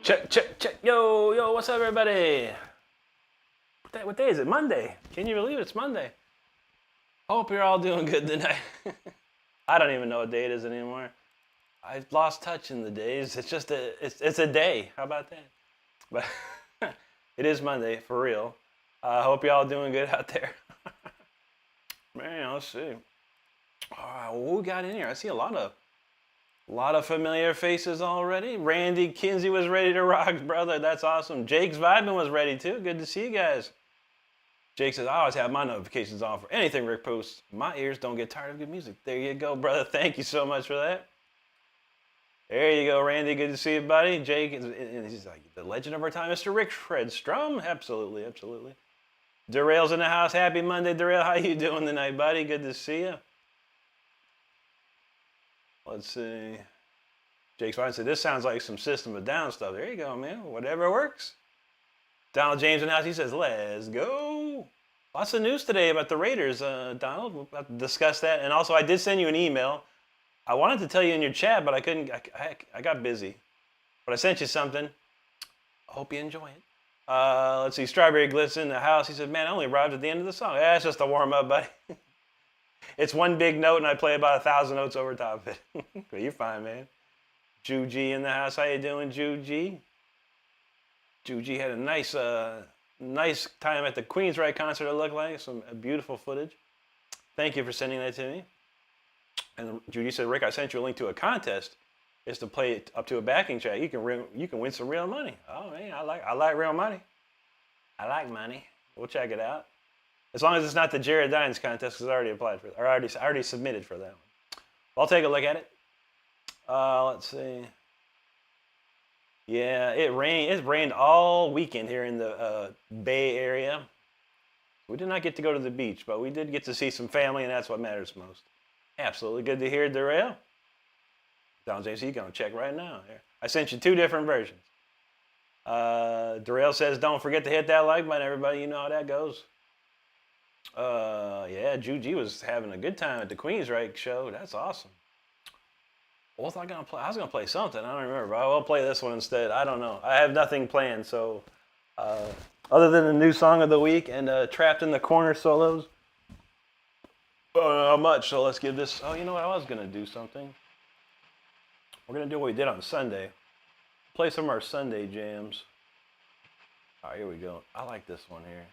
Check. Yo, what's up, everybody? What day is it? Monday. Can you believe it's Monday? Hope you're all doing good tonight. I don't even know what day it is anymore. I've lost touch in the days. It's just it's a day. How about that? But it is Monday, for real. Hope you're all doing good out there. Man, let's see. All right, what we got in here? I see a lot of familiar faces already. Randy Kinsey was ready to rock, brother. That's awesome. Jake's vibing was ready too. Good to see you guys. Jake says, I always have my notifications on for anything Rick posts. My ears don't get tired of good music. There you go, brother. Thank you so much for that. There you go, Randy. Good to see you, buddy. Jake, he's like, the legend of our time, Mr. RickRenstrom. Absolutely. Darrell's in the house. Happy Monday, Darrell. How you doing tonight, buddy? Good to see you. Let's see. Jake's fine said, this sounds like some System of a Down stuff. There you go, man. Whatever works. Donald James in the house, he says, let's go. Lots of news today about the Raiders, Donald. We'll have to discuss that. And also, I did send you an email. I wanted to tell you in your chat, but I couldn't. I got busy. But I sent you something. I hope you enjoy it. Let's see. Strawberry Glitz in the house. He said, man, I only arrived at the end of the song. Yeah, it's just a warm-up, buddy. It's one big note, and I play about 1,000 notes over top of it. But you're fine, man. Juji in the house. How you doing, Juji? Juji had a nice time at the Queensryche concert, it looked like. Some beautiful footage. Thank you for sending that to me. And Judy said, Rick, I sent you a link to a contest. It's to play it up to a backing track. You can win some real money. Oh, man, I like real money. I like money. We'll check it out. As long as it's not the Jared Dines contest, because I already applied for it. Or I already submitted for that one. I'll take a look at it. Let's see. Yeah, it rained. It's rained all weekend here in the Bay Area. We did not get to go to the beach, but we did get to see some family, and that's what matters most. Absolutely good to hear, Darrell. Don JC, going to check right now. Here. I sent you 2 different versions. Darrell says, don't forget to hit that like button, everybody. You know how that goes. Yeah, Juji was having a good time at the Queensryche show. That's awesome. What was I going to play? I was going to play something. I don't remember. I will play this one instead. I don't know. I have nothing planned, so other than the new song of the week and Trapped in the Corner solos, not much. So let's give this. Oh, you know what? I was going to do something. We're going to do what we did on Sunday. Play some of our Sunday jams. All right, here we go. I like this one here.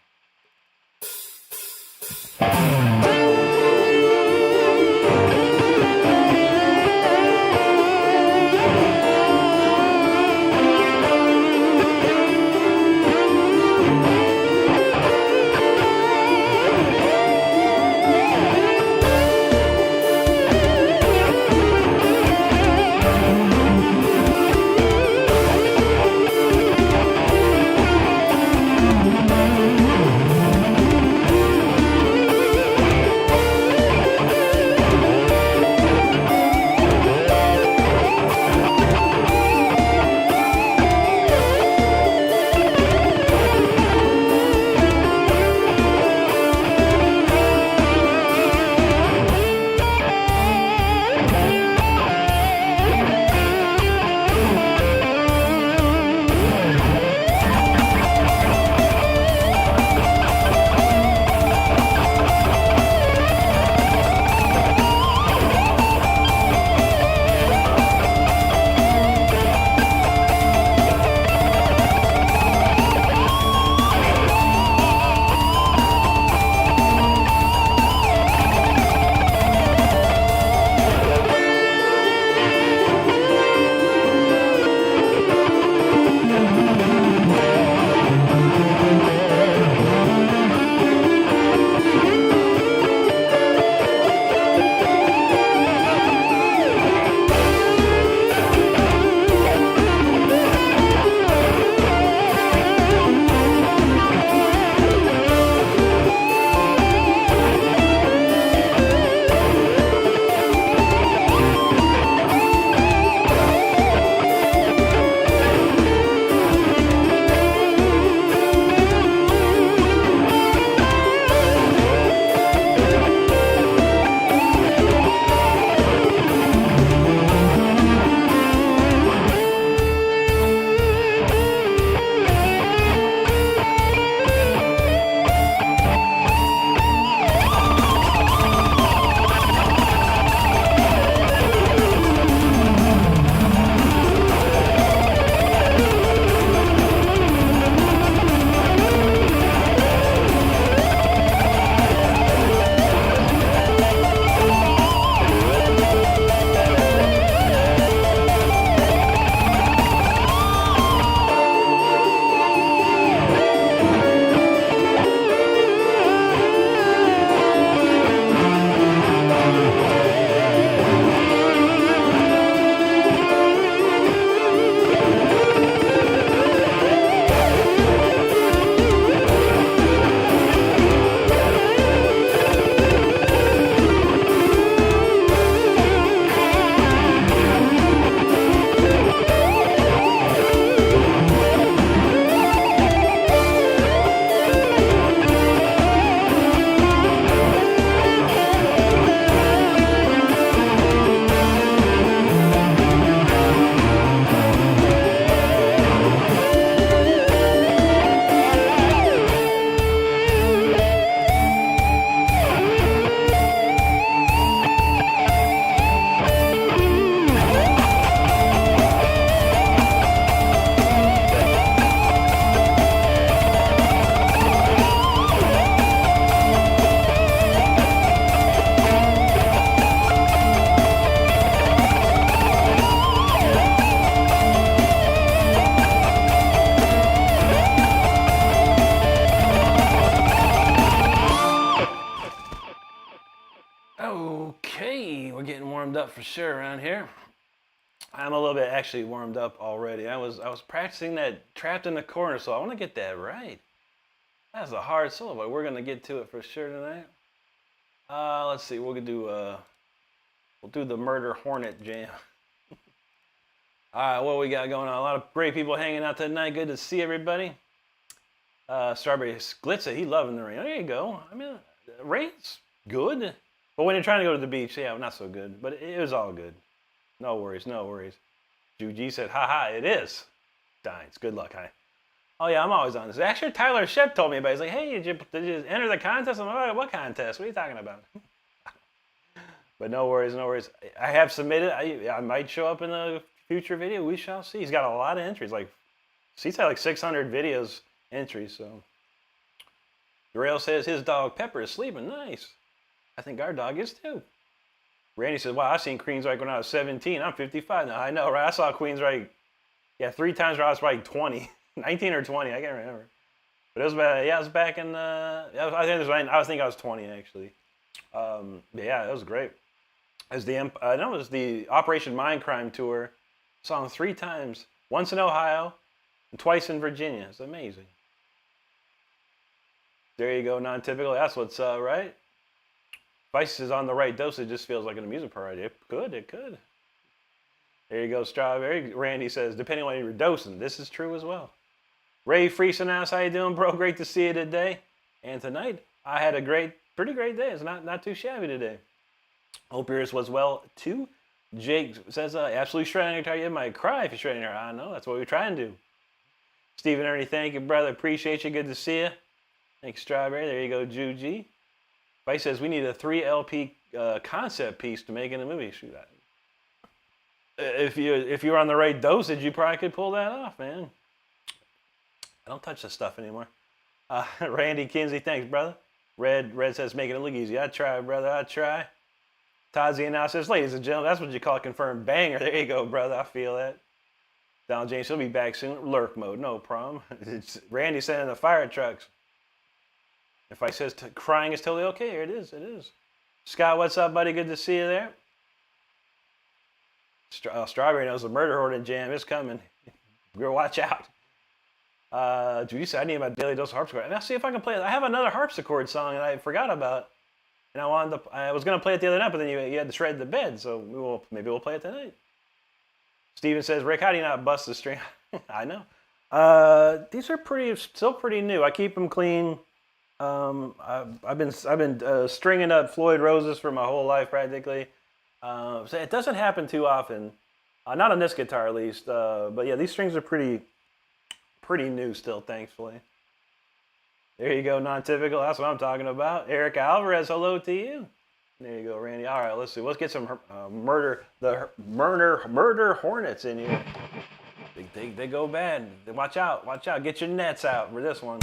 Okay, we're getting warmed up for sure around here. I'm a little bit actually warmed up already. I was practicing that trapped in the corner, so I want to get that right. That's a hard solo, but we're gonna get to it for sure tonight. Let's see. We'll do the Murder Hornet jam. All right, what we got going on? A lot of great people hanging out tonight. Good to see everybody. Strawberry Glitza, he loving the rain. There you go. I mean, rain's good, but when you're trying to go to the beach, yeah, not so good. But it was all good. No worries, no worries. Juji said, haha, it is. Dines, good luck, hi. Oh yeah, I'm always on this. Actually, Tyler Shep told me about it. He's like, hey, did you enter the contest? I'm like, what contest? What are you talking about? But no worries, no worries. I have submitted. I might show up in a future video. We shall see. He's got a lot of entries. He's had like 600 videos entries. So, Rail says his dog Pepper is sleeping. Nice. I think our dog is too. Randy says, wow, I seen Queensryche when I was 17. I'm 55 now. I know, right? I saw Queensryche, 3 times when I was probably 20. 19 or 20, I can't remember. But it was it was back in, I think I was 20 actually. Yeah, it was great. It was the Operation Mindcrime tour. Saw him 3 times. Once in Ohio and twice in Virginia. It's amazing. There you go, non-typical. That's what's right. Vice is on the right dose. It just feels like an amusement park. It could. There you go, Strawberry. Randy says, depending on what you're dosing, this is true as well. Ray Friesenhouse, how you doing, bro? Great to see you today. And tonight, I had a pretty great day. It's not too shabby today. Hope yours was well, too. Jake says, absolutely shredding your guitar. You might cry if you're shredding your guitar. I know, that's what we try and do. Stephen Ernie, thank you, brother. Appreciate you. Good to see you. Thanks, Strawberry. There you go, Juji. Vice says, we need a 3 LP concept piece to make in a movie. Shoot, if you were on the right dosage, you probably could pull that off, man. I don't touch this stuff anymore. Randy Kinsey, thanks, brother. Red says, making it look easy. I try, brother. I try. Tazi now says, ladies and gentlemen, that's what you call a confirmed banger. There you go, brother. I feel that. Donald James, he'll be back soon. Lurk mode, no problem. Randy sending the fire trucks. If I says crying is totally okay, here it is. It is. Scott, what's up, buddy? Good to see you there. Strawberry knows the Murder Hornet jam is coming. Girl, watch out. Judy said, I need my daily dose of harpsichord. And I'll see if I can play it. I have another harpsichord song that I forgot about. And I was going to play it the other night, but then you had to shred the bed. So maybe we'll play it tonight. Steven says, Rick, how do you not bust the string? I know. These are still pretty new. I keep them clean. I've been stringing up Floyd Roses for my whole life practically. So it doesn't happen too often. Not on this guitar at least. But yeah, these strings are pretty new still, thankfully. There you go, non-typical. That's what I'm talking about. Eric Alvarez, hello to you. There you go, Randy. All right, let's see. Let's get some murder hornets in here. They go bad. Watch out. Get your nets out for this one.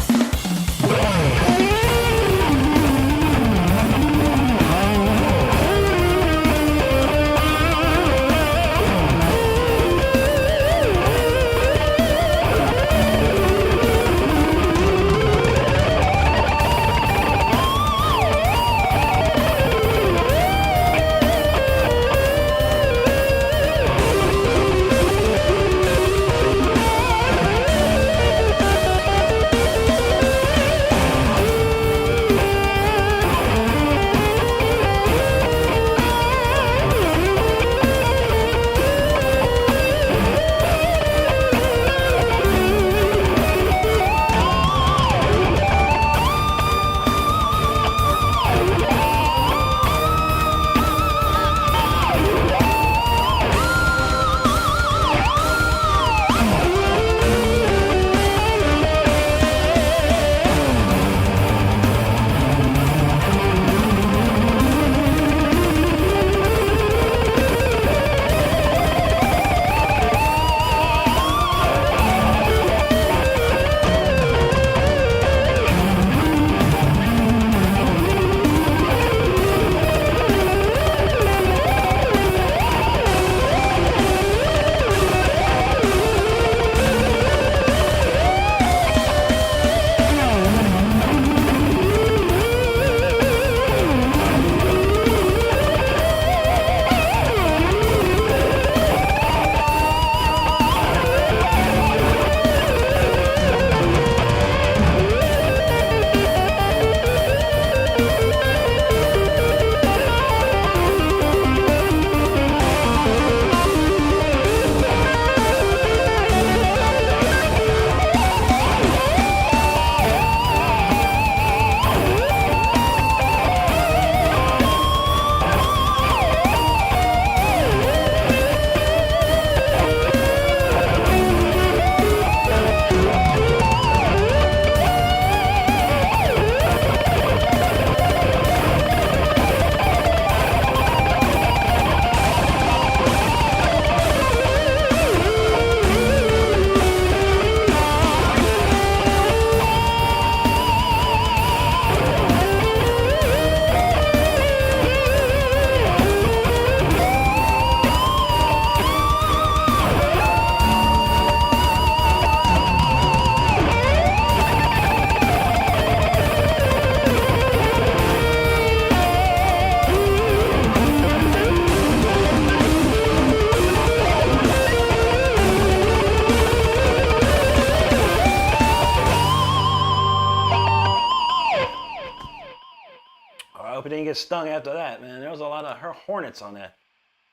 hope it didn't get stung after that, man. There was a lot of hornets on that.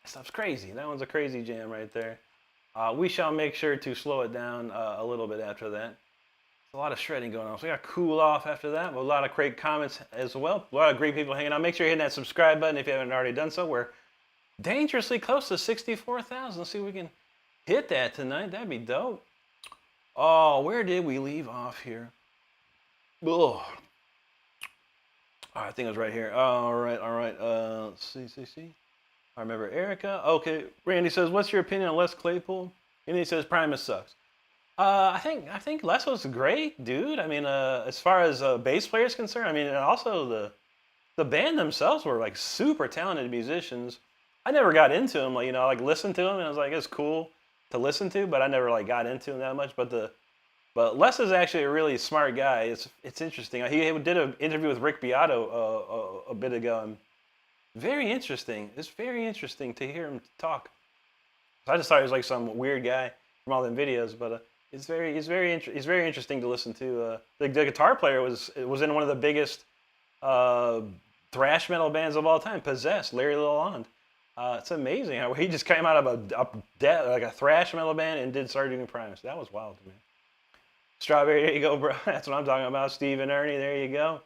That stuff's crazy. That one's a crazy jam right there. We shall make sure to slow it down a little bit after that. A lot of shredding going on. So we got to cool off after that. But a lot of great comments as well. A lot of great people hanging out. Make sure you're hitting that subscribe button if you haven't already done so. We're dangerously close to 64,000. Let's see if we can hit that tonight. That'd be dope. Oh, where did we leave off here? Oh, I think it was right here. All right. Let's see. I remember Erica. Okay, Randy says, what's your opinion on Les Claypool? And he says, Primus sucks. I think Les was great, dude. I mean, as far as bass players concerned, I mean, and also the band themselves were like super talented musicians. I never got into them, like, I like listened to them and I was like, it's cool to listen to, but I never like got into them that much. But Les is actually a really smart guy. It's interesting. He did an interview with Rick Beato a bit ago. And very interesting. It's very interesting to hear him talk. I just thought he was like some weird guy from all them videos, but. It's very interesting to listen to. The guitar player was in one of the biggest thrash metal bands of all time, Possessed, Larry Lalonde. It's amazing how he just came out of a thrash metal band and started doing Primus. That was wild to me. Strawberry, there you go, bro. That's what I'm talking about. Steve and Ernie, there you go.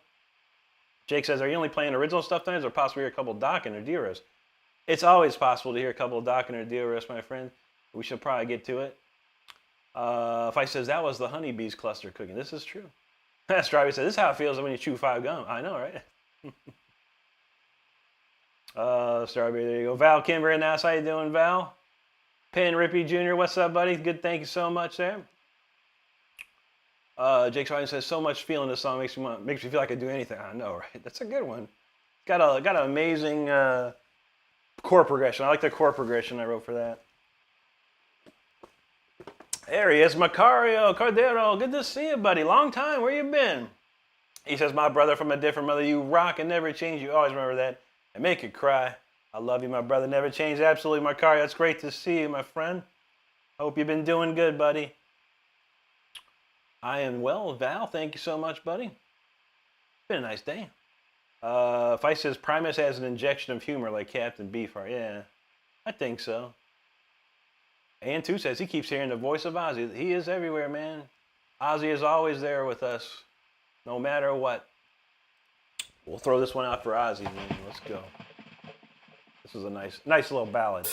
Jake says, are you only playing original stuff tonight, or possibly hear a couple of Dokken or Dio-Riffs? It's always possible to hear a couple of Dokken or Dio-Riffs, my friend. We should probably get to it. Fife says, that was the honeybees cluster cooking. This is true. Strawberry says, this is how it feels when you chew 5 gum. I know, right? Strawberry, there you go. Val Kimber in the house. How you doing, Val? Penn Rippy Jr., what's up, buddy? Good, thank you so much there. Jake Swine says, so much feeling this song makes me feel like I do anything. I know, right? That's a good one. Got an amazing chord progression. I like the chord progression I wrote for that. There he is, Macario Cordero. Good to see you, buddy. Long time. Where you been? He says, my brother from a different mother. You rock and never change. You always remember that. And make it cry. I love you, my brother. Never change. Absolutely, Macario. It's great to see you, my friend. Hope you've been doing good, buddy. I am well, Val. Thank you so much, buddy. It's been a nice day. Fife says, Primus has an injection of humor like Captain Beefheart. Yeah, I think so. And 2 says he keeps hearing the voice of Ozzy. He is everywhere, man. Ozzy is always there with us, no matter what. We'll throw this one out for Ozzy, man. Let's go. This is a nice little ballad.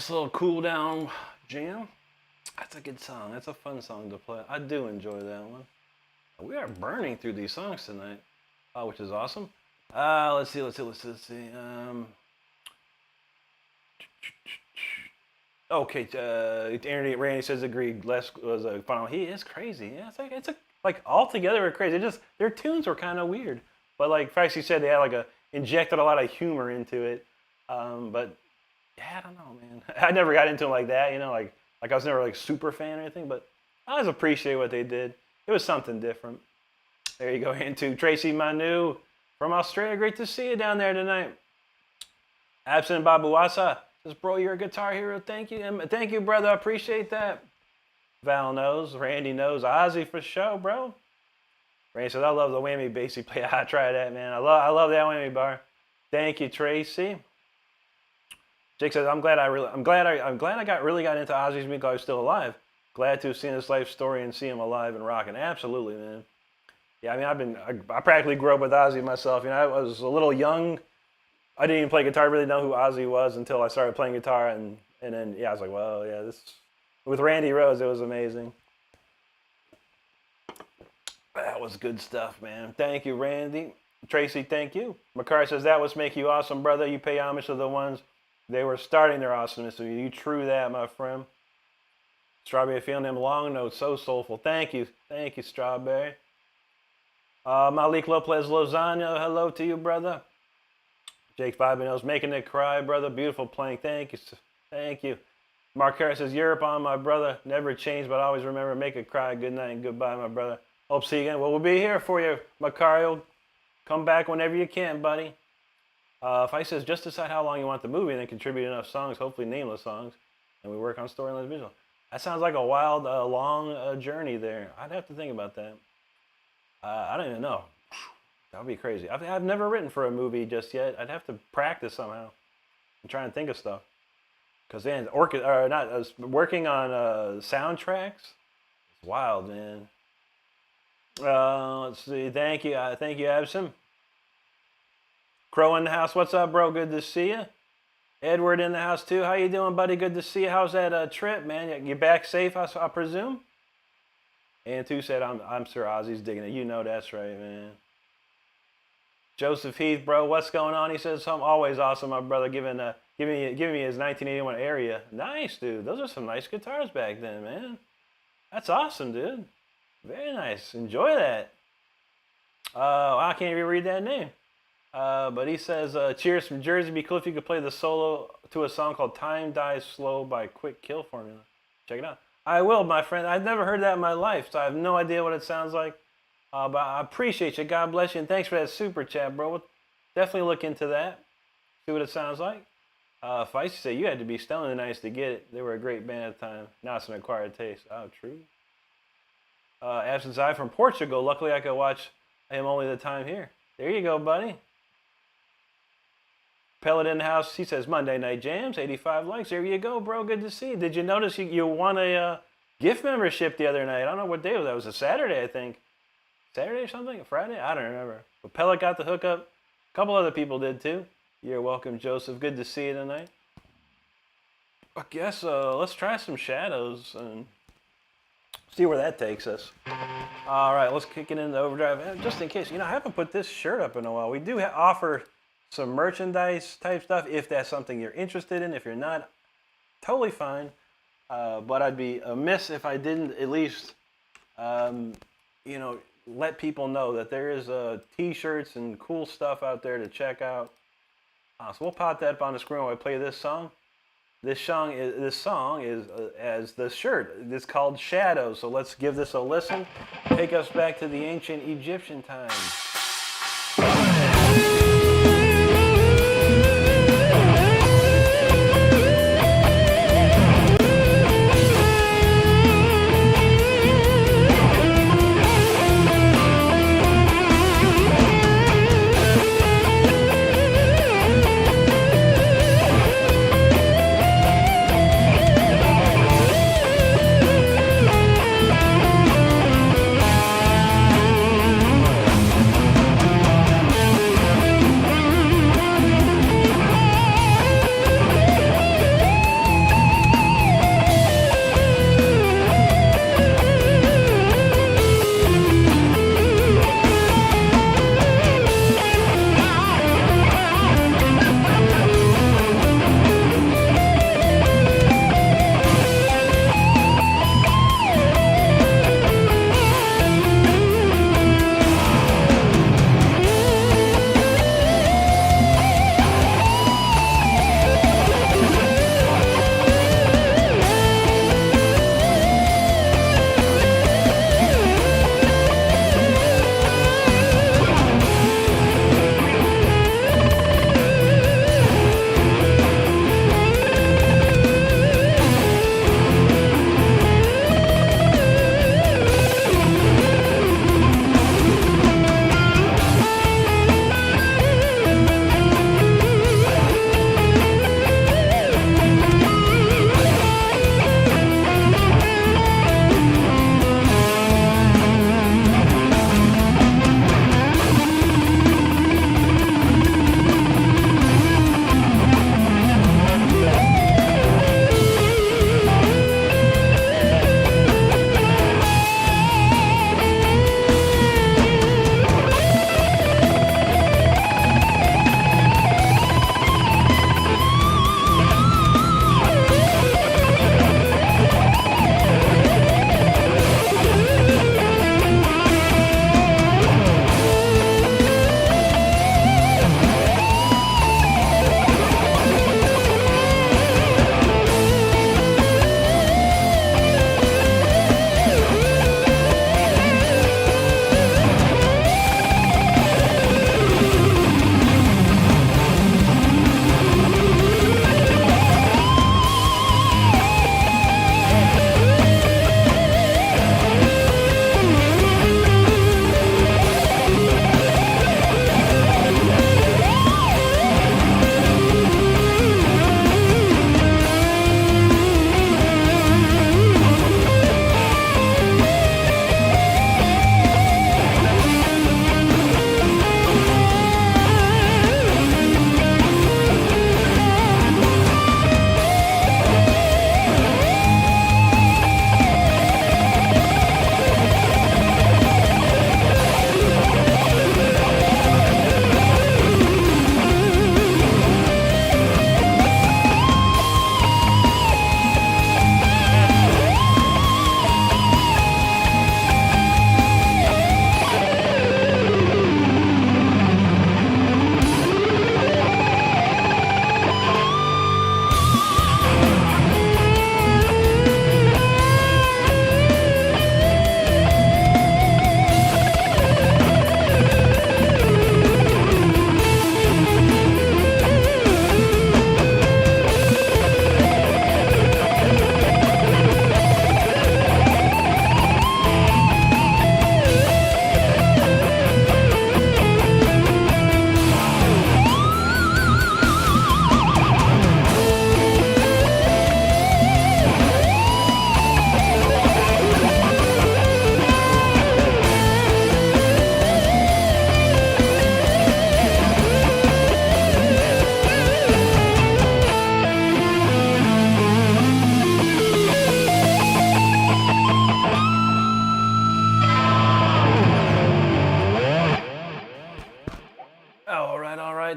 Nice little cool down jam. That's a good song. That's a fun song to play. I do enjoy that one. We are burning through these songs tonight, which is awesome. Let's see. Okay, Randy says agreed. Les was a final. He is crazy. Yeah, it's like all together we're crazy. Their tunes were kind of weird, but like Foxy said, they had injected a lot of humor into it. But yeah, I don't know, man. I never got into it like that. Like I was never super fan or anything, but I always appreciate what they did. It was something different. There you go, into Tracy Manu from Australia. Great to see you down there tonight. Absent Babuasa says, bro, you're a guitar hero. Thank you. And thank you, brother. I appreciate that. Val knows. Randy knows. Ozzy for sure, bro. Randy says, I love the whammy bass you play. I try that, man. I love that whammy bar. Thank you, Tracy. Jake says, I'm glad I really got into Ozzy's music while I was still alive. Glad to have seen his life story and see him alive and rocking. Absolutely, man. Yeah, I mean, I practically grew up with Ozzy myself. I was a little young. I didn't even play guitar, really know who Ozzy was until I started playing guitar, and then I was like, well, yeah, this with Randy Rhoads, it was amazing. That was good stuff, man. Thank you, Randy. Tracy, thank you. Makar says, that was make you awesome, brother. You pay homage to the ones they were starting their awesomeness. So you true that, my friend. Strawberry feeling them long notes, so soulful. Thank you, Strawberry. Malik Lopez Lozano, hello to you, brother. Jake Fabiano's making it cry, brother. Beautiful playing. Thank you. Mark Harris says, Europe on, my brother. Never change, but always remember, make it cry. Good night and goodbye, my brother. Hope to see you again. Well, we'll be here for you, Macario. Come back whenever you can, buddy. If I says, just decide how long you want the movie and then contribute enough songs, hopefully nameless songs, and we work on storyline and visual. That sounds like a wild, long journey there. I'd have to think about that. I don't even know. That would be crazy. I've never written for a movie just yet. I'd have to practice somehow. I'm trying to think of stuff. Because then, working on soundtracks, it's wild, man. Let's see. Thank you, Abson. Crow in the house. What's up, bro? Good to see you. Edward in the house too. How you doing, buddy? Good to see you. How's that trip, man? You back safe, I presume? And two said, I'm sure Ozzy's digging it. You know that's right, man. Joseph Heath, bro, what's going on? He says something always awesome, my brother, giving me his 1981 area. Nice, dude. Those are some nice guitars back then, man. That's awesome, dude. Very nice. Enjoy that. I can't even read that name. But he says, cheers from Jersey. Be cool if you could play the solo to a song called Time Dies Slow by Quick Kill Formula. Check it out. I will, my friend. I've never heard that in my life, so I have no idea what it sounds like. But I appreciate you. God bless you. And thanks for that super chat, bro. We'll definitely look into that. See what it sounds like. Feisty said, you had to be stoned nice to get it. They were a great band at the time. Now it's an acquired taste. Oh, true. Absence I from Portugal. Luckily, I could watch him only the time here. There you go, buddy. Pellet in the house. He says, Monday Night Jams, 85 likes. There you go, bro. Good to see you. Did you notice you won a gift membership the other night? I don't know what day it was. That was a Saturday, I think. Saturday or something? Friday? I don't remember. But Pellet got the hookup. A couple other people did too. You're welcome, Joseph. Good to see you tonight. I guess let's try some Shadows and see where that takes us. All right, let's kick it into overdrive. Just in case, I haven't put this shirt up in a while. We do offer some merchandise type stuff if that's something you're interested in. If you're not, totally fine. But I'd be amiss if I didn't at least, let people know that there is t-shirts and cool stuff out there to check out. So we'll pop that up on the screen while I play this song. This song is as the shirt. It's called Shadows. So let's give this a listen. Take us back to the ancient Egyptian times.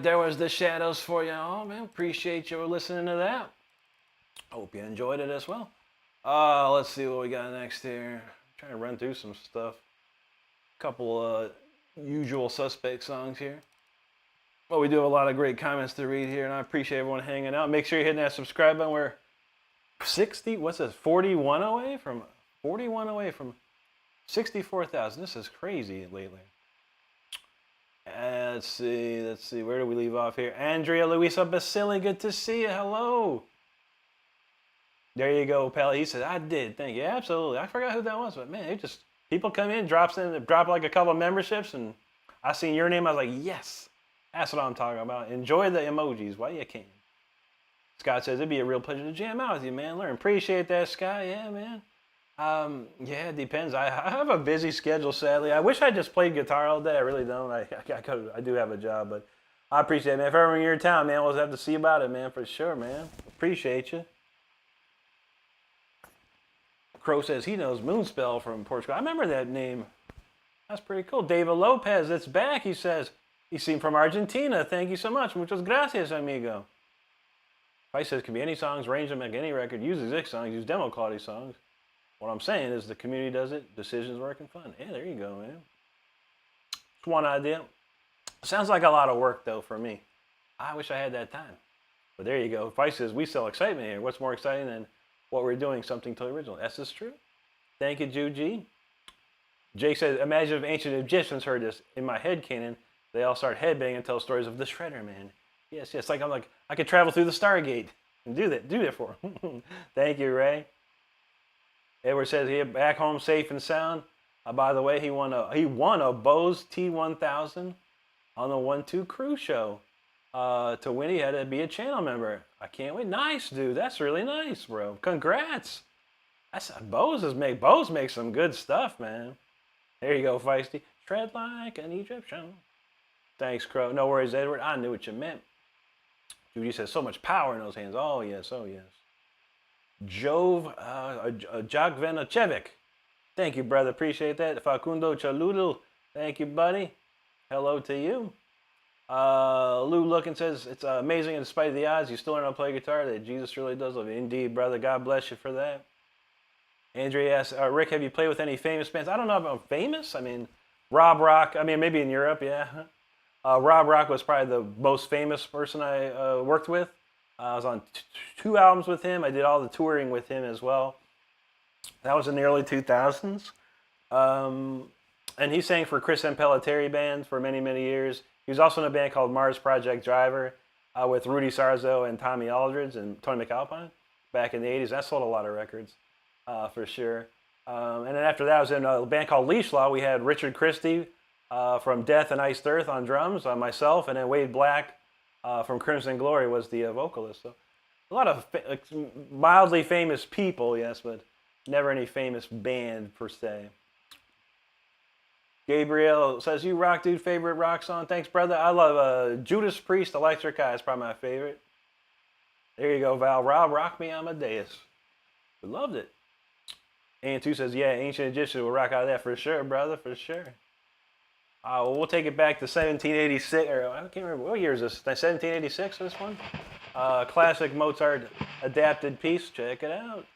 right there was the Shadows for you all, man. Appreciate you listening to that. Hope you enjoyed it as well. Let's see what we got next here. I'm trying to run through some stuff. Couple usual suspect songs here. Well, we do have a lot of great comments to read here, and I appreciate everyone hanging out. Make sure you're hitting that subscribe button. We're 41 away from 64,000. This is crazy lately. Let's see. Where do we leave off here? Andrea Luisa Basili, good to see you. Hello. There you go, pal. He said, I did. Thank you. Absolutely. I forgot who that was, but man, it just, people come in, drop like a couple of memberships, and I seen your name. I was like, yes. That's what I'm talking about. Enjoy the emojis while you can. Scott says, it'd be a real pleasure to jam out with you, man. Learn. Appreciate that, Scott. Yeah, man. Yeah, it depends. I have a busy schedule, sadly. I wish I just played guitar all day. I really don't. I do have a job, but I appreciate it, man. If ever in your town, man, we'll have to see about it, man, for sure, man. Appreciate you. Crow says he knows Moonspell from Portugal. I remember that name. That's pretty cool. David Lopez, it's back, he says. He's seen from Argentina. Thank you so much. Muchas gracias, amigo. He says, can be any songs, range them like any record, use exact songs, use demo quality songs. What I'm saying is the community does it, decisions work and fun. Yeah, there you go, man. It's one idea. Sounds like a lot of work, though, for me. I wish I had that time. But there you go. Vice says, we sell excitement here. What's more exciting than what we're doing, something totally original? That's just true. Thank you, Juji. Jake says, imagine if ancient Egyptians heard this. In my head canon, they all start headbanging and tell stories of the Shredder Man. Yes. I could travel through the Stargate and do that for him. Thank you, Ray. Edward says he back home safe and sound. By the way, he won a Bose T1000 on the 1-2 cruise show. To win, he had to be a channel member. I can't wait. Nice, dude. That's really nice, bro. Congrats. Bose makes some good stuff, man. There you go, Feisty. Tread like an Egyptian. Thanks, Crow. No worries, Edward. I knew what you meant. Judy says, so much power in those hands. Oh, yes. Jove Jagvenocevic. Thank you, brother. Appreciate that. Facundo Chaludel. Thank you, buddy. Hello to you. Lou Lookin says, it's amazing in spite of the odds, you still learn how to play guitar. That Jesus really does love you. Indeed, brother. God bless you for that. Andrea asks, Rick, have you played with any famous bands? I don't know about famous. I mean, Rob Rock. I mean, maybe in Europe, yeah. Rob Rock was probably the most famous person I worked with. I was on 2 albums with him. I did all the touring with him as well. That was in the early 2000s. And he sang for Chris M. Pelletieri band for many, many years. He was also in a band called Mars Project Driver with Rudy Sarzo and Tommy Aldridge and Tony McAlpine back in the 80s. That sold a lot of records for sure. And then after that, I was in a band called Leash Law. We had Richard Christie from Death and Iced Earth on drums, myself, and then Wade Black from Crimson Glory was the vocalist. So a lot of mildly famous people, yes, but never any famous band per se. Gabriel says, you rock, dude. Favorite rock song? Thanks, brother. I love Judas Priest, Electric Eye. It's probably my favorite. There you go, Val. Rob, Rock Me Amadeus. We loved it. And 2 says, yeah, Ancient Egyptian will rock out of that for sure, brother, for sure. Well, we'll take it back to 1786, or I can't remember, what year is this? 1786, this one? Classic Mozart adapted piece. Check it out.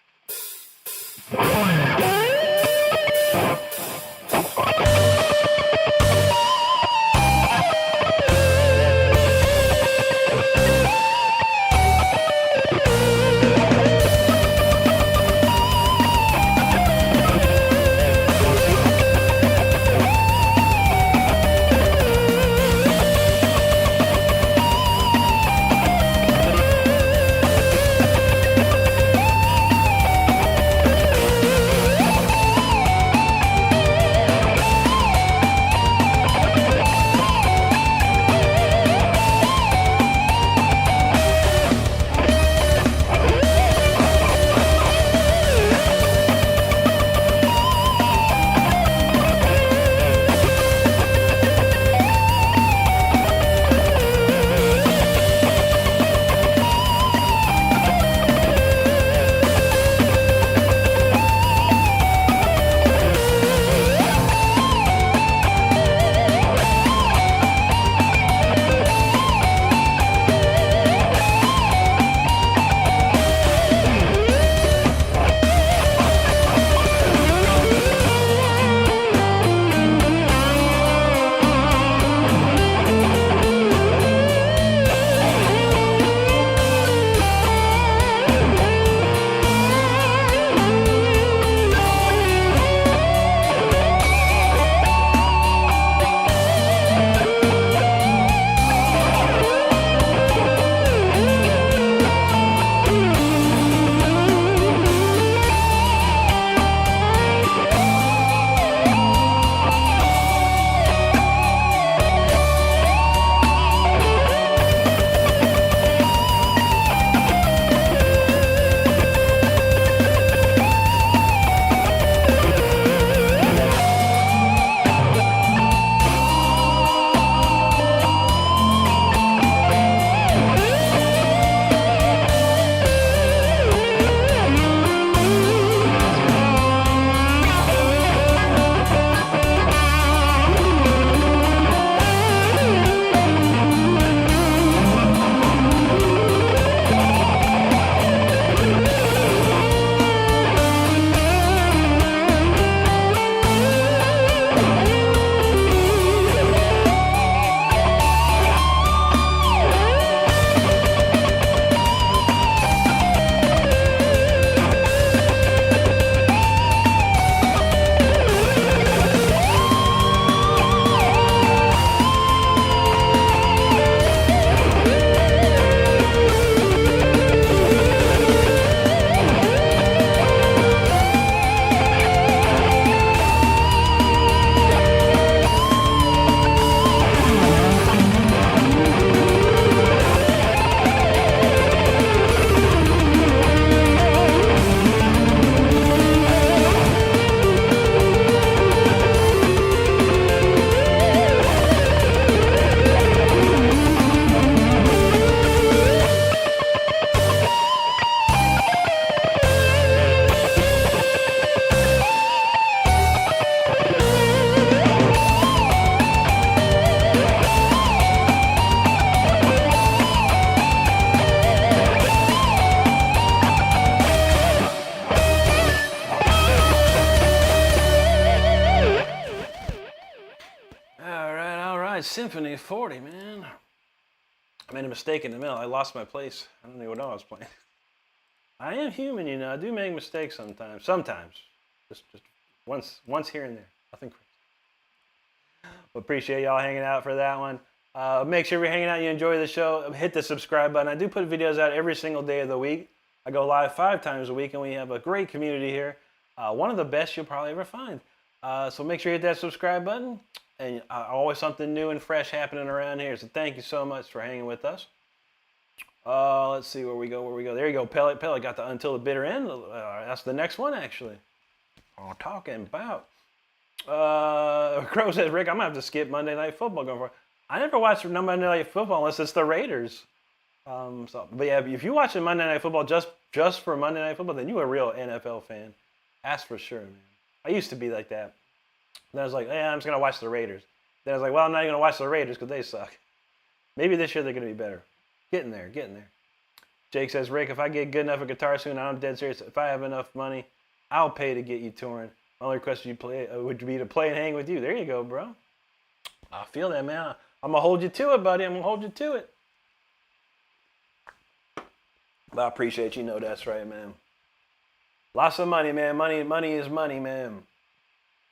Symphony 40, man. I made a mistake in the middle. I lost my place. I don't even know what I was playing. I am human, you know. I do make mistakes sometimes. Sometimes. Just once here and there. Nothing crazy. But appreciate y'all hanging out for that one. Make sure you're hanging out, you enjoy the show. Hit the subscribe button. I do put videos out every single day of the week. I go live 5 times a week, and we have a great community here. One of the best you'll probably ever find. So make sure you hit that subscribe button. And always something new and fresh happening around here. So thank you so much for hanging with us. Let's see where we go. There you go. Pellet got the Until the Bitter End. That's the next one, actually. I'm talking about. Crow says, Rick, I'm going to have to skip Monday Night Football going forward. I never watch Monday Night Football unless it's the Raiders. But yeah, if you're watching Monday Night Football just for Monday Night Football, then you're a real NFL fan. That's for sure, man. I used to be like that. Then I was like, I'm just going to watch the Raiders. Then I was like, well, I'm not even going to watch the Raiders because they suck. Maybe this year they're going to be better. Getting there. Jake says, Rick, if I get good enough at guitar soon, I'm dead serious. If I have enough money, I'll pay to get you touring. My only request would be to play and hang with you. There you go, bro. I feel that, man. I'm going to hold you to it, buddy. I'm going to hold you to it. But I appreciate you. Know that's right, man. Lots of money, man. Money is money, man.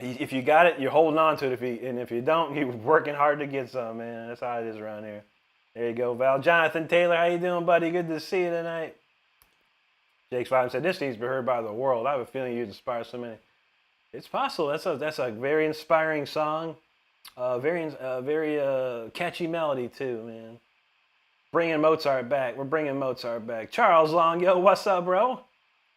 If you got it, you're holding on to it. If you don't, you're working hard to get some, man. That's how it is around here. There you go, Val. Jonathan Taylor, how you doing, buddy? Good to see you tonight. Jake's Five said, this needs to be heard by the world. I have a feeling you'd inspire so many. It's possible. That's a very inspiring song. Very catchy melody, too, man. Bringing Mozart back. We're bringing Mozart back. Charles Long, yo, what's up, bro?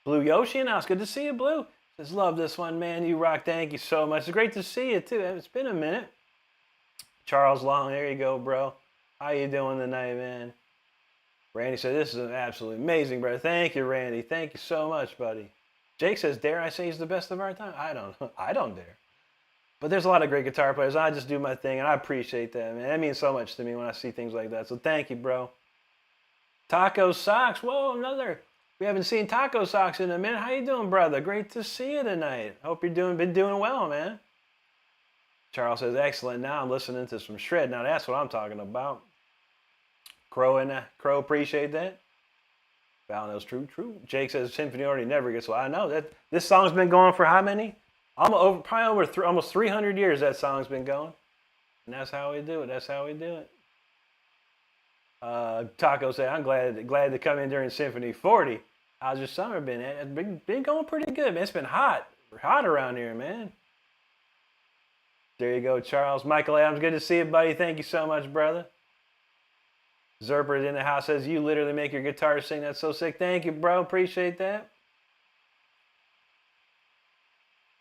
Blue Yoshi, now it's good to see you, Blue. Just love this one, man. You rock. Thank you so much. It's great to see you, too. It's been a minute. Charles Long, there you go, bro. How you doing tonight, man? Randy said, this is an absolutely amazing, brother. Thank you, Randy. Thank you so much, buddy. Jake says, dare I say he's the best of our time? I don't dare. But there's a lot of great guitar players. I just do my thing, and I appreciate that, man. That means so much to me when I see things like that. So thank you, bro. Taco Socks. Whoa, another. We haven't seen Taco Socks in a minute. How you doing, brother? Great to see you tonight. Hope you're been doing well, man. Charles says, excellent. Now I'm listening to some shred. Now that's what I'm talking about. Crow, appreciate that. Val knows true. Jake says, Symphony already never gets well. I know that this song's been going for how many? Probably over almost 300 years that song's been going. And that's how we do it. Taco said, I'm glad to come in during Symphony 40. How's your summer been? It's been going pretty good, man. It's been hot around here, man. There you go, Charles. Michael Adams, good to see you, buddy. Thank you so much, brother. Zerper in the house says, you literally make your guitar sing. That's so sick. Thank you, bro. Appreciate that.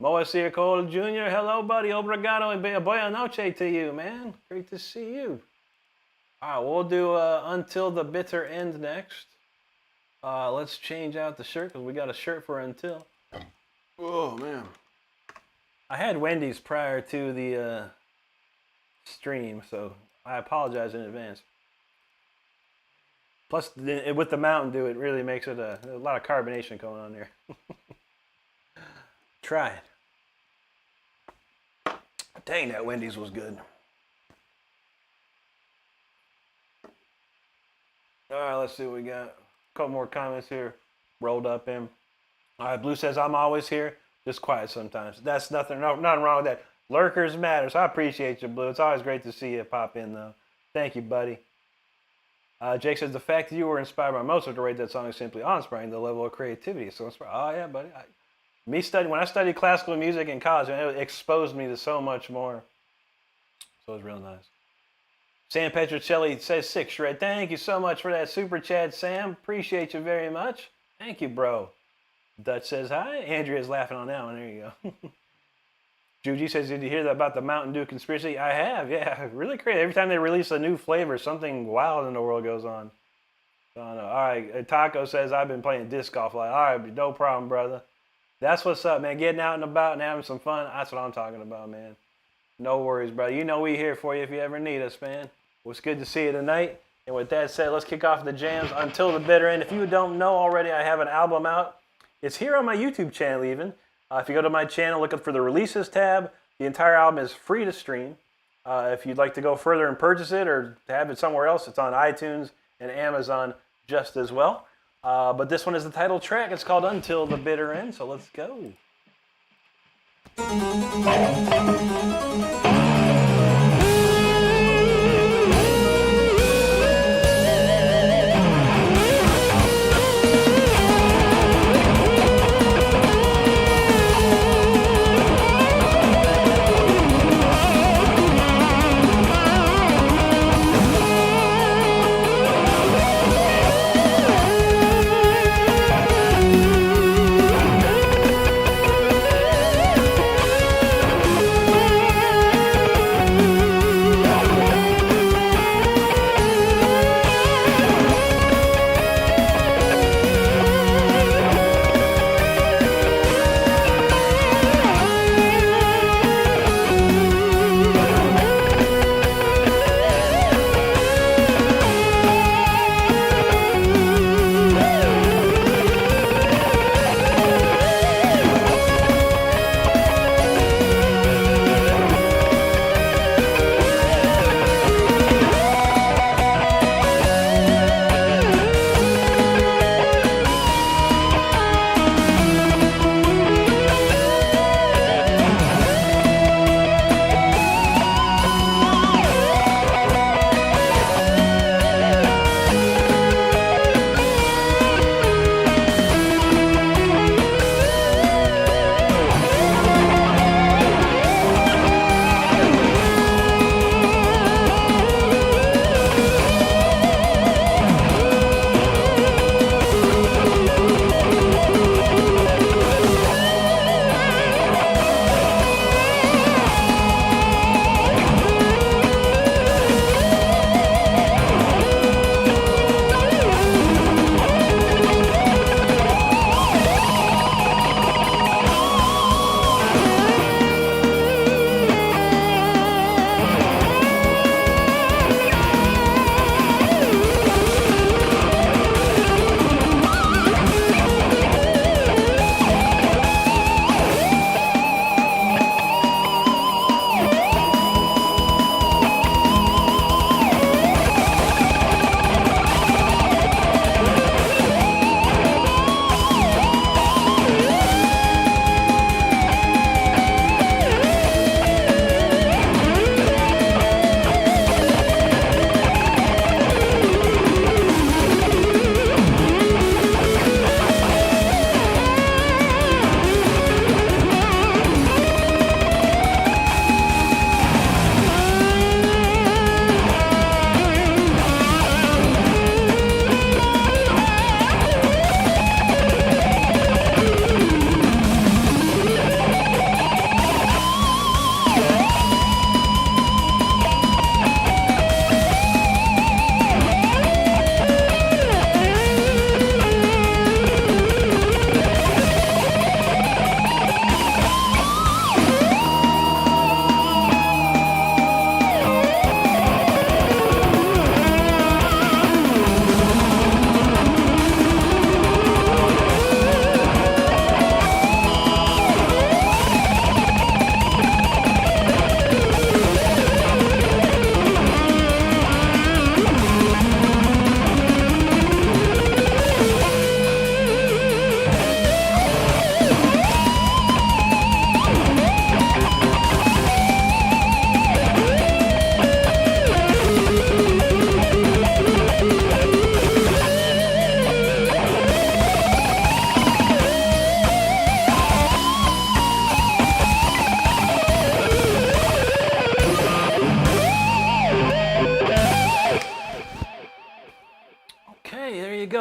Moacir Cole Jr., hello, buddy. Obrigado and boa noche to you, man. Great to see you. All right, we'll do Until the Bitter End next. Let's change out the shirt because we got a shirt for Until. Oh, man. I had Wendy's prior to the stream, so I apologize in advance. Plus, with the Mountain Dew, it really makes it a lot of carbonation going on there. Try it. Dang, that Wendy's was good. All right, let's see what we got. A couple more comments here rolled up in. All right, Blue says, I'm always here. Just quiet sometimes. That's nothing wrong with that. Lurkers matter, so I appreciate you, Blue. It's always great to see you pop in, though. Thank you, buddy. Jake says, the fact that you were inspired by Mozart to write that song is simply awe-inspiring, the level of creativity. So inspiring. Oh, yeah, buddy. When I studied classical music in college, it exposed me to so much more. So it was real nice. Sam Petrocelli says 6 shred. Thank you so much for that super chat, Sam. Appreciate you very much. Thank you, bro. Dutch says hi. Andrea's laughing on that one. There you go. Juji says, did you hear about the Mountain Dew conspiracy? I have, yeah. Really crazy. Every time they release a new flavor, something wild in the world goes on. So, all right. Taco says, I've been playing disc golf a lot. All right, no problem, brother. That's what's up, man. Getting out and about and having some fun. That's what I'm talking about, man. No worries, brother. You know we're here for you if you ever need us, man. Well, it's good to see you tonight. And with that said, let's kick off the jams Until the Bitter End. If you don't know already, I have an album out. It's here on my YouTube channel even. If you go to my channel, look up for the Releases tab. The entire album is free to stream. If you'd like to go further and purchase it or have it somewhere else, it's on iTunes and Amazon just as well. But this one is the title track. It's called Until the Bitter End, so let's go.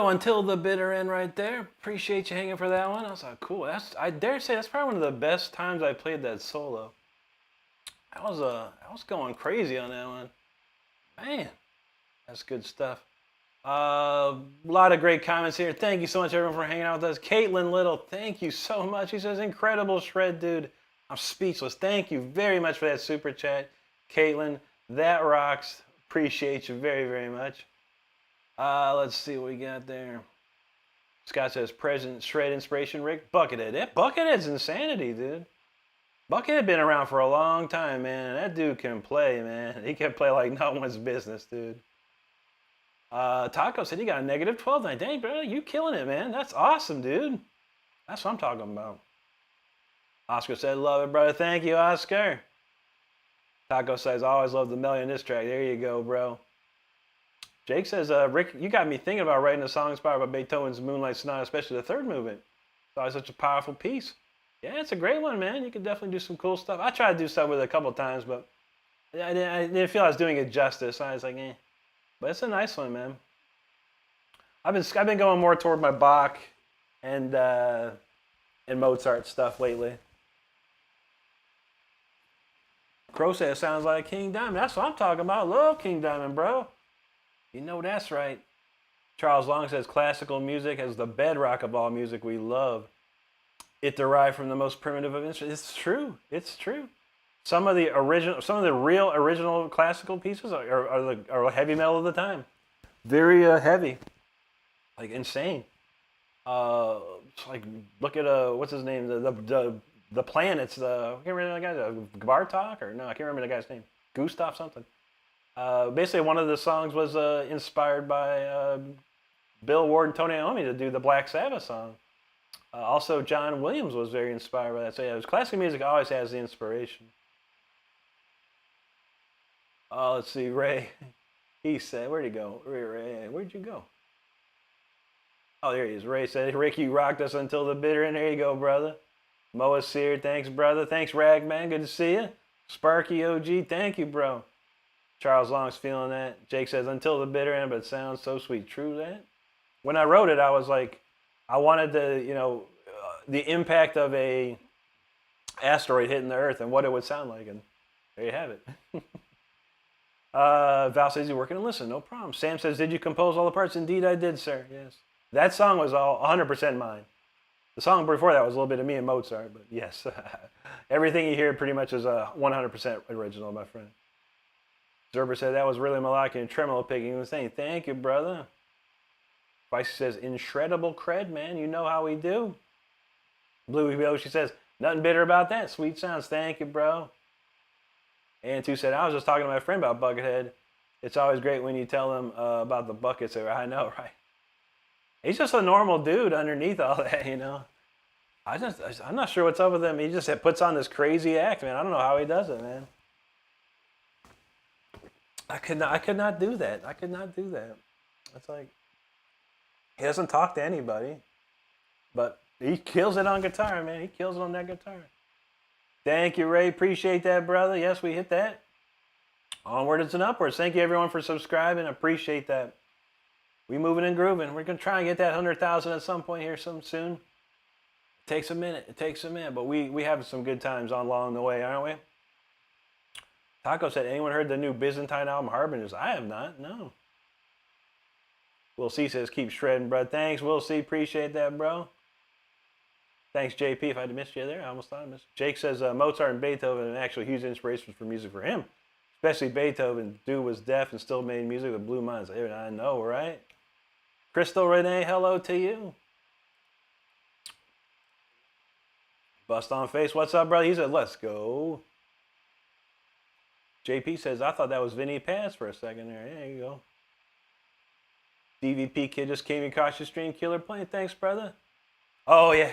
Until the Bitter End right there. Appreciate you hanging for that one. I was like, cool. I dare say that's probably one of the best times I played that solo. I was going crazy on that one. Man, that's good stuff. A lot of great comments here. Thank you so much, everyone, for hanging out with us. Caitlin Little, thank you so much. He says, incredible shred, dude. I'm speechless. Thank you very much for that super chat. Caitlin, that rocks. Appreciate you very, very much. Let's see what we got there. Scott says, present shred inspiration, Rick. Buckethead. Yeah, Buckethead's insanity, dude. Bucket had been around for a long time, man. That dude can play, man. He can play like no one's business, dude. Taco said he got a negative 12 tonight. Dang, bro, you killing it, man. That's awesome, dude. That's what I'm talking about. Oscar said, love it, brother. Thank you, Oscar. Taco says, always love the melody in this track. There you go, bro. Jake says, Rick, you got me thinking about writing a song inspired by Beethoven's Moonlight Sonata, especially the third movement. It's always such a powerful piece. Yeah, it's a great one, man. You can definitely do some cool stuff. I tried to do stuff with it a couple of times, but I didn't feel I was doing it justice. I was like, eh. But it's a nice one, man. I've been going more toward my Bach and Mozart stuff lately. Crow says, sounds like King Diamond. That's what I'm talking about. Love King Diamond, bro. You know that's right. Charles Long says, classical music is the bedrock of all music we love. It derived from the most primitive of instruments. It's true. It's true. Some of the real original classical pieces are heavy metal of the time. Very heavy. Like insane. Like look at what's his name? The planets. I can't remember the guy. Bartok or no, I can't remember the guy's name. Gustav something. Basically, one of the songs was inspired by Bill Ward and Tony Iommi to do the Black Sabbath song. Also, John Williams was very inspired by that. So yeah, classical music always has the inspiration. Let's see, Ray. He said, where'd he go? Ray, where'd you go? Oh, there he is. Ray said, Rick, you rocked us until the bitter end. There you go, brother. Moa Sear, thanks, brother. Thanks, Ragman. Good to see you. Sparky OG, thank you, bro. Charles Long's feeling that. Jake says, until the bitter end, but it sounds so sweet. True that? When I wrote it, I was like, I wanted to, the impact of a asteroid hitting the Earth and what it would sound like. And there you have it. Val says he's working and listen. No problem. Sam says, did you compose all the parts? Indeed, I did, sir. Yes. That song was all 100% mine. The song before that was a little bit of me and Mozart, but yes. Everything you hear pretty much is 100% original, my friend. Zerber said that was really melodic and tremolo picking. He was saying, thank you, brother. Vicey says, incredible cred, man. You know how we do. Bluey Bill, she says, nothing bitter about that. Sweet sounds. Thank you, bro. And two said, I was just talking to my friend about Buckethead. It's always great when you tell him about the buckets. I know, right? He's just a normal dude underneath all that, I'm not sure what's up with him. He just puts on this crazy act, man. I don't know how he does it, man. I could not do that. I could not do that. It's like, he doesn't talk to anybody, but he kills it on guitar, man. He kills it on that guitar. Thank you, Ray. Appreciate that, brother. Yes, we hit that. Onwards and upwards. Thank you, everyone, for subscribing. Appreciate that. We moving and grooving. We're going to try and get that 100,000 at some point here soon. It takes a minute. It takes a minute, but we have some good times along the way, aren't we? Taco said, anyone heard the new Byzantine album, Harbingers? I have not, no. Will C says, keep shredding, bro. Thanks, Will C. Appreciate that, bro. Thanks, JP. If I'd missed you there, I almost thought I missed. Jake says, Mozart and Beethoven are actually huge inspirations for music for him. Especially Beethoven. Dude was deaf and still made music with blue minds. I know, right? Crystal Renee, hello to you. Bust on face. What's up, brother? He said, let's go. JP says, I thought that was Vinny Paz for a second there. There you go. DVP kid just came across your stream. Killer playing. Thanks, brother. Oh, yeah.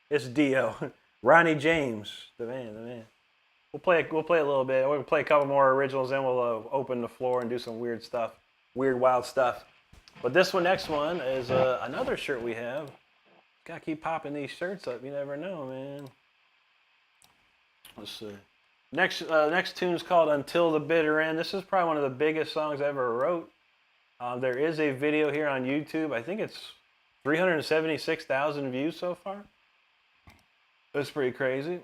It's Dio. Ronnie James. The man. We'll play a little bit. We'll play a couple more originals, then we'll open the floor and do some weird stuff. Weird, wild stuff. But this next one is another shirt we have. Gotta keep popping these shirts up. You never know, man. Let's see. Next tune's called Until the Bitter End. This is probably one of the biggest songs I ever wrote. There is a video here on YouTube. I think it's 376,000 views so far. That's pretty crazy.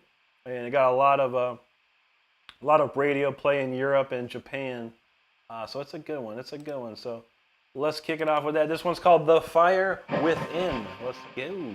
And it got a lot of radio play in Europe and Japan. So it's a good one. It's a good one. So let's kick it off with that. This one's called The Fire Within. Let's go.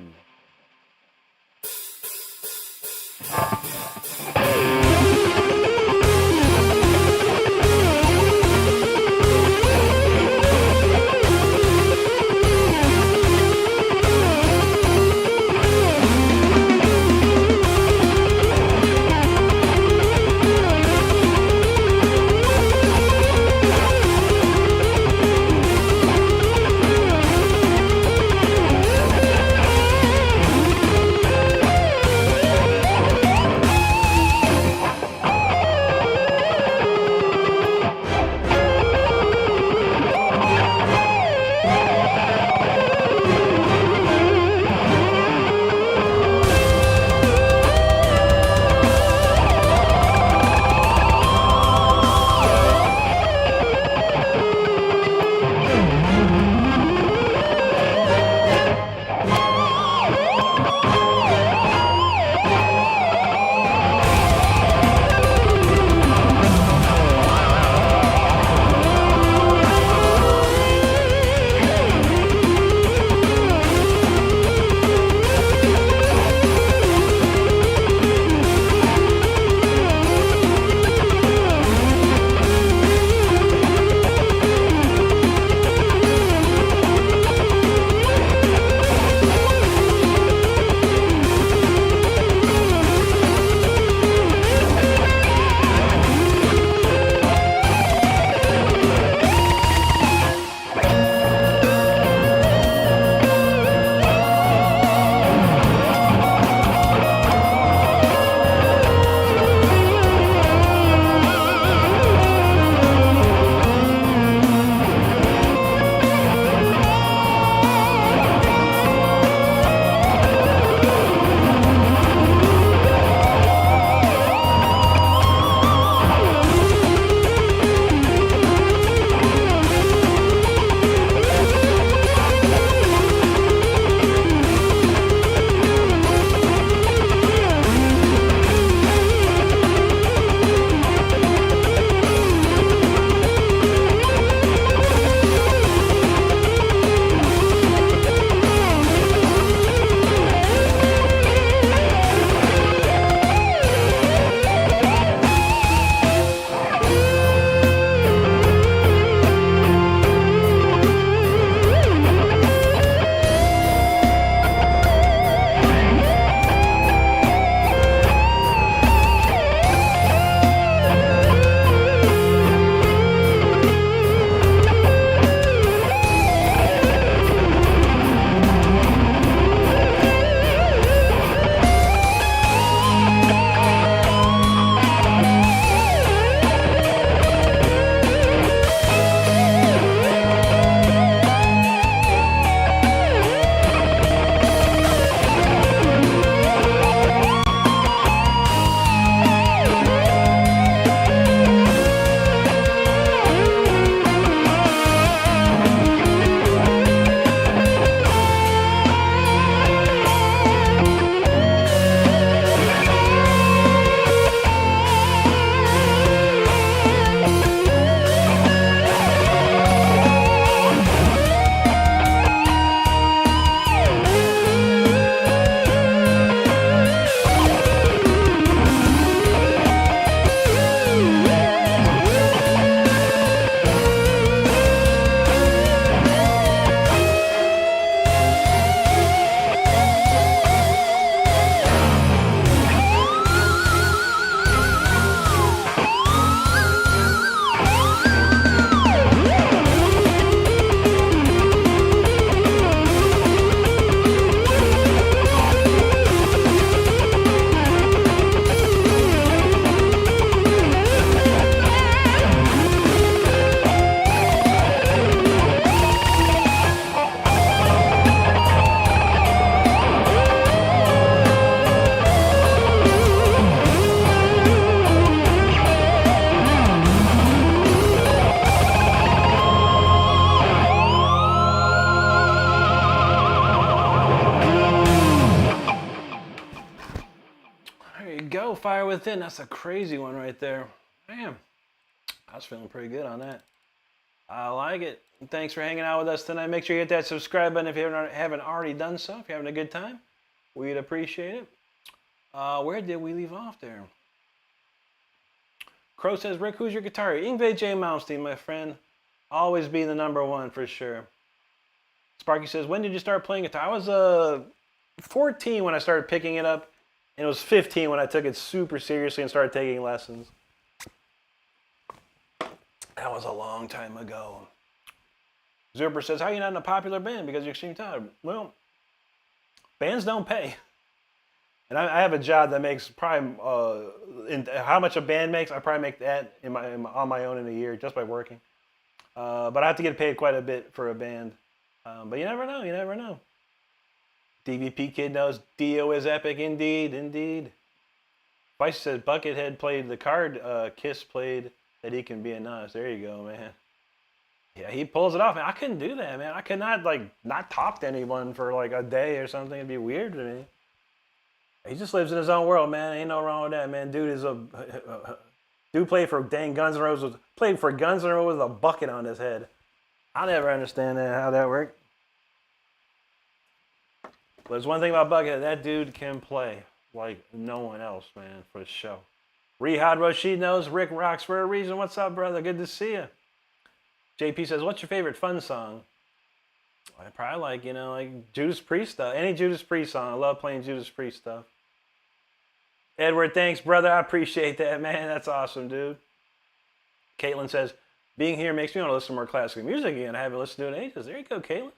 go. Fire Within. That's a crazy one right there. Damn. I was feeling pretty good on that. I like it. Thanks for hanging out with us tonight. Make sure you hit that subscribe button if you haven't already done so. If you're having a good time, we'd appreciate it. Where did we leave off there? Crow says, Rick, who's your guitar? Yngwie J. Malmsteen, my friend. Always be the number one for sure. Sparky says, when did you start playing guitar? I was 14 when I started picking it up, and it was 15 when I took it super seriously and started taking lessons. That was a long time ago. Zuber says, how are you not in a popular band? Because you're extremely tired. Well, bands don't pay. And I have a job that makes probably, how much a band makes, I probably make that on my own in a year just by working. But I have to get paid quite a bit for a band. But you never know, you never know. DVP Kid knows Dio is epic indeed, indeed. Vice says Buckethead played the card, Kiss played that he can be a nose. There you go, man. Yeah, he pulls it off, man. I couldn't do that, man. I could not, not talk to anyone for, a day or something. It'd be weird to me. He just lives in his own world, man. Ain't no wrong with that, man. Dude is dude played for dang Guns N' Roses. Played for Guns N' Roses with a bucket on his head. I never understand how that worked. But there's one thing about Buckethead. That dude can play like no one else, man, for the show. Rehad Rashid knows Rick rocks for a reason. What's up, brother? Good to see you. JP says, what's your favorite fun song? I probably like Judas Priest stuff. Any Judas Priest song. I love playing Judas Priest stuff. Edward, thanks, brother. I appreciate that, man. That's awesome, dude. Caitlin says, being here makes me want to listen to more classical music again. I haven't listened to it in ages. There you go, Caitlin.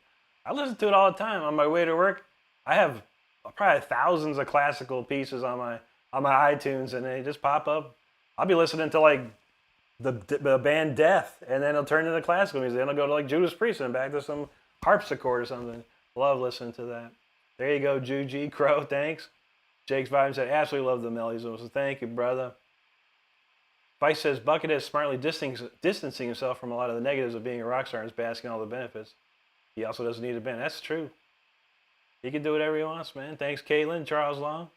I listen to it all the time on my way to work. I have probably thousands of classical pieces on my iTunes, and they just pop up. I'll be listening to the band Death, and then it'll turn into classical music. Then I'll go to Judas Priest and back to some harpsichord or something. Love listening to that. There you go, Juji Crow. Thanks. Jake's Vibe said, absolutely love the melodies. So thank you, brother. Vice says, Buckethead is smartly distancing himself from a lot of the negatives of being a rock star and is basking all the benefits. He also doesn't need a band. That's true. He can do whatever he wants, man. Thanks, Caitlin. Charles Long.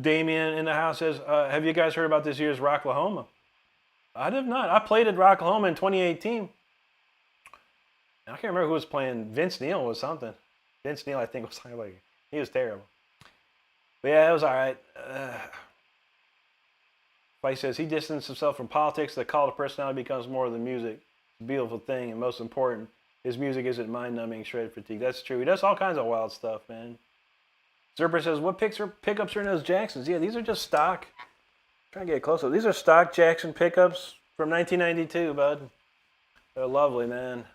Damien in the house says, have you guys heard about this year's Rocklahoma? I have not. I played at Rocklahoma in 2018. I can't remember who was playing. Vince Neil was something. Vince Neil, I think, was he was terrible. But yeah, it was all right. Vice says he distanced himself from politics. The call to personality becomes more than music. It's a beautiful thing, and most important, his music isn't mind-numbing shred fatigue. That's true. He does all kinds of wild stuff, man. Zerber says, what pickups are in those Jacksons? Yeah, these are just stock. Trying to get closer. These are stock Jackson pickups from 1992, bud. They're lovely, man.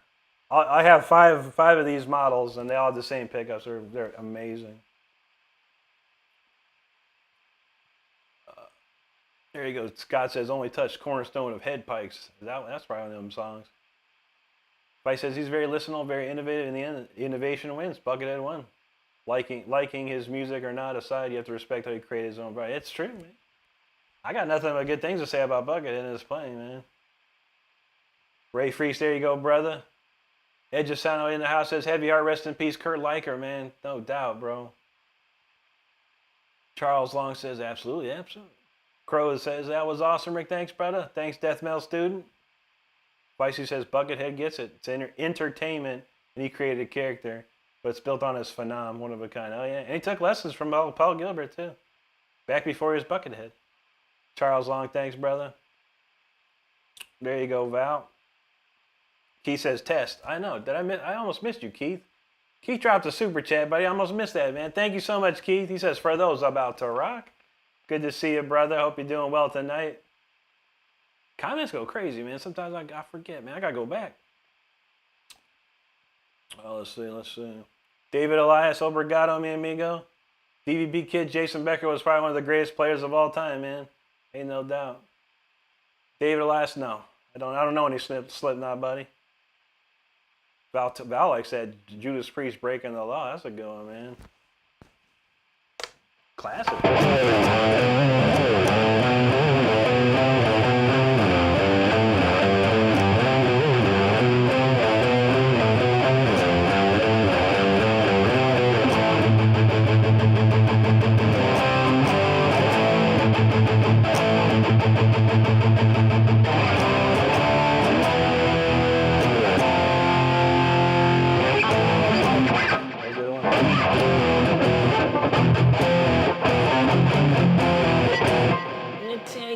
I have five of these models, and they all have the same pickups. They're amazing. There you go. Scott says, only touched cornerstone of head pikes. That's probably one of them songs. Vice says he's very listenable, very innovative. In the end, innovation wins. Buckethead won. Liking his music or not aside, you have to respect how he created his own brand. It's true, man. I got nothing but good things to say about Buckethead and his playing, man. Ray Freaks, there you go, brother. Edge of Sound in the house says, heavy heart, rest in peace, Kurt Liker, man. No doubt, bro. Charles Long says, absolutely, absolutely. Crow says, that was awesome, Rick. Thanks, brother. Thanks, Death Metal Student. Vicey says, Buckethead gets it. It's entertainment, and he created a character, but it's built on his phenom, one of a kind. Oh, yeah. And he took lessons from Paul Gilbert, too. Back before he was Buckethead. Charles Long, thanks, brother. There you go, Val. Keith says, test. I know. I almost missed you, Keith. Keith dropped a super chat, buddy. I almost missed that, man. Thank you so much, Keith. He says, for those about to rock. Good to see you, brother. Hope you're doing well tonight. Comments go crazy, man. Sometimes I forget, man. I got to go back. Oh, let's see. David Elias, obrigado, mi amigo. DVB Kid Jason Becker was probably one of the greatest players of all time, man. Ain't no doubt. David Elias, no. I don't know any Slipknot, buddy. Val likes that Judas Priest Breaking the Law. That's a good one, man. Classic.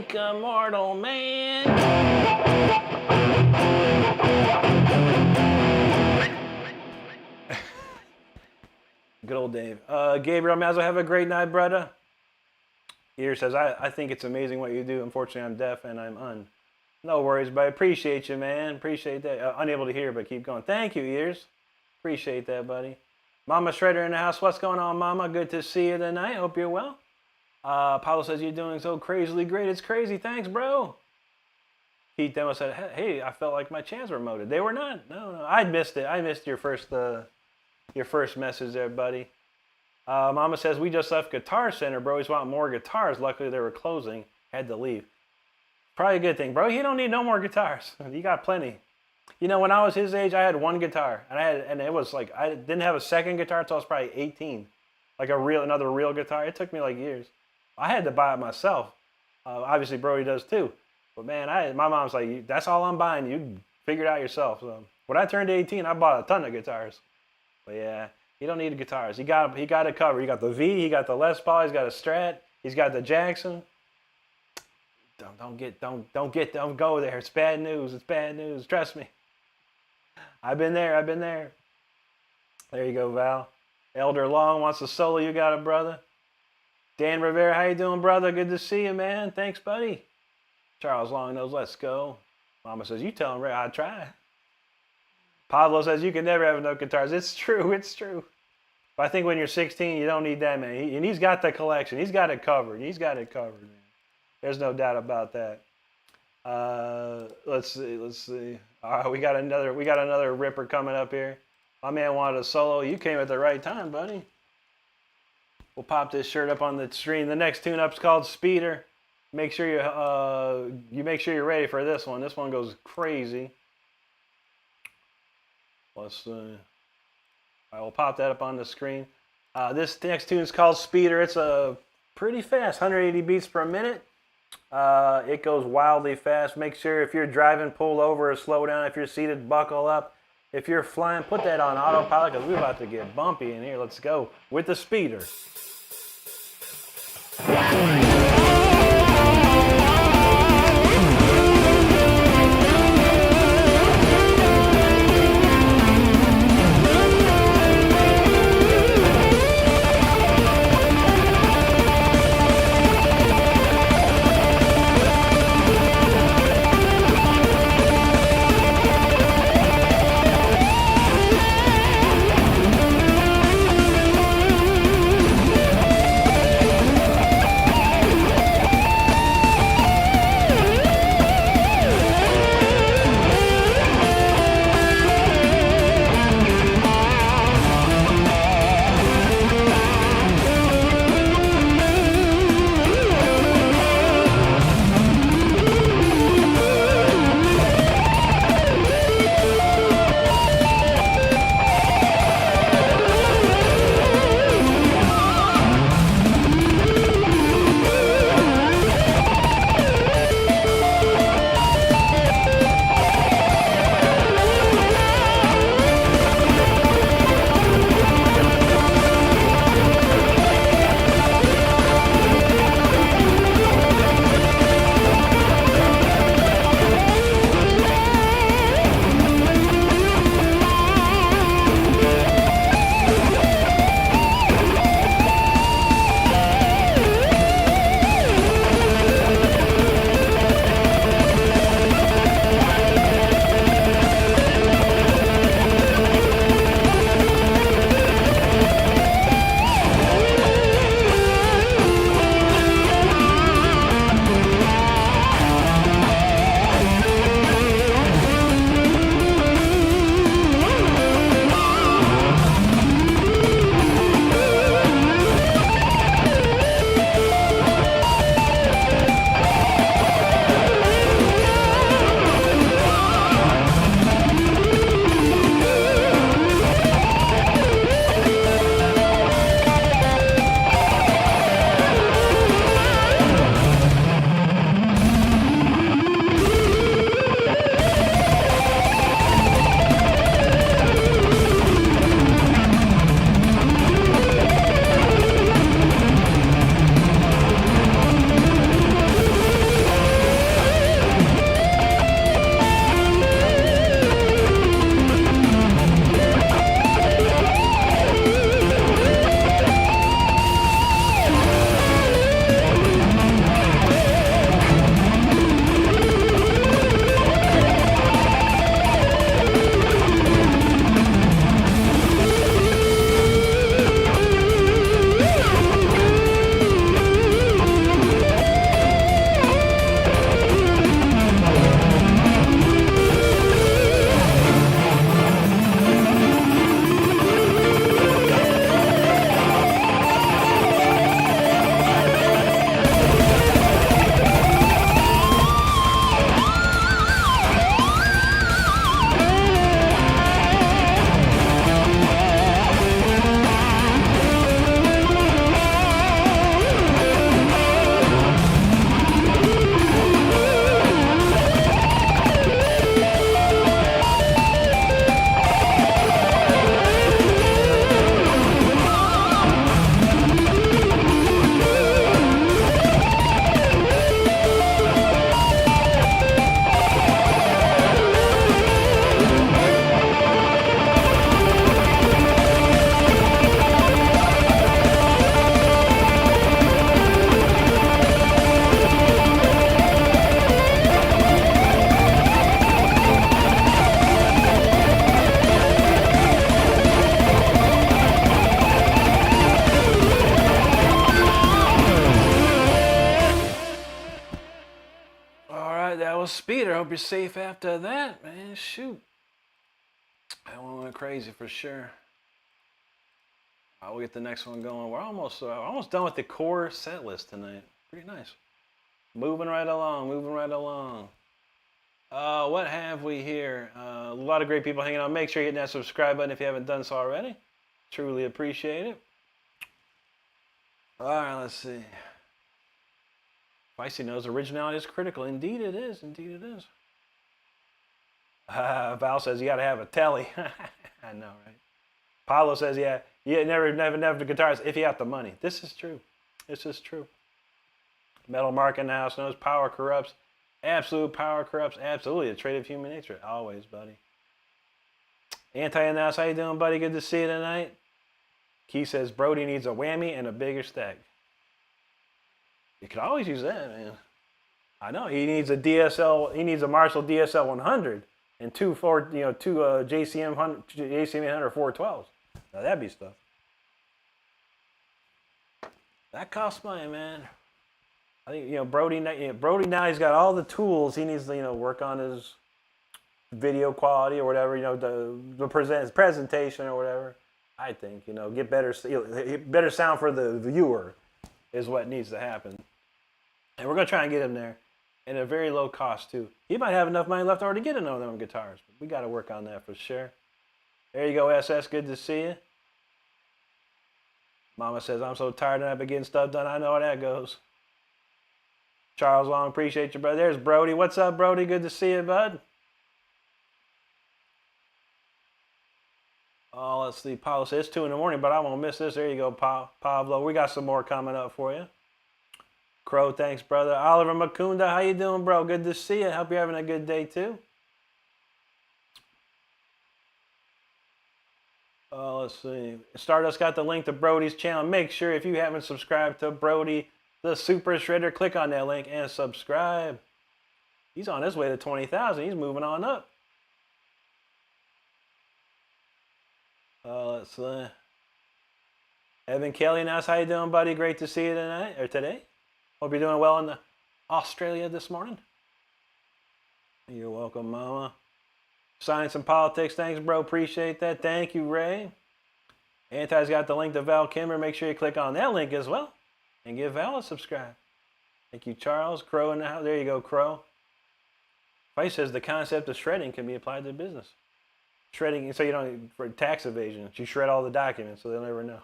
weak immortal man. Good old Dave. Gabriel Mazzo, have a great night, brother. Ear says, I think it's amazing what you do. Unfortunately, I'm deaf and I'm No worries, but I appreciate you, man. Appreciate that. Unable to hear, but keep going. Thank you, Ears. Appreciate that, buddy. Mama Shredder in the house. What's going on, Mama? Good to see you tonight. Hope you're well. Paulo says, you're doing so crazily great. It's crazy. Thanks, bro. Pete Demo said, hey, I felt like my chants were moted. They were not. No. I missed it. I missed your first message there, buddy. Mama says, we just left Guitar Center, bro. We want more guitars. Luckily, they were closing. Had to leave. Probably a good thing, bro. You don't need no more guitars. You got plenty. You know, when I was his age, I had one guitar, and it was like I didn't have a second guitar until I was probably 18, like another real guitar. It took me like years. I had to buy it myself. Obviously, Brody does too. But man, my mom's like, that's all I'm buying. You figure it out yourself. So when I turned 18, I bought a ton of guitars. But yeah, you don't need guitars. He got it covered. He got the V. He got the Les Paul. He's got a Strat. He's got the Jackson. Don't go there. It's bad news. It's bad news. Trust me. I've been there. There you go, Val. Elder Long wants a solo. You got it, brother. Dan Rivera, how you doing, brother? Good to see you, man. Thanks, buddy. Charles Long knows. Let's go. Mama says, you tell him, Ray, I try. Pablo says, you can never have enough guitars. It's true. It's true. But I think when you're 16, you don't need that many. And he's got the collection. He's got it covered. Man. There's no doubt about that. Let's see. All right, we got another ripper coming up here. My man wanted a solo. You came at the right time, buddy. We'll pop this shirt up on the screen. The next tune-up's called Speeder. Make sure you're ready for this one. This one goes crazy. Let's see. All right, we'll pop that up on the screen. This next tune is called Speeder. It's pretty fast, 180 beats per minute. It goes wildly fast. Make sure if you're driving, pull over or slow down. If you're seated, buckle up. If you're flying, put that on autopilot because we're about to get bumpy in here. Let's go with the Speeder. right, that was Speeder. Hope you're safe after that, man. Shoot. That one went crazy for sure. We'll get the next one going. We're almost done with the core set list tonight. Pretty nice. Moving right along, moving right along. What have we here? A lot of great people hanging out. Make sure you're hitting that subscribe button if you haven't done so already. Truly appreciate it. All right, let's see. Feisty knows originality is critical. Indeed it is. Indeed it is. Val says you got to have a telly. I know, right? Paulo says, yeah, never the guitars if you got the money. This is true. This is true. Metal Mark in the house knows power corrupts. Absolute power corrupts. Absolutely. A trait of human nature. Always, buddy. Anti in the house. How you doing, buddy? Good to see you tonight. Keith says Brody needs a whammy and a bigger stack. You could always use that, man. I know. He needs a DSL. He needs a Marshall DSL 100 and two JCM 800 412s. Now that'd be stuff. That costs money, man. I think Brody now he's got all the tools. He needs to work on his video quality or whatever. The presentation or whatever. I think get better sound for the viewer is what needs to happen. And we're gonna try and get him there at a very low cost too. He might have enough money left over to get another one of them guitars, but we got to work on that for sure. There you go, SS. Good to see you. Mama says I'm so tired and I've been getting stuff done. I know how that goes. Charles Long, appreciate you, brother. There's Brody. What's up, Brody? Good to see you, bud. Oh, let's see. Pablo says it's 2 in the morning, but I won't miss this. There you go, Pablo. We got some more coming up for you. Crow, thanks, brother. Oliver Makunda, how you doing, bro? Good to see you. Hope you're having a good day, too. Let's see. Stardust got the link to Brody's channel. Make sure if you haven't subscribed to Brody, the Super Shredder, click on that link and subscribe. He's on his way to 20,000. He's moving on up. Let's see. Evan Kelly, now how you doing, buddy? Great to see you tonight or today. Hope you're doing well in Australia this morning. You're welcome, Mama. Science and Politics, thanks, bro. Appreciate that. Thank you, Ray. Anti's got the link to Val Kimber. Make sure you click on that link as well and give Val a subscribe. Thank you, Charles. Crow in the house. There you go, Crow. Vice says the concept of shredding can be applied to business. Shredding, so you don't, for tax evasion, you shred all the documents so they'll never know.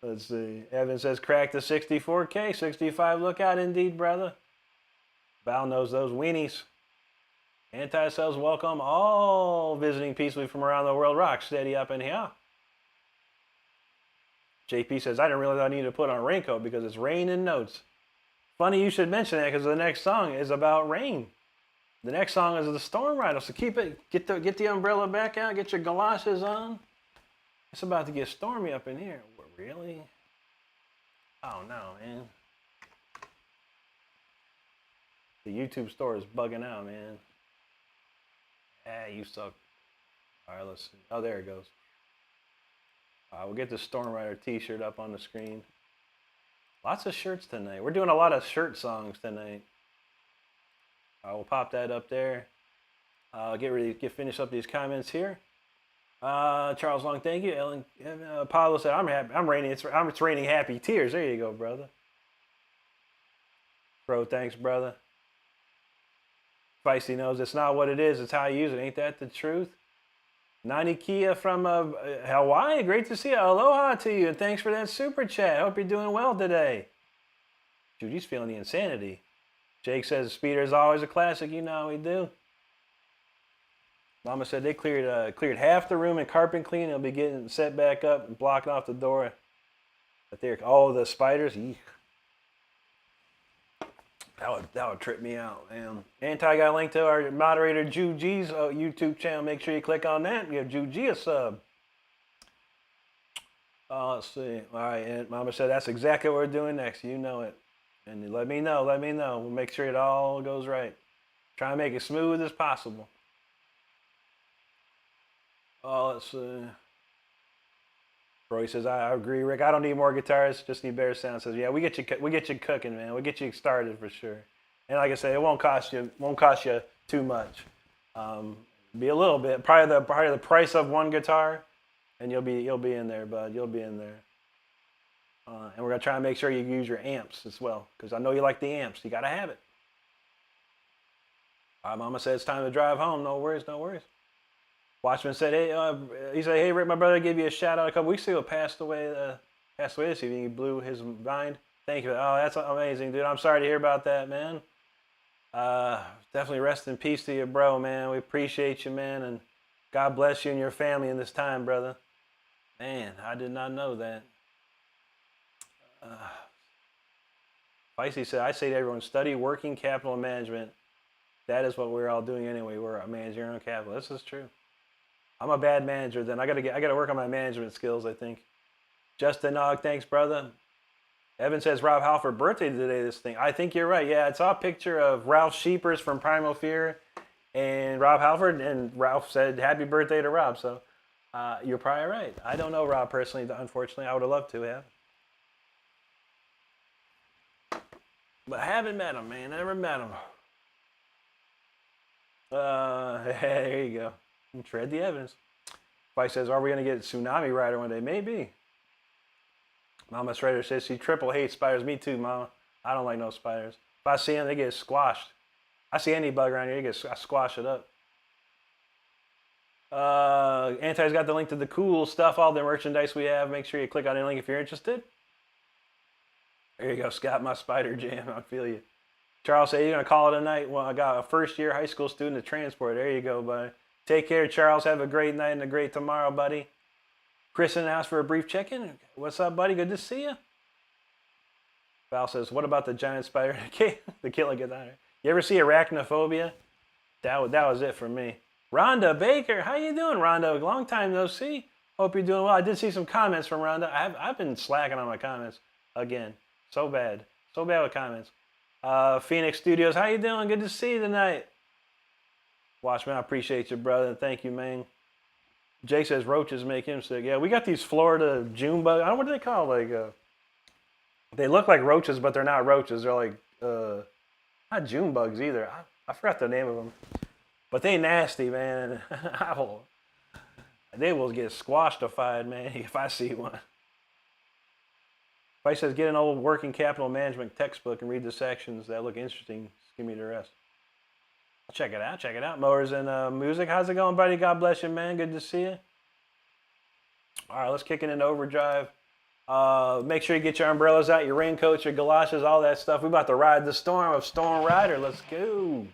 Let's see. Evan says crack the 64K, 65. Look out, indeed, brother. Val knows those weenies. Anti-cells welcome all visiting peacefully from around the world. Rock steady up in here. JP says, I didn't realize I needed to put on a raincoat because it's raining notes. Funny you should mention that because the next song is about rain. The next song is the Storm Rider. So keep it, get the umbrella back out, get your galoshes on. It's about to get stormy up in here. Really? Oh no, man. The YouTube store is bugging out, man. Ah, you suck. All right, let's see. Oh, there it goes. We'll get the Storm Rider t-shirt up on the screen. Lots of shirts tonight. We're doing a lot of shirt songs tonight. We'll pop that up there. Finish up these comments here. Charles Long, thank you. Ellen, Pablo said, I'm happy. It's raining happy tears. There you go, brother. Bro, thanks, brother. Feisty knows it's not what it is, it's how you use it. Ain't that the truth? Nani Kia from Hawaii, great to see you. Aloha to you, and thanks for that super chat. Hope you're doing well today. Judy's feeling the insanity. Jake says, Speeder is always a classic. You know how we do. Mama said they cleared half the room and carpet clean. They'll be getting set back up and blocking off the door. But the spiders. Eek. That would trip me out, man. Anti got a link to our moderator Ju G's YouTube channel. Make sure you click on that and give Ju G a sub. Let's see. All right, and Mama said that's exactly what we're doing next. You know it. And let me know. We'll make sure it all goes right. Try and make it smooth as possible. Let's see. Roy says, I agree, Rick. I don't need more guitars, just need better sound. Says, yeah, we get you cooking, man. We'll get you started for sure. And like I say, it won't cost you too much. Be a little bit, probably the price of one guitar, and you'll be in there, bud. You'll be in there. And we're gonna try and make sure you use your amps as well, because I know you like the amps. You gotta have it. Mama said it's time to drive home. No worries, no worries. Watchman said, hey, he said, hey, Rick, my brother gave you a shout out a couple weeks ago. Passed away this evening. He blew his mind. Thank you. Oh, that's amazing, dude. I'm sorry to hear about that, man. Definitely rest in peace to you, bro, man. We appreciate you, man, and God bless you and your family in this time, brother. Man, I did not know that. Feisty said, I say to everyone, study working capital management. That is what we're all doing anyway. We're managing our own capital. This is true. I'm a bad manager then. I gotta work on my management skills, I think. Justin Ogg, thanks, brother. Evan says Rob Halford birthday today, this thing. I think you're right. Yeah, I saw a picture of Ralph Sheepers from Primal Fear and Rob Halford, and Ralph said happy birthday to Rob. So you're probably right. I don't know Rob personally, unfortunately. I would have loved to have. But I haven't met him, man. Never met him. There you go. Tread the evidence. Vice says, are we going to get a tsunami rider one day? Maybe. Mama Schrader says she triple hates spiders. Me too, Mama. I don't like no spiders. If I see them, they get squashed. I see any bug around here, I squash it up. Anti's got the link to the cool stuff, all the merchandise we have. Make sure you click on the link if you're interested. There you go, Scott, my spider jam. I feel you. Charles said, you're going to call it a night? Well, I got a first-year high school student to transport. There you go, buddy. Take care, Charles. Have a great night and a great tomorrow, buddy. Kristen asked for a brief check-in. What's up, buddy? Good to see you. Val says, what about the giant spider? The killer get out. You ever see Arachnophobia? That was it for me. Rhonda Baker. How you doing, Rhonda? Long time no see. Hope you're doing well. I did see some comments from Rhonda. I've been slacking on my comments again. So bad. So bad with comments. Phoenix Studios. How you doing? Good to see you tonight. Watchman, I appreciate you, brother. Thank you, man. Jake says roaches make him sick. Yeah, we got these Florida June bugs. I don't know what do they call like. They look like roaches, but they're not roaches. They're like not June bugs either. I forgot the name of them, but they nasty, man. They will get squashed-ified, man, if I see one. If I says get an old working capital management textbook and read the sections that look interesting, just give me the rest. Check it out. Check it out. Mowers and Music. How's it going, buddy? God bless you, man. Good to see you. All right, let's kick it into overdrive. Make sure you get your umbrellas out, your raincoats, your galoshes, all that stuff. We're about to ride the storm of Storm Rider. Let's go.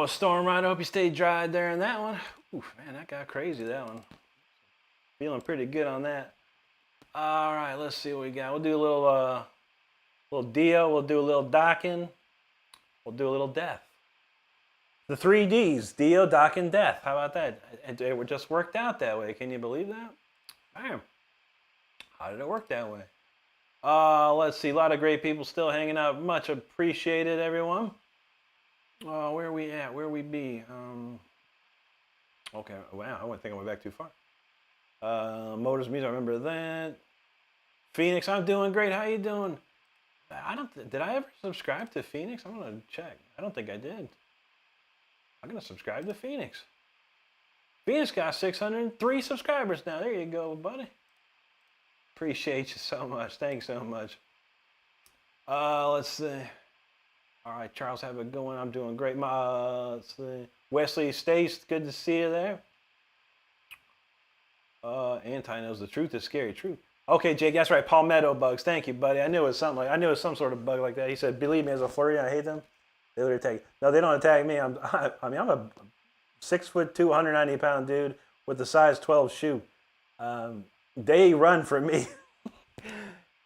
Storm Rider. Hope you stayed dry there in that one. Oof, man, that got crazy, that one. Feeling pretty good on that. All right, let's see what we got. We'll do a little Dio. We'll do a little Dokken. We'll do a little Death. The 3 Ds, Dio, Dokken, Death. How about that? It just worked out that way. Can you believe that? Bam. How did it work that way? Let's see. A lot of great people still hanging out. Much appreciated, everyone. Where are we at? Where we be? Okay. Wow. I think I went back too far. Motors Music. I remember that. Phoenix. I'm doing great. How you doing? Did I ever subscribe to Phoenix? I'm gonna check. I don't think I did. I'm gonna subscribe to Phoenix. Phoenix got 603 subscribers now. There you go, buddy. Appreciate you so much. Thanks so much. Let's see. All right, Charles, have it going. I'm doing great. Let's see. Wesley Stace, good to see you there. Anti knows the truth is scary. Truth. Okay, Jake, that's right. Palmetto bugs. Thank you, buddy. I knew it was something like, I knew it was some sort of bug like that. He said, "Believe me, as a Floridian, I hate them. They would attack." No, they don't attack me. I'm a 6'2", 190-pound dude with the size 12 shoe. They run from me,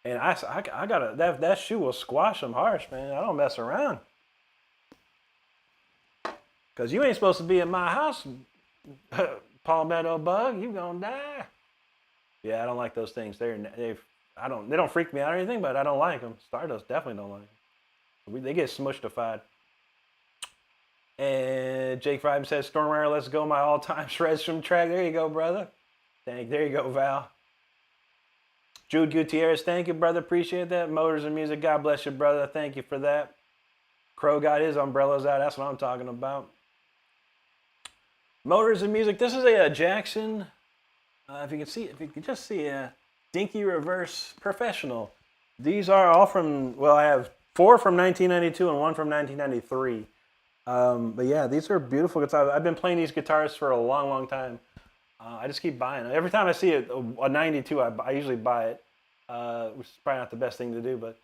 and I gotta that shoe will squash them harsh, man. I don't mess around, cause you ain't supposed to be in my house, Palmetto bug. You gonna die. Yeah, I don't like those things. They don't freak me out or anything, but I don't like them. Stardust definitely don't like them. They get smushified. And Jake Fryman says, "Storm Rider, let's go, my all-time shreds from track." There you go, brother. There you go, Val. Jude Gutierrez, thank you, brother. Appreciate that. Motors and Music, God bless you, brother. Thank you for that. Crow got his umbrellas out. That's what I'm talking about. Motors and Music. This is a Jackson. If you can just see a Dinky Reverse Professional. These are all from, well, I have 4 from 1992 and 1 from 1993. But yeah, these are beautiful guitars. I've been playing these guitars for a long, long time. I just keep buying them. Every time I see a 92, I usually buy it, which is probably not the best thing to do, but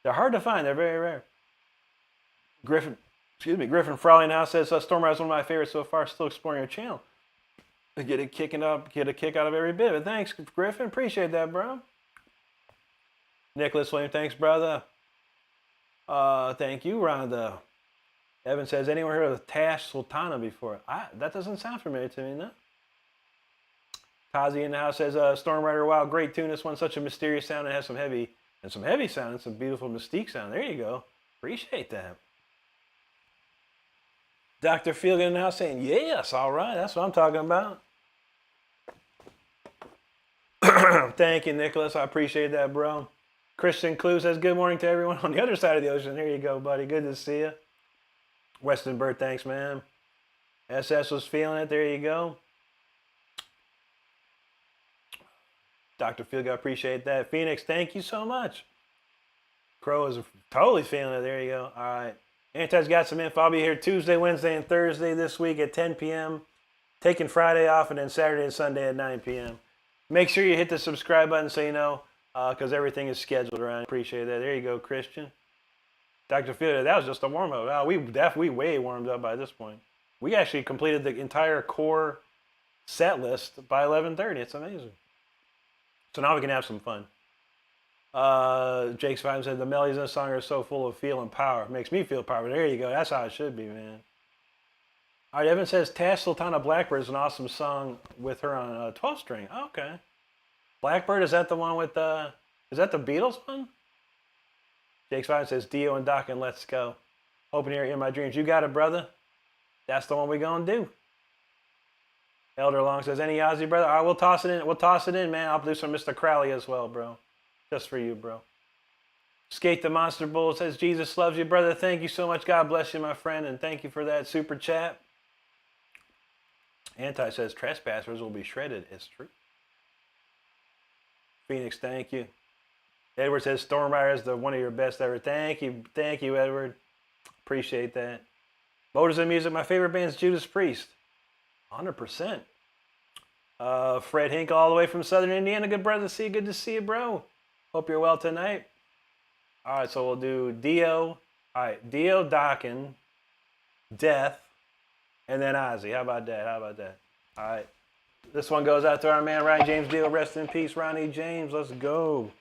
they're hard to find. They're very rare. Griffin Frawley now says, Storm Rider is one of my favorites so far. Still exploring your channel. Get a kick out of every bit of it. Thanks, Griffin. Appreciate that, bro. Nicholas William, thanks, brother. Thank you, Rhonda. Evan says, anyone heard of Tash Sultana before? That doesn't sound familiar to me, no. Tazi in the house says, Storm Rider, wow, great tune. This one's such a mysterious sound. It has some heavy sound and some beautiful mystique sound. There you go. Appreciate that. Dr. Feelgood in the house saying, yes, all right. That's what I'm talking about. Thank you, Nicholas. I appreciate that, bro. Christian Clue says, good morning to everyone on the other side of the ocean. There you go, buddy. Good to see you. Weston Bird, thanks, man. SS was feeling it. There you go. Dr. Feelgood, I appreciate that. Phoenix, thank you so much. Crow is totally feeling it. There you go. All right. Anti's got some info. I'll be here Tuesday, Wednesday, and Thursday this week at 10 p.m. Taking Friday off, and then Saturday and Sunday at 9 p.m. Make sure you hit the subscribe button so you know, because everything is scheduled around. Appreciate that. There you go, Christian. Dr. Fielder, that was just a warm-up. Oh, we way warmed up by this point. We actually completed the entire core set list by 11:30. It's amazing. So now we can have some fun. Jake's Five said, the melodies in the song are so full of feel and power. It makes me feel power. There you go. That's how it should be, man. All right, Evan says, Tash Sultana Blackbird is an awesome song with her on a 12-string. Oh, okay. Blackbird, is that the one with is that the Beatles one? Jake's Five says, Dio and Dokken, let's go. Hoping you're in my dreams. You got it, brother. That's the one we're going to do. Elder Long says, any Ozzy, brother? All right, we'll toss it in. We'll toss it in, man. I'll do some Mr. Crowley as well, bro. Just for you, bro. Skate the Monster Bull says, Jesus loves you, brother. Thank you so much. God bless you, my friend. And thank you for that super chat. Anti says, trespassers will be shredded. It's true. Phoenix, thank you. Edward says, Storm Rider is one of your best ever. Thank you, Edward. Appreciate that. Motors and Music, my favorite band is Judas Priest. 100%. Fred Hinkle all the way from Southern Indiana. Good brother to see you. Good to see you, bro. Hope you're well tonight. All right, so we'll do Dio. All right, Dio, Dokken, Death, and then Ozzy. How about that? How about that? All right. This one goes out to our man Ronnie James Dio. Rest in peace, Ronnie James. Let's go.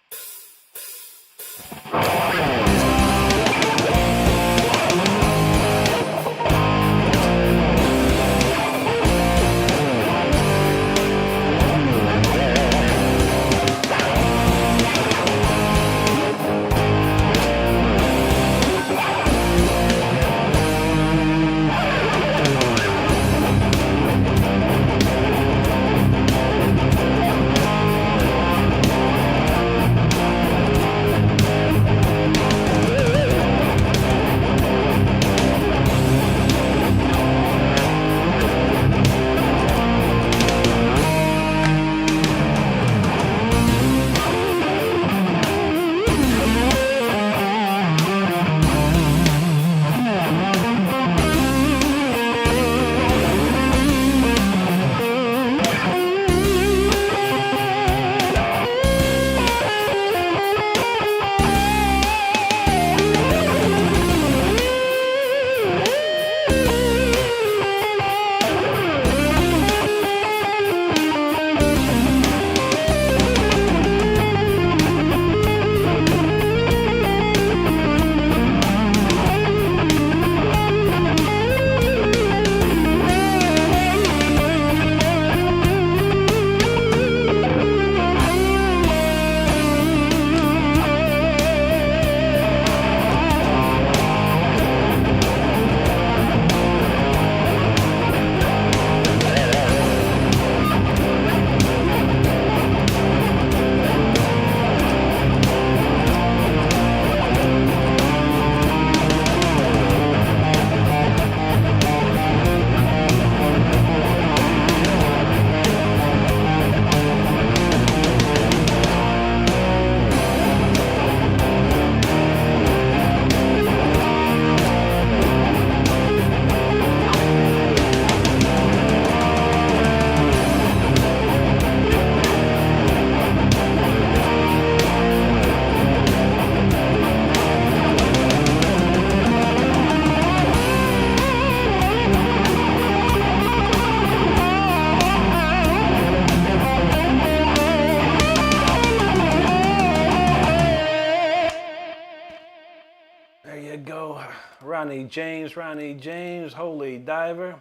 Ronnie James, Holy Diver.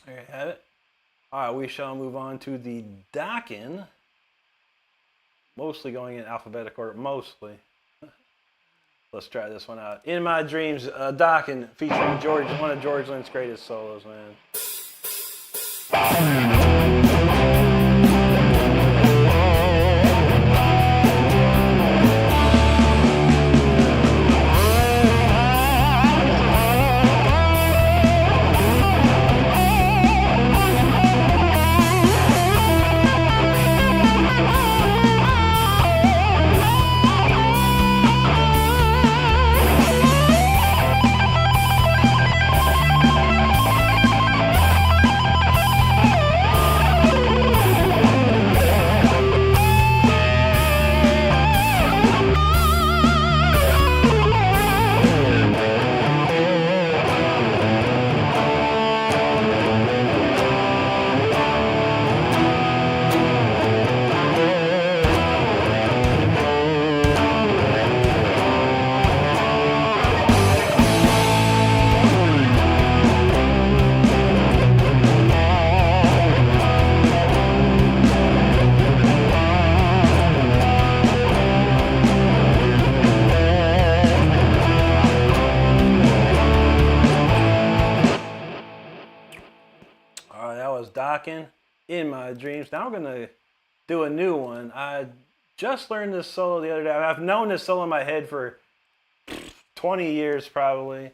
There you have it. All right, we shall move on to the Dokken. Mostly going in alphabetical order, mostly. Let's try this one out. In My Dreams, Dokken, featuring George, one of George Lynch's greatest solos, man. Dokken, In My Dreams. Now we're going to do a new one. I just learned this solo the other day. I've known this solo in my head for 20 years probably.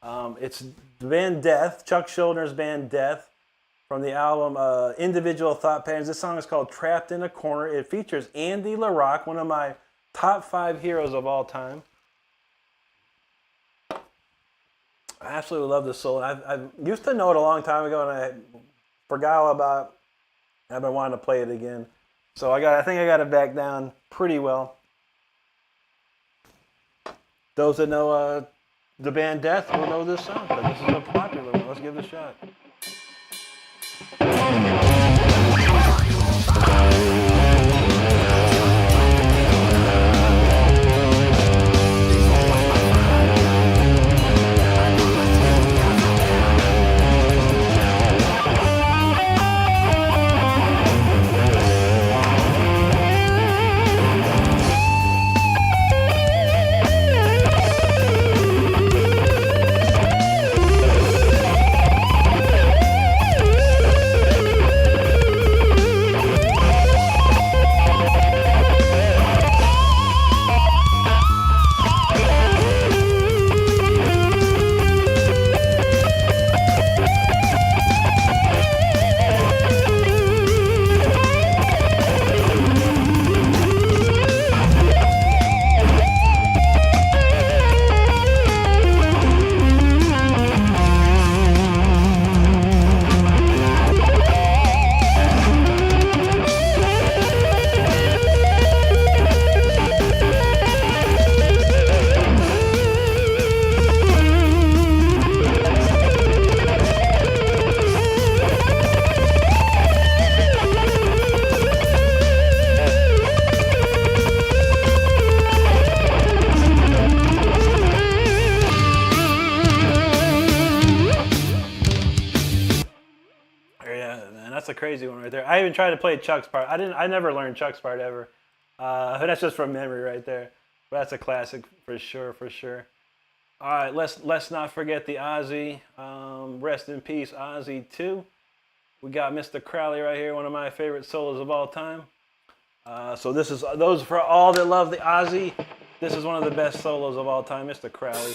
It's the band Death, Chuck Schuldner's band Death, from the album Individual Thought Patterns. This song is called Trapped in a Corner. It features Andy LaRocque, one of my top 5 heroes of all time. I absolutely love this solo. I used to know it a long time ago, and I forgot all about it. I've been wanting to play it again. So I think I got it back down pretty well. Those that know the band Death will know this song, but this is a popular one. Let's give it a shot. That's a crazy one right there. I even tried to play Chuck's part. I never learned Chuck's part ever. That's just from memory right there. But that's a classic for sure, for sure. All right, let's not forget the Ozzy. Rest in peace, Ozzy 2. We got Mr. Crowley right here, one of my favorite solos of all time. So this is those for all that love the Ozzy. This is one of the best solos of all time, Mr. Crowley.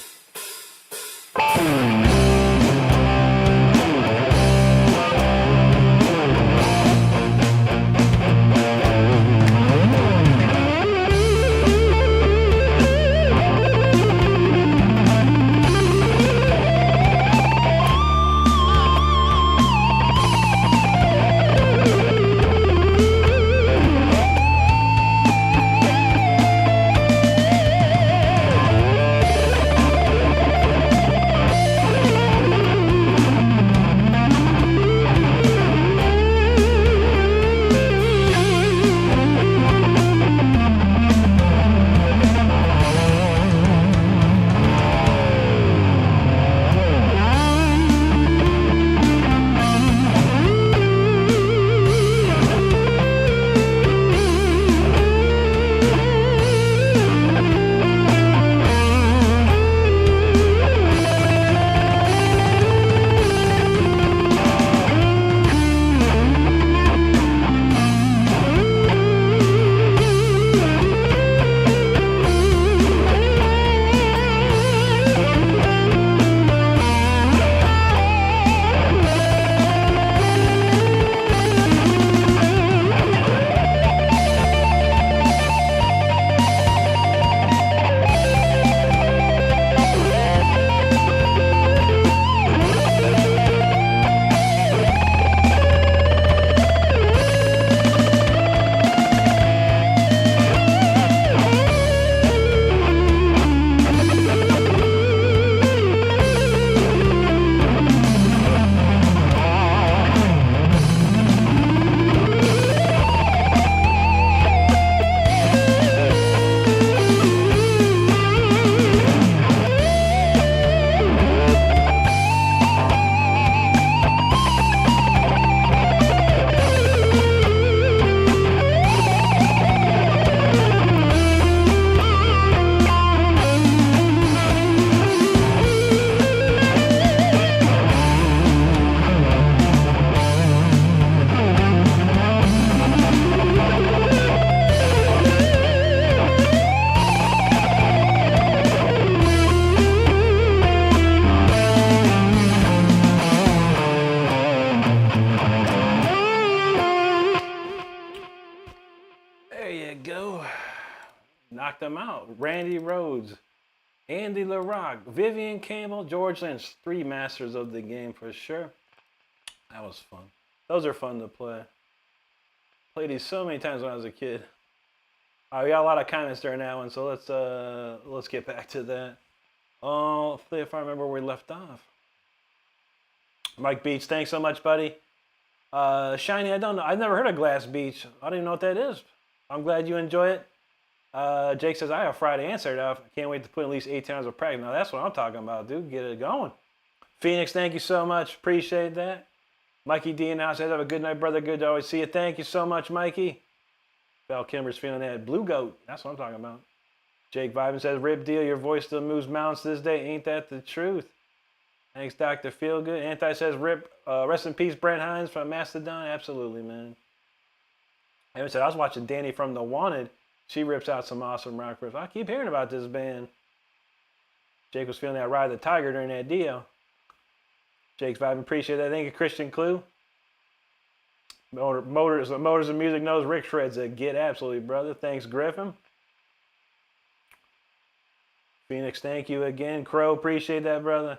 Knocked them out. Randy Rhoads, Andy LaRock, Vivian Campbell, George Lynch. 3 masters of the game for sure. That was fun. Those are fun to play. Played these so many times when I was a kid. We got a lot of comments during that one, so let's get back to that. If I remember where we left off. Mike Beach, thanks so much, buddy. Shiny, I don't know. I've never heard of Glass Beach. I don't even know what that is. I'm glad you enjoy it. Jake says, I have Friday answered. I can't wait to put at least 8 times of practice. Now, that's what I'm talking about, dude. Get it going. Phoenix, thank you so much. Appreciate that. Mikey D and I said, have a good night, brother. Good to always see you. Thank you so much, Mikey. Val Kimber's feeling that. Blue Goat. That's what I'm talking about. Jake Vibin says, Rip Deal, your voice still moves mountains to this day. Ain't that the truth? Thanks, Dr. Feelgood. Anti says, Rip, rest in peace, Brent Hines from Mastodon. Absolutely, man. Evan said, I was watching Danny from The Wanted. She rips out some awesome rock riffs. I keep hearing about this band. Jake was feeling that Ride the Tiger during that deal. Jake's vibe, appreciate that. Thank you, Christian Clue. Motors and Music knows Rick shreds a get absolutely, brother. Thanks, Griffin. Phoenix, thank you again. Crow, appreciate that, brother.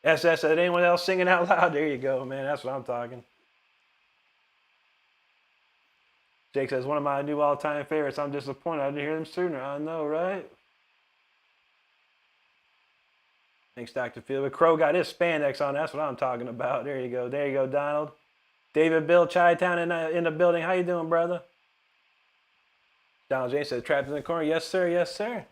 SS said, anyone else singing out loud? There you go, man. That's what I'm talking. Jake says, one of my new all-time favorites. I'm disappointed I didn't hear them sooner. I know, right? Thanks, Dr. Field. But Crow got his spandex on. That's what I'm talking about. There you go. There you go, Donald. David Bill Chi-Town in the building. How you doing, brother? Donald James says, trapped in the corner. Yes, sir. Yes, sir.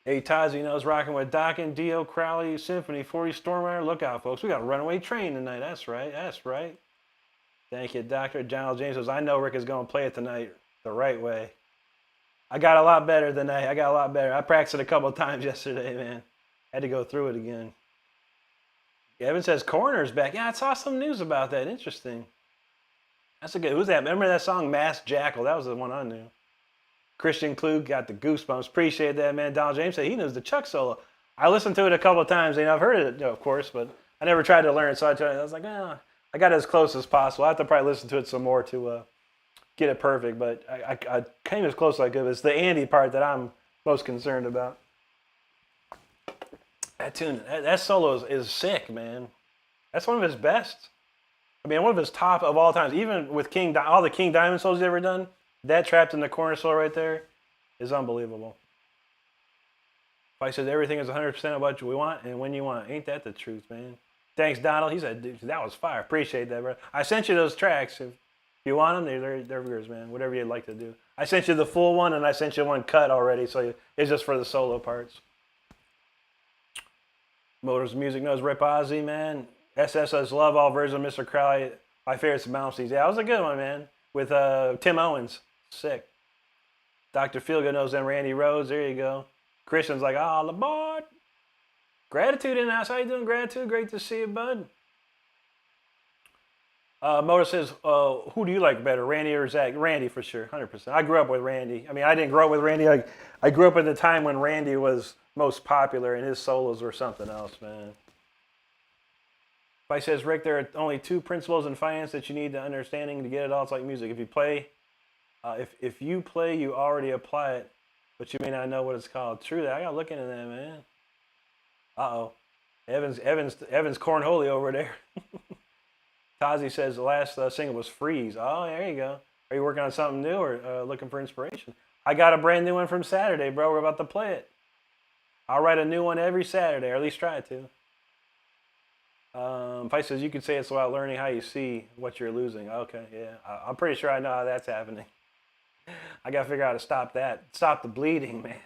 Hey, Tazi knows rocking with Dokken, Dio, Crowley, Symphony, 40 Stormrider. Look out, folks. We got a runaway train tonight. That's right. That's right. Thank you, Doctor. Donald James says, I know Rick is going to play it tonight the right way. I got a lot better tonight. I got a lot better. I practiced it a couple of times yesterday, man. Had to go through it again. Evan says, Coroner's back. Yeah, I saw some news about that. Interesting. That's a good. Who's that? Remember that song, Masked Jackal? That was the one I knew. Christian Klug got the goosebumps. Appreciate that, man. Donald James said he knows the Chuck solo. I listened to it a couple of times. I've heard it, of course, but I never tried to learn it. So I was like, I got it as close as possible. I have to probably listen to it some more to get it perfect, but I came as close as I could. It's the Andy part that I'm most concerned about. That tune, that solo is sick, man. That's one of his best. I mean, one of his top of all times. Even with all the King Diamond solos he's ever done, that Trapped in the Corner solo right there is unbelievable. If I said everything is 100% of what we want and when you want, ain't that the truth, man? Thanks, Donald. He said, dude, that was fire. Appreciate that, bro. I sent you those tracks. If you want them, they're yours, man. Whatever you'd like to do. I sent you the full one, and I sent you one cut already, so it's just for the solo parts. Motors Music knows Rip Ozzy, man. SS says, love all versions of Mr. Crowley. My favorite's Bouncies. Yeah, that was a good one, man. With Tim Owens. Sick. Dr. Feelgood knows them Randy Rhodes. There you go. Christian's like, all aboard. Gratitude in the house. How you doing, Gratitude? Great to see you, bud. Motor says, who do you like better, Randy or Zach? Randy for sure, 100%. I grew up with Randy. I mean, I didn't grow up with Randy. I grew up at the time when Randy was most popular and his solos were something else, man. If I says, Rick, there are only 2 principles in finance that you need to understanding to get it all. It's like music. If you play, if you play, you already apply it, but you may not know what it's called. True that. I got to look into that, man. Uh-oh. Evan's cornholy over there. Tazi says the last single was Freeze. Oh, there you go. Are you working on something new or looking for inspiration? I got a brand new one from Saturday, bro. We're about to play it. I'll write a new one every Saturday, or at least try to. If says you could say it's about learning how you see what you're losing. Okay, yeah. I'm pretty sure I know how that's happening. I got to figure out how to stop that. Stop the bleeding, man.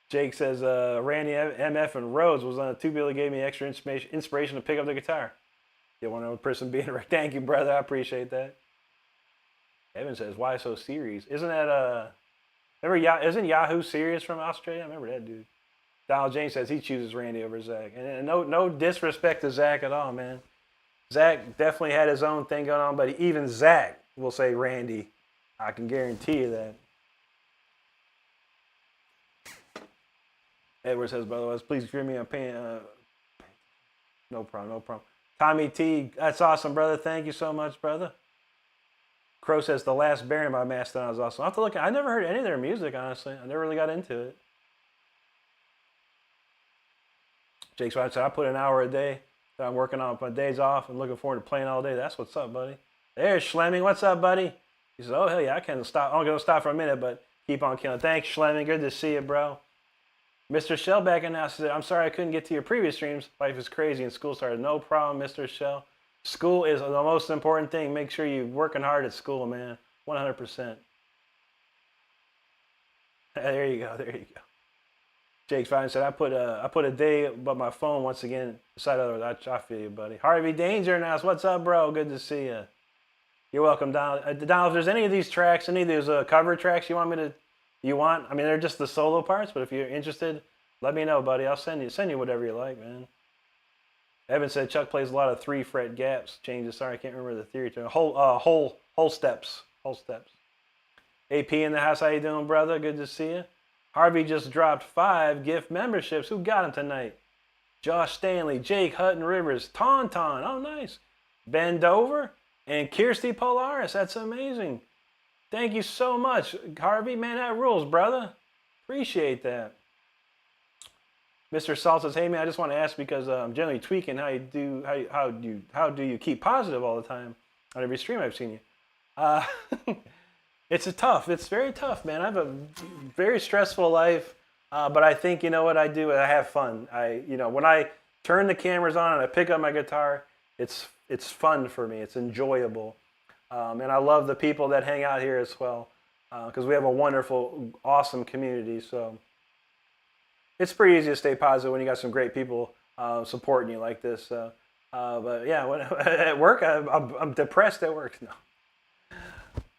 Jake says, Randy MF and Rhodes was on a tubular that gave me extra inspiration to pick up the guitar. You want another person being right. Thank you, brother. I appreciate that. Evan says, why so serious? Isn't that, isn't Yahoo serious from Australia? I remember that dude. Donald James says he chooses Randy over Zach. And no disrespect to Zach at all, man. Zach definitely had his own thing going on, but even Zach will say Randy. I can guarantee you that. Edward says, brother, please forgive me. I'm paying. No problem. Tommy T, that's awesome, brother. Thank you so much, brother. Crow says the last Baron by Mastodon is awesome. I have to look. I never heard any of their music, honestly. I never really got into it. Jake's right. So I put an hour a day that I'm working on my days off and looking forward to playing all day. That's what's up, buddy. There's Schlemming. What's up, buddy? He says, oh, hell yeah, I can't stop. I'm going to stop for a minute, but keep on killing. Thanks, Schlemming. Good to see you, bro. Mr. Shell back in now said, I'm sorry I couldn't get to your previous streams. Life is crazy and school started. No problem, Mr. Shell. School is the most important thing. Make sure you're working hard at school, man. 100%. There you go. There you go. Jake's fine said, I put a day, but my phone once again. Beside others, I feel you, buddy. Harvey Danger now. What's up, bro? Good to see you. You're welcome, Donald. Donald, if there's any of these tracks, any of these cover tracks you want me to, I mean, they're just the solo parts, but if you're interested, let me know, buddy. I'll send you whatever you like, man. Evan said Chuck plays a lot of 3-fret gaps changes. Sorry, I can't remember the theory term. Whole steps. AP in the house, how you doing, brother? Good to see you. Harvey just dropped 5 gift memberships. Who got them tonight? Josh Stanley, Jake Hutton Rivers, Tauntaun. Oh, nice. Ben Dover and Kirsty Polaris. That's amazing. Thank you so much, Harvey. Man, that rules, brother. Appreciate that. Mr. Salt says, "Hey man, I just want to ask because I'm generally tweaking how do you keep positive all the time on every stream I've seen you." It's very tough, man. I have a very stressful life, but I think you know what I do. I have fun. When I turn the cameras on and I pick up my guitar, it's fun for me. It's enjoyable. And I love the people that hang out here as well, because we have a wonderful, awesome community. So it's pretty easy to stay positive when you got some great people supporting you like this. But yeah, at work, I'm depressed at work. No,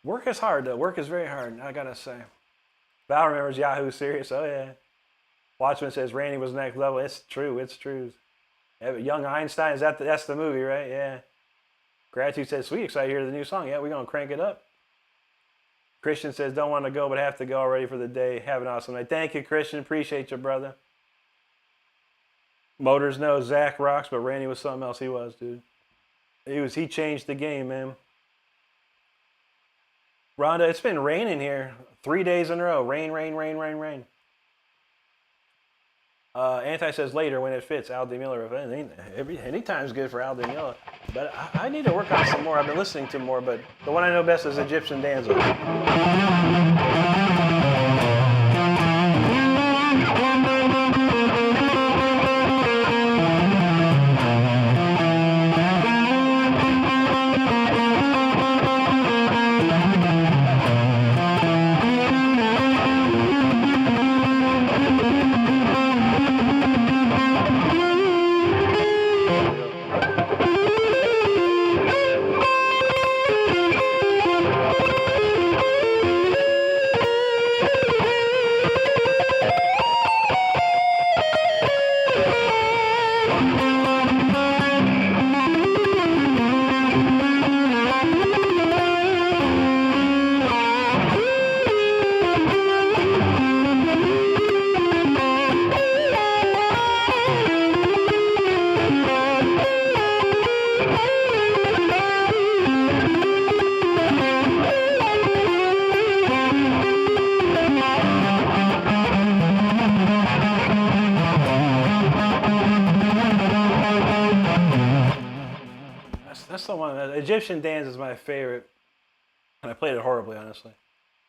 work is hard though. Work is very hard, I gotta say. Val remembers Yahoo Serious. Oh yeah. Watchman says Randy was next level. It's true. It's true. Yeah, Young Einstein, that's the movie, right? Yeah. Gratitude says, sweet, excited to hear the new song. Yeah, we're going to crank it up. Christian says, don't want to go, but have to go already for the day. Have an awesome night. Thank you, Christian. Appreciate you, brother. Motors know Zach rocks, but Randy was something else. He was, dude. He changed the game, man. Rhonda, it's been raining here 3 days in a row. Rain, rain, rain, rain, rain. Anti says later when it fits. Al DeMiller, any time's good for Al DeMiller. But I need to work on some more. I've been listening to more, but the one I know best is Egyptian Danza. Egyptian Dance is my favorite, and I played it horribly, honestly.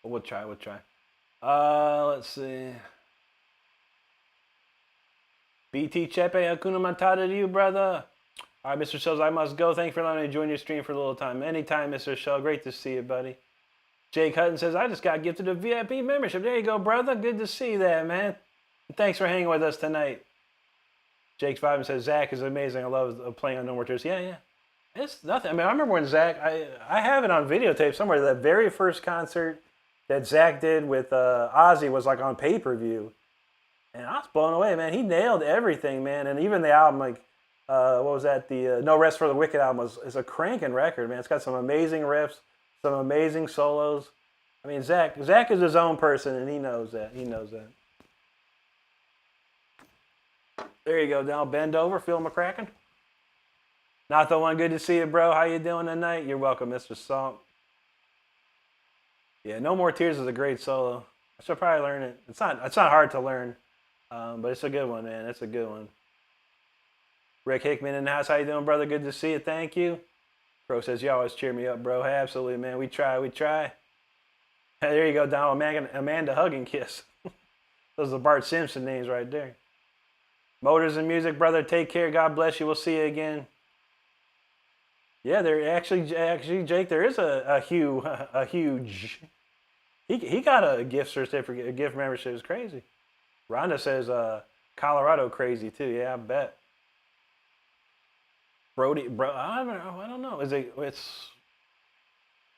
But we'll try. Let's see. BT Chepe, Hakuna Matata to you, brother. All right, Mr. Shells, I must go. Thank you for letting me join your stream for a little time. Anytime, Mr. Shell. Great to see you, buddy. Jake Hutton says, I just got gifted a VIP membership. There you go, brother. Good to see that, man. And thanks for hanging with us tonight. Jake's Vibe says, Zach is amazing. I love playing on No More Tears. Yeah. It's nothing. I mean, I remember when Zach, I have it on videotape somewhere. That very first concert that Zach did with Ozzy was like on pay-per-view. And I was blown away, man. He nailed everything, man. And even the album, like, what was that? The No Rest for the Wicked album is a cranking record, man. It's got some amazing riffs, some amazing solos. I mean, Zach is his own person, and he knows that. There you go, now bend over, feel McCracken. Not the one. Good to see you, bro. How you doing tonight? You're welcome, Mr. Salt. Yeah, No More Tears is a great solo. I should probably learn it. It's not hard to learn, but it's a good one, man. It's a good one. Rick Hickman in the house. How you doing, brother? Good to see you. Thank you. Bro says you always cheer me up, bro. Hey, absolutely, man. We try. Hey, there you go, Donald. Amanda hug and kiss. Those are the Bart Simpson names right there. Motors and Music, brother. Take care. God bless you. We'll see you again. Yeah, there actually, Jake, there is a huge. He got a gift certificate, a gift membership. It's crazy. Rhonda says Colorado crazy too. Yeah, I bet. Brody, I don't know.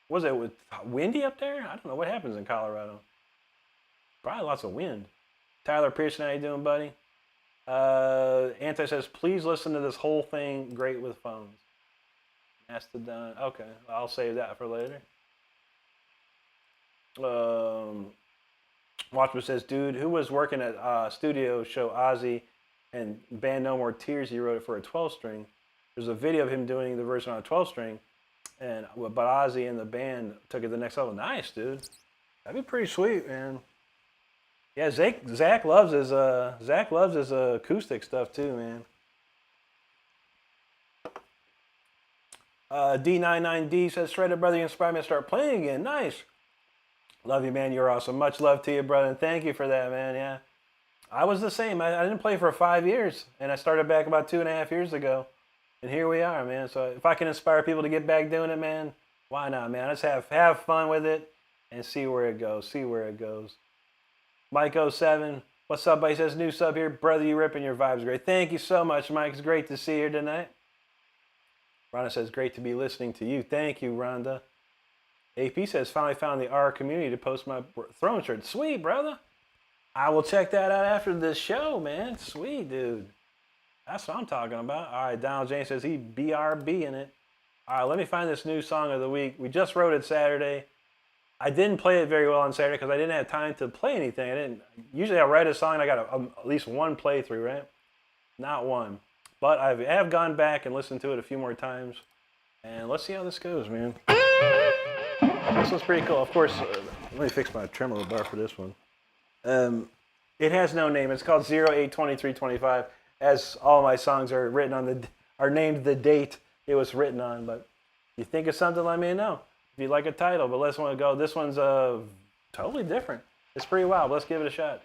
Was it windy up there? I don't know what happens in Colorado. Probably lots of wind. Tyler Pearson, how you doing, buddy? Anti says, please listen to this whole thing. Great with phones. Mastodon. Okay, I'll save that for later. Watchman says, dude, who was working at studio show Ozzy and band No More Tears? He wrote it for a 12-string. There's a video of him doing the version on a 12-string, but Ozzy and the band took it to the next level. Nice, dude. That'd be pretty sweet, man. Yeah, Zach loves his acoustic stuff too, man. D99D says, Shredder brother, you inspired me to start playing again. Nice. Love you, man. You're awesome. Much love to you, brother, and thank you for that, man. Yeah, I was the same. I didn't play for 5 years, and I started back about 2.5 years ago, and here we are, man. So if I can inspire people to get back doing it, man, why not, man? Let's have fun with it and see where it goes. Mike 07, what's up, buddy? Says, new sub here. Brother, you ripping, your vibes great. Thank you so much, Mike. It's great to see you here tonight. Rhonda says, great to be listening to you. Thank you, Rhonda. AP says, finally found the R community to post my throne shirt. Sweet, brother. I will check that out after this show, man. Sweet, dude. That's what I'm talking about. All right, Donald James says, he BRB in it. All right, let me find this new song of the week. We just wrote it Saturday. I didn't play it very well on Saturday because I didn't have time to play anything. Usually I write a song and I got at least one playthrough, right? Not one. But I have gone back and listened to it a few more times. And let's see how this goes, man. This one's pretty cool. Of course, let me fix my tremolo bar for this one. It has no name. It's called 082325. As all my songs are written on are named the date it was written on. But if you think of something, let me know. If you like a title, but let's want to go. This one's totally different. It's pretty wild. Let's give it a shot.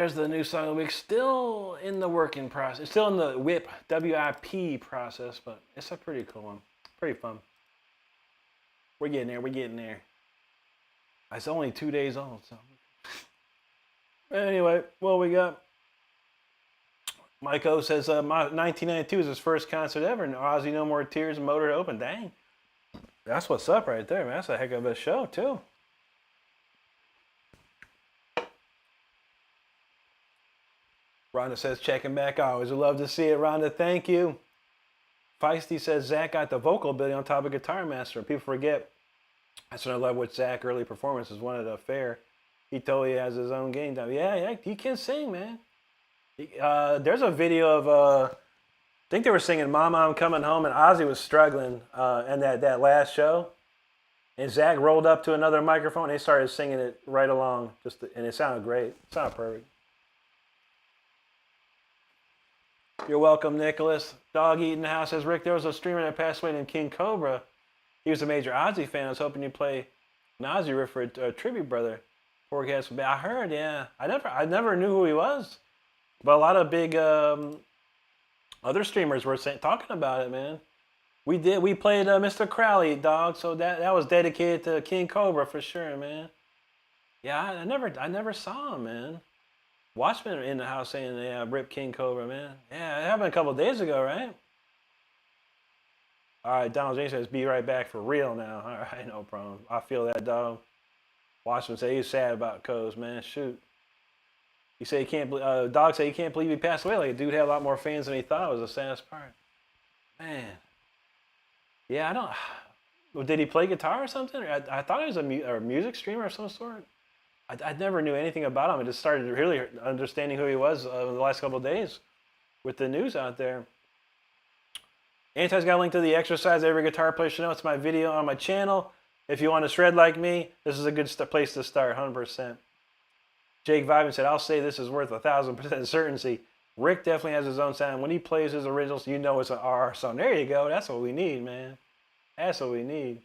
there's the new song of the week. Still in the working process. Still in the WIP process, but it's a pretty cool one. Pretty fun. We're getting there. We're getting there. It's only 2 days old, so. Anyway, what we got? Mike O says 1992 is his first concert ever, and Ozzy No More Tears and Motor Open. Dang. That's what's up right there, man. That's a heck of a show, too. Rhonda says, checking back. I always would love to see it. Rhonda, thank you. Feisty says, Zach got the vocal ability on top of Guitar Master. People forget. That's what I love with Zach. Early performances, one at a fair. He totally has his own game time. Yeah, he can sing, man. There's a video of, I think they were singing Mama, I'm Coming Home, and Ozzy was struggling in that last show. And Zach rolled up to another microphone, and they started singing it right along, and it sounded great. It sounded perfect. You're welcome, Nicholas. Dog Eating the House says, Rick, there was a streamer that passed away named King Cobra. He was a major Ozzy fan. I was hoping you'd play an Ozzy riff for a tribute, brother. Forecast. I heard, yeah. I never knew who he was. But a lot of big other streamers were talking about it, man. We played Mr. Crowley, dog. So that was dedicated to King Cobra for sure, man. Yeah, I never saw him, man. Watchmen in the house saying, yeah, rip King Cobra, man. Yeah, it happened a couple of days ago, right? All right, Donald James says, be right back for real now. All right, no problem. I feel that, dog. Watchman say he's sad about Coz, man. Shoot. He said he can't believe, Dog said he can't believe he passed away. Like, a dude had a lot more fans than he thought. It was the saddest part. Man. Yeah, I don't. Well, did he play guitar or something? I thought he was a music streamer of some sort. I never knew anything about him. I just started really understanding who he was in the last couple of days with the news out there. Anti's got a link to the exercise every guitar player should know. It's my video on my channel. If you want to shred like me, this is a good place to start, 100%. Jake Vibin said, I'll say this is worth 1,000% certainty. Rick definitely has his own sound. When he plays his originals, you know it's an RR song. There you go. That's what we need, man. That's what we need.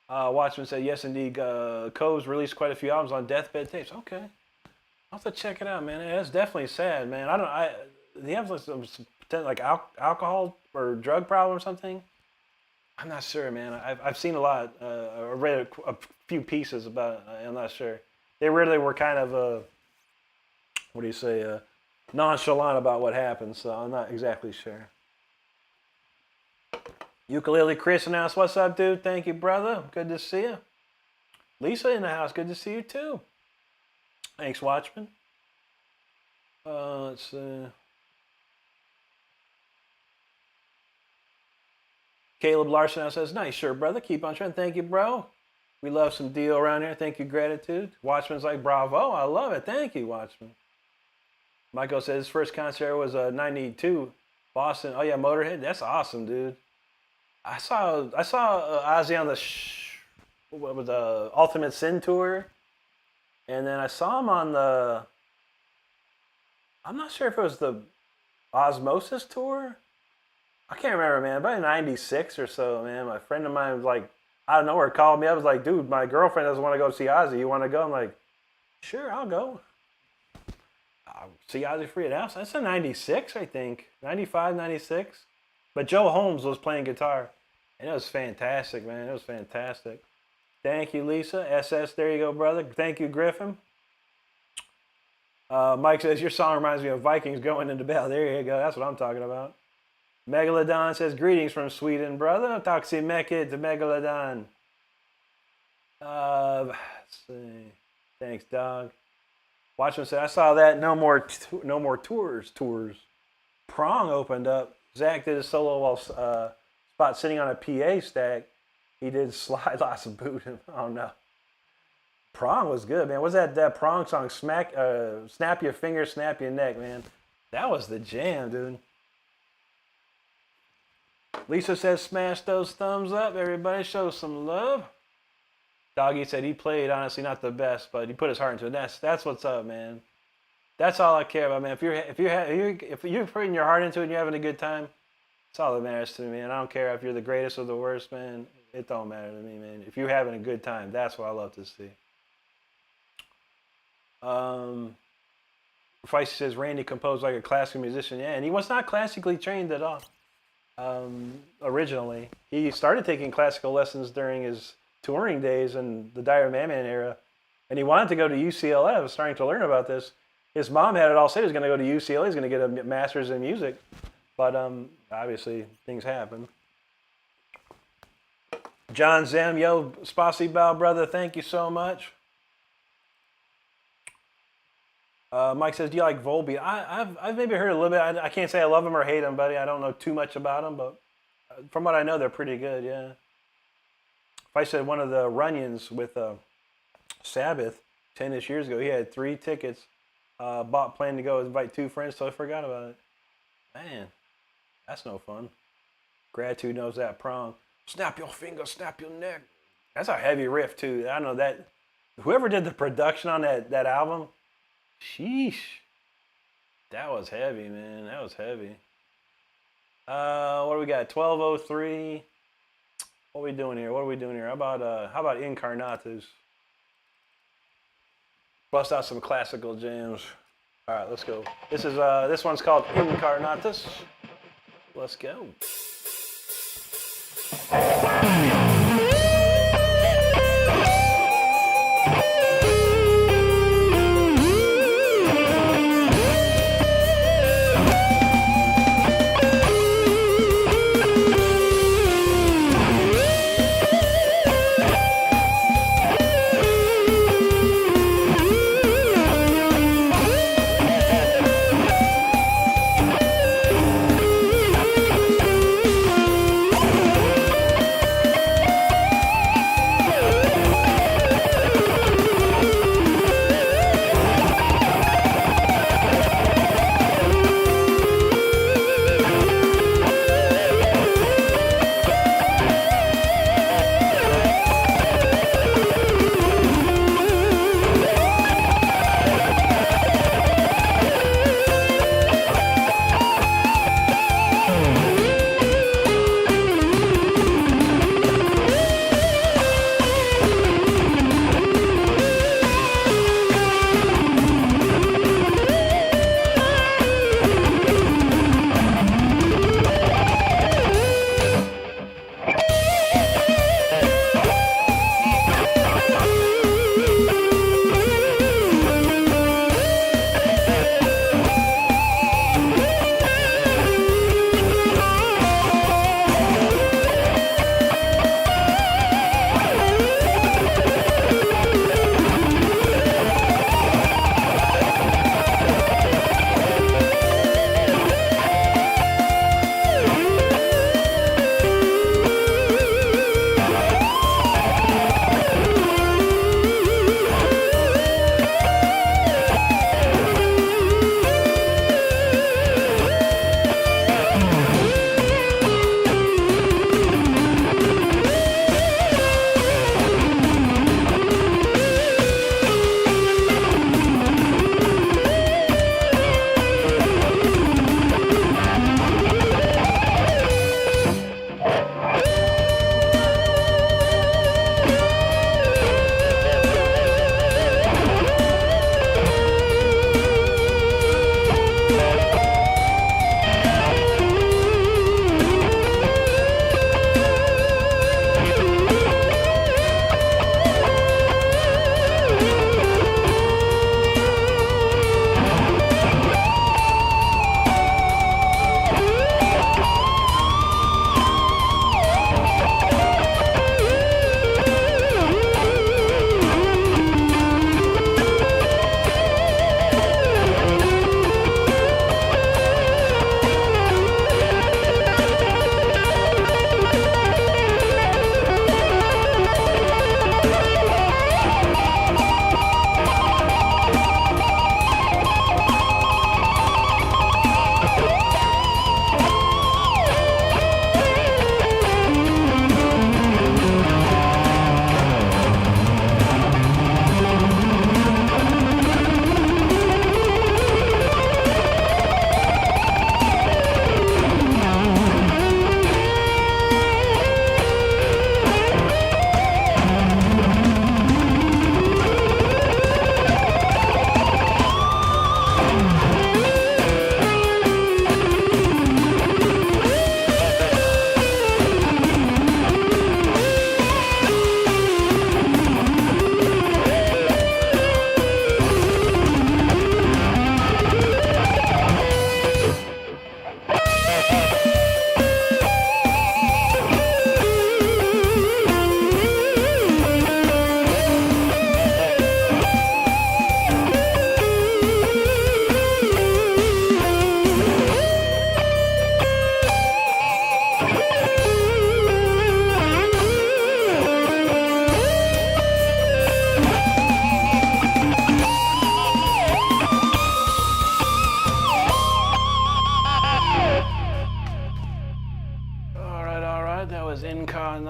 Watchman said, yes, indeed. Coves released quite a few albums on Deathbed Tapes. Okay. I'll have to check it out, man. That's definitely sad, man. The emphasis of like alcohol or drug problem or something. I'm not sure, man. I've seen a lot. I read a few pieces about it. I'm not sure. They really were kind of, nonchalant about what happened, so I'm not exactly sure. Ukulele Chris announced, what's up, dude? Thank you, brother. Good to see you. Lisa in the house. Good to see you, too. Thanks, Watchman. Let's see. Caleb Larson now says, nice shirt, brother. Keep on trying. Thank you, bro. We love some deal around here. Thank you, gratitude. Watchman's like, bravo. I love it. Thank you, Watchman. Michael says his first concert was 92, Boston. Oh, yeah, Motorhead. That's awesome, dude. I saw Ozzy on the Ultimate Sin tour. And then I saw him on I'm not sure if it was the Osmosis tour. I can't remember, man. About 96 or so, man. My friend of mine was like, out of nowhere, called me. I was like, dude, my girlfriend doesn't want to go see Ozzy. You want to go? I'm like, sure, I'll go. I'll see Ozzy free at house. That's a 96, I think. 95, 96. But Joe Holmes was playing guitar. And it was fantastic, man. It was fantastic. Thank you, Lisa. SS, there you go, brother. Thank you, Griffin. Mike says, your song reminds me of Vikings going into battle. There you go. That's what I'm talking about. Megalodon says, greetings from Sweden, brother. Taximeke to Megalodon. Let's see. Thanks, dog. Watchman said, I saw that No More Tours. Prong opened up. Zach did a solo while Spot sitting on a PA stack. He did slide lots of boot. Oh, no. Prong was good, man. What's that Prong song? Snap your finger, snap your neck, man. That was the jam, dude. Lisa says, smash those thumbs up. Everybody show some love. Doggy said he played, honestly, not the best, but he put his heart into it. That's what's up, man. That's all I care about, man. If you're putting your heart into it and you're having a good time, that's all that matters to me, man. I don't care if you're the greatest or the worst, man. It don't matter to me, man. If you're having a good time, that's what I love to see. Feisty says Randy composed like a classical musician. Yeah, and he was not classically trained at all. Originally, he started taking classical lessons during his touring days in the Dire Mammon era, and he wanted to go to UCLA. I was starting to learn about this. His mom had it all set. He was going to go to UCLA. He's going to get a master's in music, but obviously things happen. John Zem, yo, Spasibo, brother, thank you so much. Mike says, do you like Volbeat? I've maybe heard a little bit. I can't say I love them or hate them, buddy. I don't know too much about them, but from what I know, they're pretty good, yeah. If I said one of the Runyons with Sabbath 10-ish years ago, he had 3 tickets, planned to go invite 2 friends, so I forgot about it. Man, that's no fun. Gratitude knows that prong. Snap your finger, snap your neck. That's a heavy riff, too. I know that. Whoever did the production on that album, sheesh. That was heavy, man. That was heavy. What do we got? 12:03. What are we doing here? How about Incarnatus? Bust out some classical jams. All right, let's go. This one's called Incarnatus. Let's go.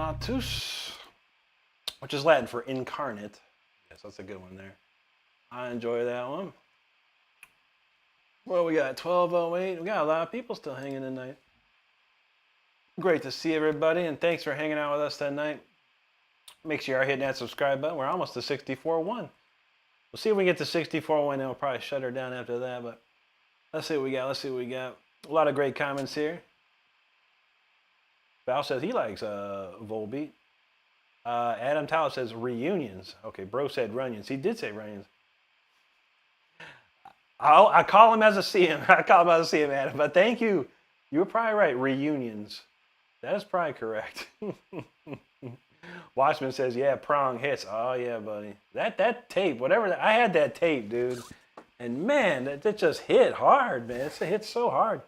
Incarnatus, which is Latin for incarnate. Yes, that's a good one there. I enjoy that one. Well, we got 12:08. We got a lot of people still hanging tonight. Great to see everybody, and thanks for hanging out with us tonight. Make sure you are hitting that subscribe button. We're almost to 64.1. We'll see if we get to 64.1, and then we'll probably shut her down after that. But let's see what we got. Let's see what we got. A lot of great comments here. Val says he likes Volbeat. Adam Talib says reunions. Okay, bro said runions. He did say runions. I call him as I see him. I call him as I see him, Adam. But thank you. You were probably right. Reunions. That is probably correct. Watchman says, yeah, prong hits. Oh, yeah, buddy. That tape, whatever. I had that tape, dude. And, man, that just hit hard, man. It hit so hard.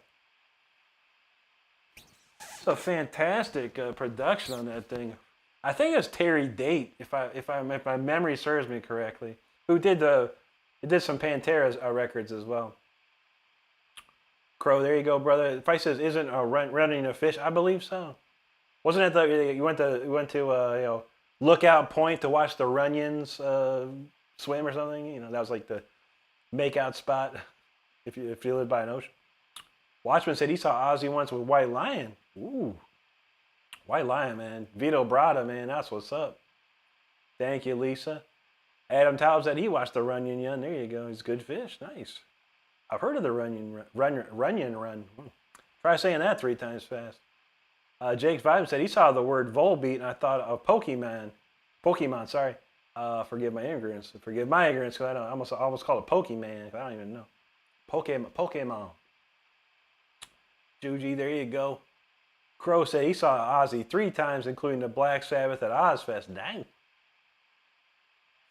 It's a fantastic production on that thing. I think it was Terry Date, if my memory serves me correctly, who did some Pantera records as well. Crow, there you go, brother. The price says isn't running a fish. I believe so. Wasn't it you went to Lookout Point to watch the Runions swim or something? You know, that was like the makeout spot if you live by an ocean. Watchman said he saw Ozzy once with White Lion. Ooh, White Lion, man. Vito Bratta, man. That's what's up. Thank you, Lisa. Adam Talib said he watched the Runyon Run. There you go. He's good fish. Nice. I've heard of the Runyon Run. Try saying that 3 times fast. Jake Vibe said he saw the word Volbeat and I thought of Pokemon. Sorry. Forgive my ignorance. Because I almost call it Pokemon. I don't even know. Pokemon. Juji, there you go. Crow said he saw Ozzy 3 times, including the Black Sabbath at Ozfest. Dang.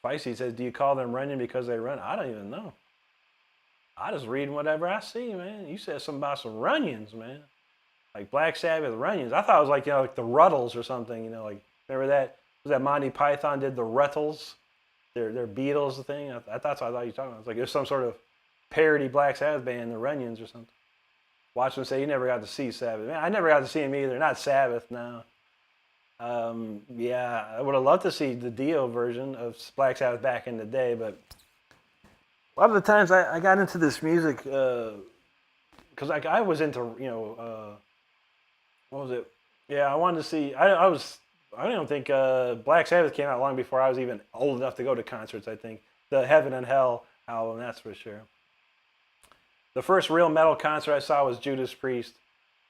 Feisty says, do you call them running because they run? I don't even know. I just read whatever I see, man. You said something about some Runions, man. Like Black Sabbath Runions. I thought it was like, like the Ruttles or something, like, remember that? Was that Monty Python did the Ruttles? Their Beatles thing? I thought that's what I thought you were talking about. It's like it was some sort of parody Black Sabbath band, the Runions or something. Watch them say you never got to see Sabbath. Man, I never got to see him either. Not Sabbath, no. Yeah, I would have loved to see the Dio version of Black Sabbath back in the day, but a lot of the times I got into this music because I was into, what was it? Yeah, I wanted to see, I don't think Black Sabbath came out long before I was even old enough to go to concerts, I think. The Heaven and Hell album, that's for sure. The first real metal concert I saw was Judas Priest,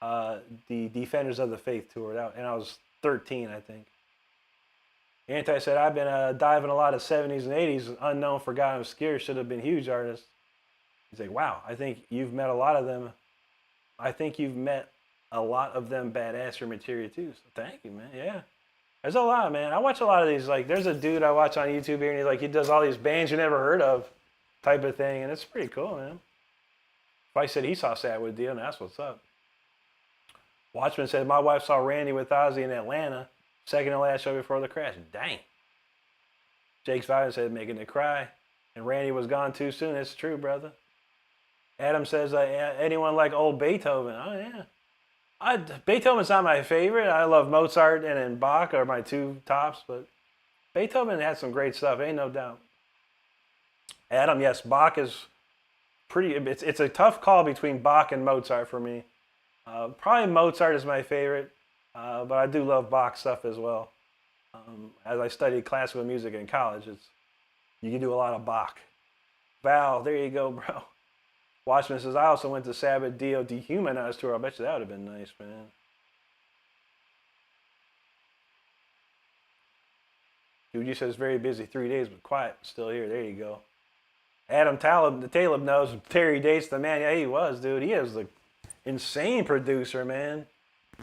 the Defenders of the Faith tour, and I was 13, I think. Anti said, I've been diving a lot of 70s and 80s, unknown, forgotten, obscure, should have been huge artists. He's like, wow, I think you've met a lot of them. I think you've met a lot of them badasser material too. So thank you, man. Yeah. There's a lot, man. I watch a lot of these. Like, there's a dude I watch on YouTube here, and he does all these bands you never heard of type of thing, and it's pretty cool, man. If I said he saw Sadwood Deal, and that's what's up. Watchman said, my wife saw Randy with Ozzy in Atlanta, second to last show before the crash. Dang. Jake's Violence said, making it cry. And Randy was gone too soon. It's true, brother. Adam says, anyone like old Beethoven? Oh, yeah. Beethoven's not my favorite. I love Mozart and then Bach are my 2 tops, but Beethoven had some great stuff, ain't no doubt. Adam, yes, Bach is pretty, it's a tough call between Bach and Mozart for me. Probably Mozart is my favorite, but I do love Bach stuff as well. As I studied classical music in college, you can do a lot of Bach. Val, there you go, bro. Watchman says, I also went to Sabbath Dio Dehumanized tour. I bet you that would have been nice, man. Dude says, very busy 3 days, but quiet, still here. There you go. Adam Talib knows Terry Dates, the man. Yeah, he was, dude. He is the insane producer, man.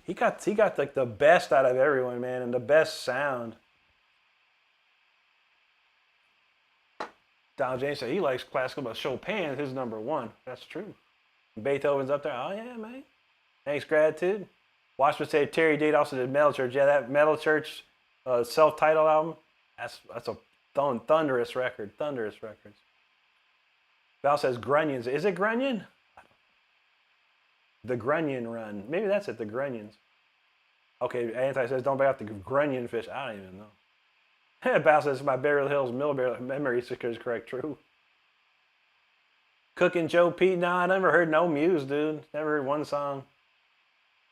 He got like the best out of everyone, man, and the best sound. Donald James said he likes classical, but Chopin is his #1. That's true. Beethoven's up there. Oh, yeah, man. Thanks, gratitude. Watchman said Terry Date also did Metal Church. Yeah, that Metal Church self-titled album, that's a thunderous record. Thunderous records. Val says Grunions. Is it Grunion? The Grunion Run. Maybe that's it, the Grunions. Okay, Anti says don't bite off the grunion fish. I don't even know. Bal says my Beverly Hills Millberry memory is correct. True. Cooking Joe Pete. Nah, I never heard no Muse, dude. Never heard one song.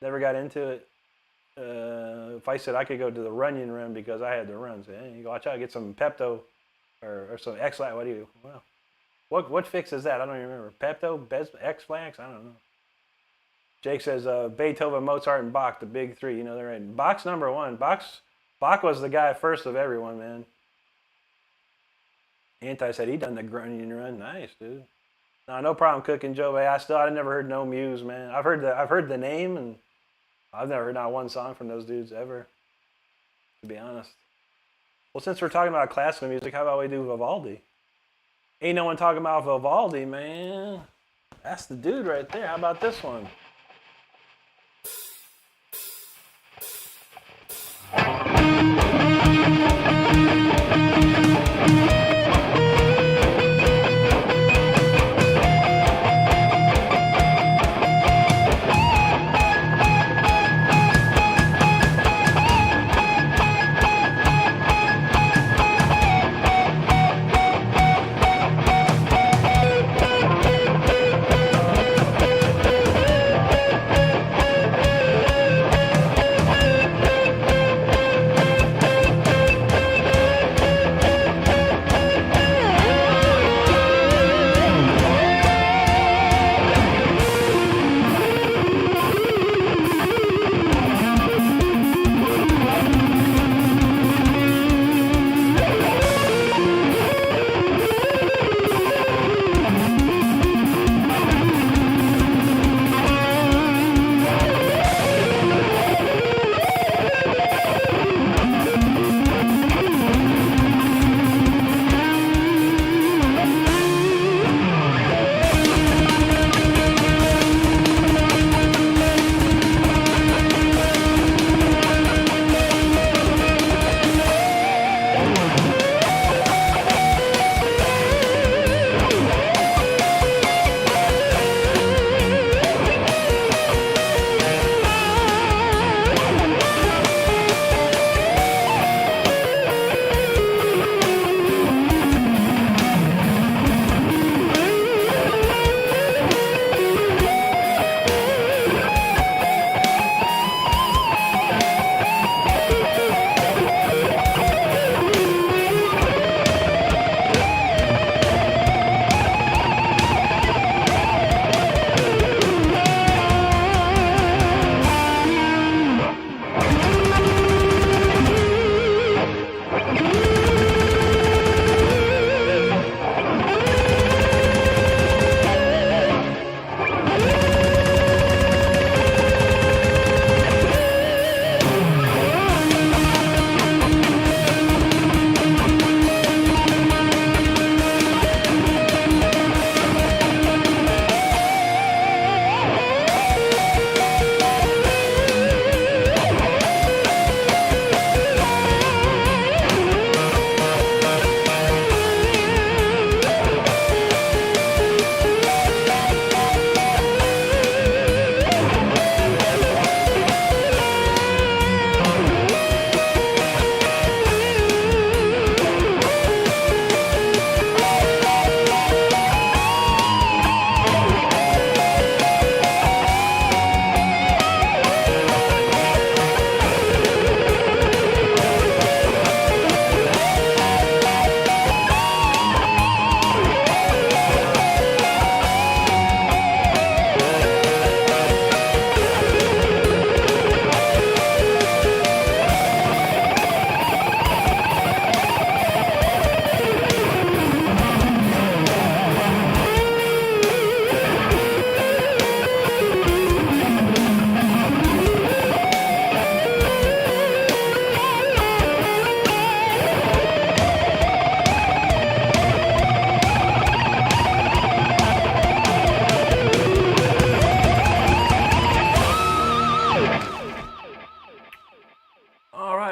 Never got into it. If I said I could go to the Runyon run because I had to run, so hey, you go watch out, get some Pepto or some X-Lax. What do you? Well, what fix is that? I don't even remember. Pepto, X-Lax? I don't know. Jake says Beethoven, Mozart, and Bach, the big three. You know they're in. Bach's number one. Bach was the guy first of everyone, man. Anti said he done the Grunion run. Nice, dude. No problem cooking Joe. I never heard no Muse, man. I've heard the name, and I've never heard not one song from those dudes ever, to be honest. Well, since we're talking about classical music, how about we do Vivaldi? Ain't no one talking about Vivaldi, man. That's the dude right there. How about this one?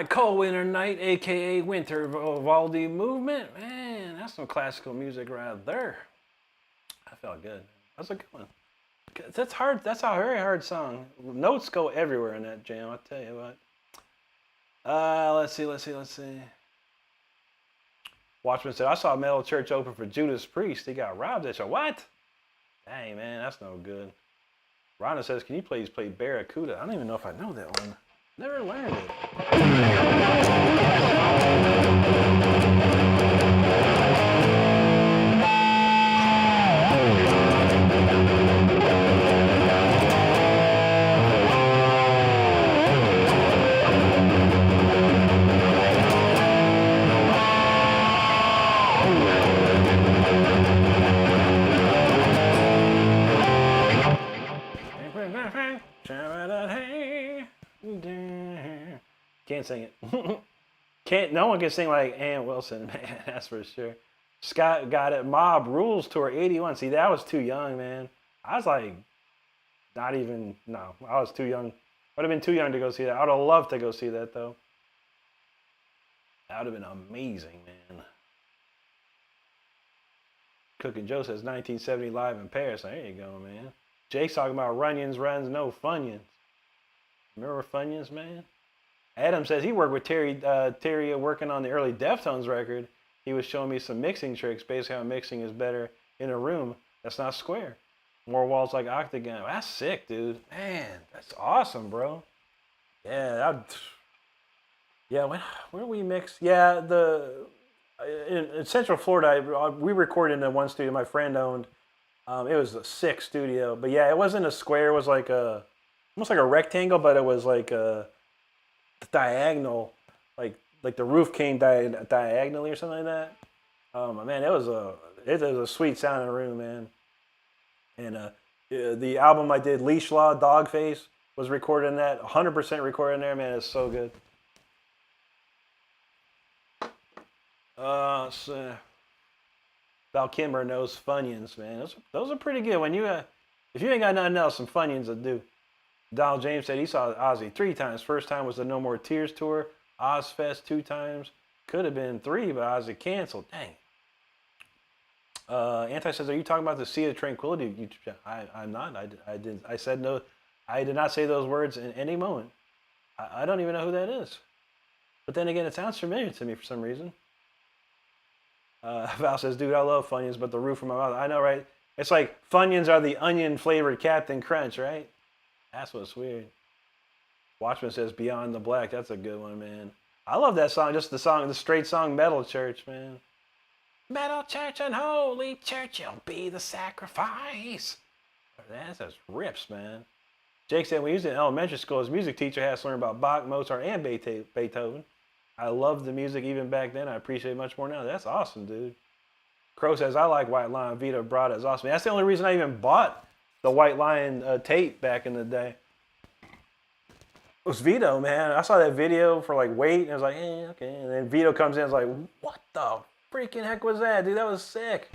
Cold Winter Night, aka Winter Vivaldi Movement. Man, that's some classical music right there. That felt good. That's a good one. That's hard. That's a very hard song. Notes go everywhere in that jam. I'll tell you what. Let's see. Watchman said, I saw Metal Church open for Judas Priest. He got robbed at show. What? Dang, man, that's no good. Rhonda says, can you please play Barracuda? I don't even know if I know that one. Never learned it. Can't sing it. No one can sing like Ann Wilson, man. That's for sure. Scott got it. Mob Rules Tour 81. See, that was too young, man. I was like, I was too young. Would have been too young to go see that. I would have loved to go see that, though. That would have been amazing, man. Cooking Joe says 1970 live in Paris. There you go, man. Jake's talking about Runyons, Runs, no Funyuns. Remember Funyuns, man? Adam says he worked with Terry working on the early Deftones record. He was showing me some mixing tricks, basically how mixing is better in a room that's not square. More walls like octagon. That's sick, dude. Man, that's awesome, bro. Yeah, where we mix? Yeah, in Central Florida, we recorded in the one studio my friend owned. It was a sick studio, but yeah, it wasn't a square. It was like almost like a rectangle, but it was like a diagonal, like the roof came diagonally or something like that. Man, it was a sweet sounding room, man. And the album I did, Leash Law, Dogface, was recorded in that. 100% recorded in there, man. It's so good. Val Kimber knows Funyuns, man. Those are pretty good. When if you ain't got nothing else, some Funyuns will do. Donald James said he saw Ozzy 3 times. First time was the No More Tears tour. Ozfest 2 times. Could have been 3, but Ozzy canceled. Dang. Anti says, are you talking about the Sea of Tranquility? I'm not. I said no. I did not say those words in any moment. I don't even know who that is. But then again, it sounds familiar to me for some reason. Val says, dude, I love Funyuns, but the roof of my mouth. I know, right? It's like Funyuns are the onion-flavored Captain Crunch, right? That's what's weird. Watchman says, Beyond the Black. That's a good one, man. I love that song. Just the straight song, Metal Church, man. Metal Church and Holy Church, you'll be the sacrifice. That just rips, man. Jake said, when he was in elementary school, his music teacher had us learn about Bach, Mozart, and Beethoven. I loved the music even back then. I appreciate it much more now. That's awesome, dude. Crow says, I like White Lion. Vita Brada is awesome. That's the only reason I even bought the White Lion tape back in the day. It was Vito, man. I saw that video for like Wait, and I was like, okay. And then Vito comes in and was like, what the freaking heck was that, dude? That was sick.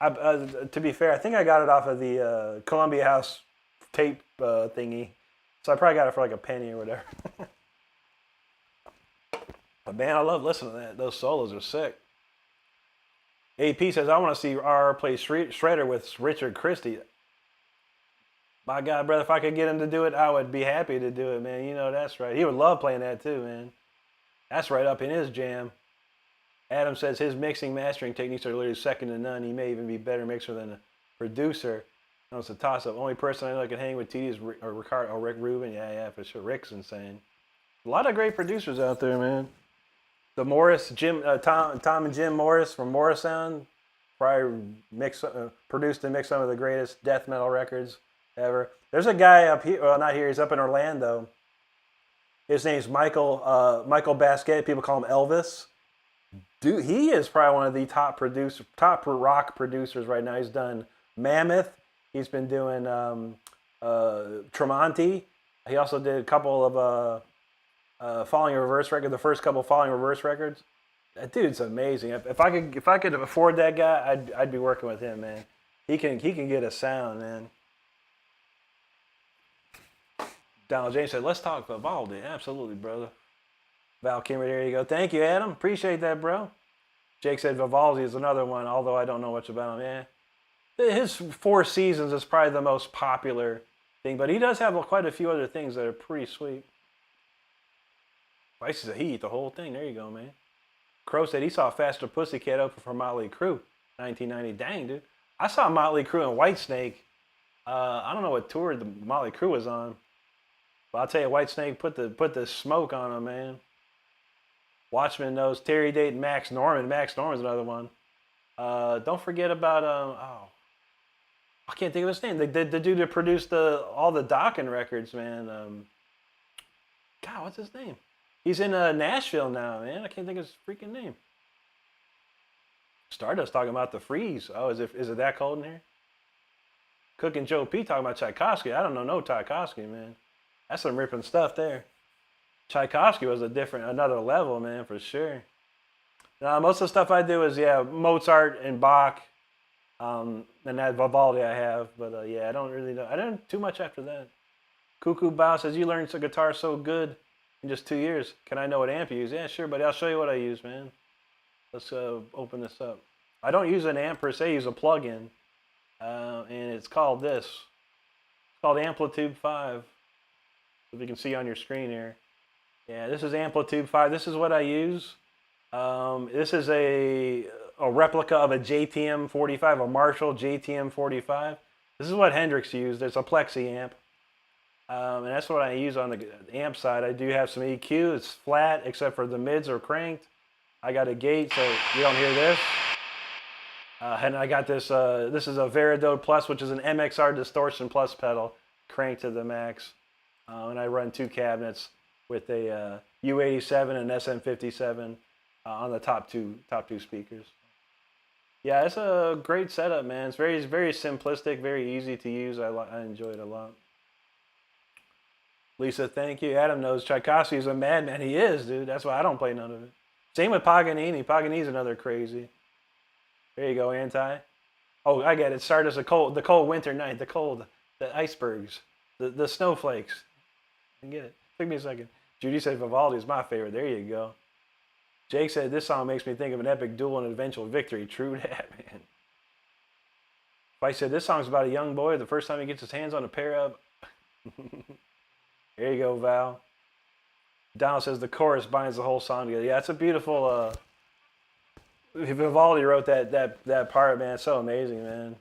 To be fair, I think I got it off of the Columbia House tape thingy. So I probably got it for like a penny or whatever. But man, I love listening to that. Those solos are sick. AP says, I want to see RR play Shredder with Richard Christie. My God, brother, if I could get him to do it, I would be happy to do it, man. You know that's right. He would love playing that too, man. That's right up in his jam. Adam says his mixing, mastering techniques are literally second to none. He may even be a better mixer than a producer. No, it's a toss-up. Only person I know that can hang with TD is Rick Rubin. Yeah, for sure. Rick's insane. A lot of great producers out there, man. The Morris, Tom and Jim Morris from Morris Sound probably produced and mixed some of the greatest death metal records ever. There's a guy up here, well, not here, he's up in Orlando. His name's Michael Basquet. People call him Elvis. Dude, he is probably one of the top rock producers right now. He's done Mammoth. He's been doing Tremonti. He also did a couple of Falling in Reverse record, the first couple of Falling in Reverse records. That dude's amazing. If I could afford that guy, I'd be working with him, man. He can get a sound, man. Donald James said, let's talk Vivaldi. Absolutely, brother. Val Kimmer, there you go. Thank you, Adam. Appreciate that, bro. Jake said Vivaldi is another one, although I don't know much about him. Yeah. His Four Seasons is probably the most popular thing, but he does have quite a few other things that are pretty sweet. Spices of Heat, the whole thing. There you go, man. Crow said he saw Faster Pussycat open for Motley Crue, 1990. Dang, dude. I saw Motley Crue and Whitesnake. I don't know what tour the Motley Crue was on, but I'll tell you, Whitesnake put the smoke on him, man. Watchman knows Terry Date and Max Norman. Max Norman's another one. Don't forget about I can't think of his name. The dude that produced all the Dokken records, man. God, what's his name? He's in Nashville now, man. I can't think of his freaking name. Stardust talking about the freeze. Oh, is it that cold in here? Cook and Joe P talking about Tchaikovsky. I don't know no Tchaikovsky, man. That's some ripping stuff there. Tchaikovsky was another level, man, for sure. Now, most of the stuff I do is, Mozart and Bach, and that Vivaldi I have. But, I don't really know. I didn't too much after that. Cuckoo Bao says, you learned the guitar so good in just 2 years. Can I know what amp you use? Yeah, sure, buddy. I'll show you what I use, man. Let's open this up. I don't use an amp per se. I use a plug-in. And it's called this. It's called Amplitude 5. If you can see on your screen here. Yeah, this is Amplitude 5. This is what I use. This is a replica of a JTM 45, a Marshall JTM 45. This is what Hendrix used. It's a plexi amp. And that's what I use on the amp side. I do have some EQ. It's flat, except for the mids are cranked. I got a gate, so you don't hear this. And I got this. This is a Veridode Plus, which is an MXR Distortion Plus pedal, cranked to the max. And I run 2 cabinets with a U87 and SM57 on the top two speakers. Yeah, it's a great setup, man. It's very, very simplistic, very easy to use. I enjoy it a lot. Lisa, thank you. Adam knows Tchaikovsky is a madman. He is, dude. That's why I don't play none of it. Same with Paganini. Paganini's another crazy. There you go, Anti. Oh, I get it. Start as the cold winter night, the icebergs, the snowflakes. I get it. Took me a second. Judy said Vivaldi is my favorite. There you go. Jake said this song makes me think of an epic duel and eventual victory. True that, man. Vice said this song's about a young boy the first time he gets his hands on a pair of. There you go, Val. Donald says the chorus binds the whole song together. Yeah, it's a beautiful. Vivaldi wrote that part, man. It's so amazing, man.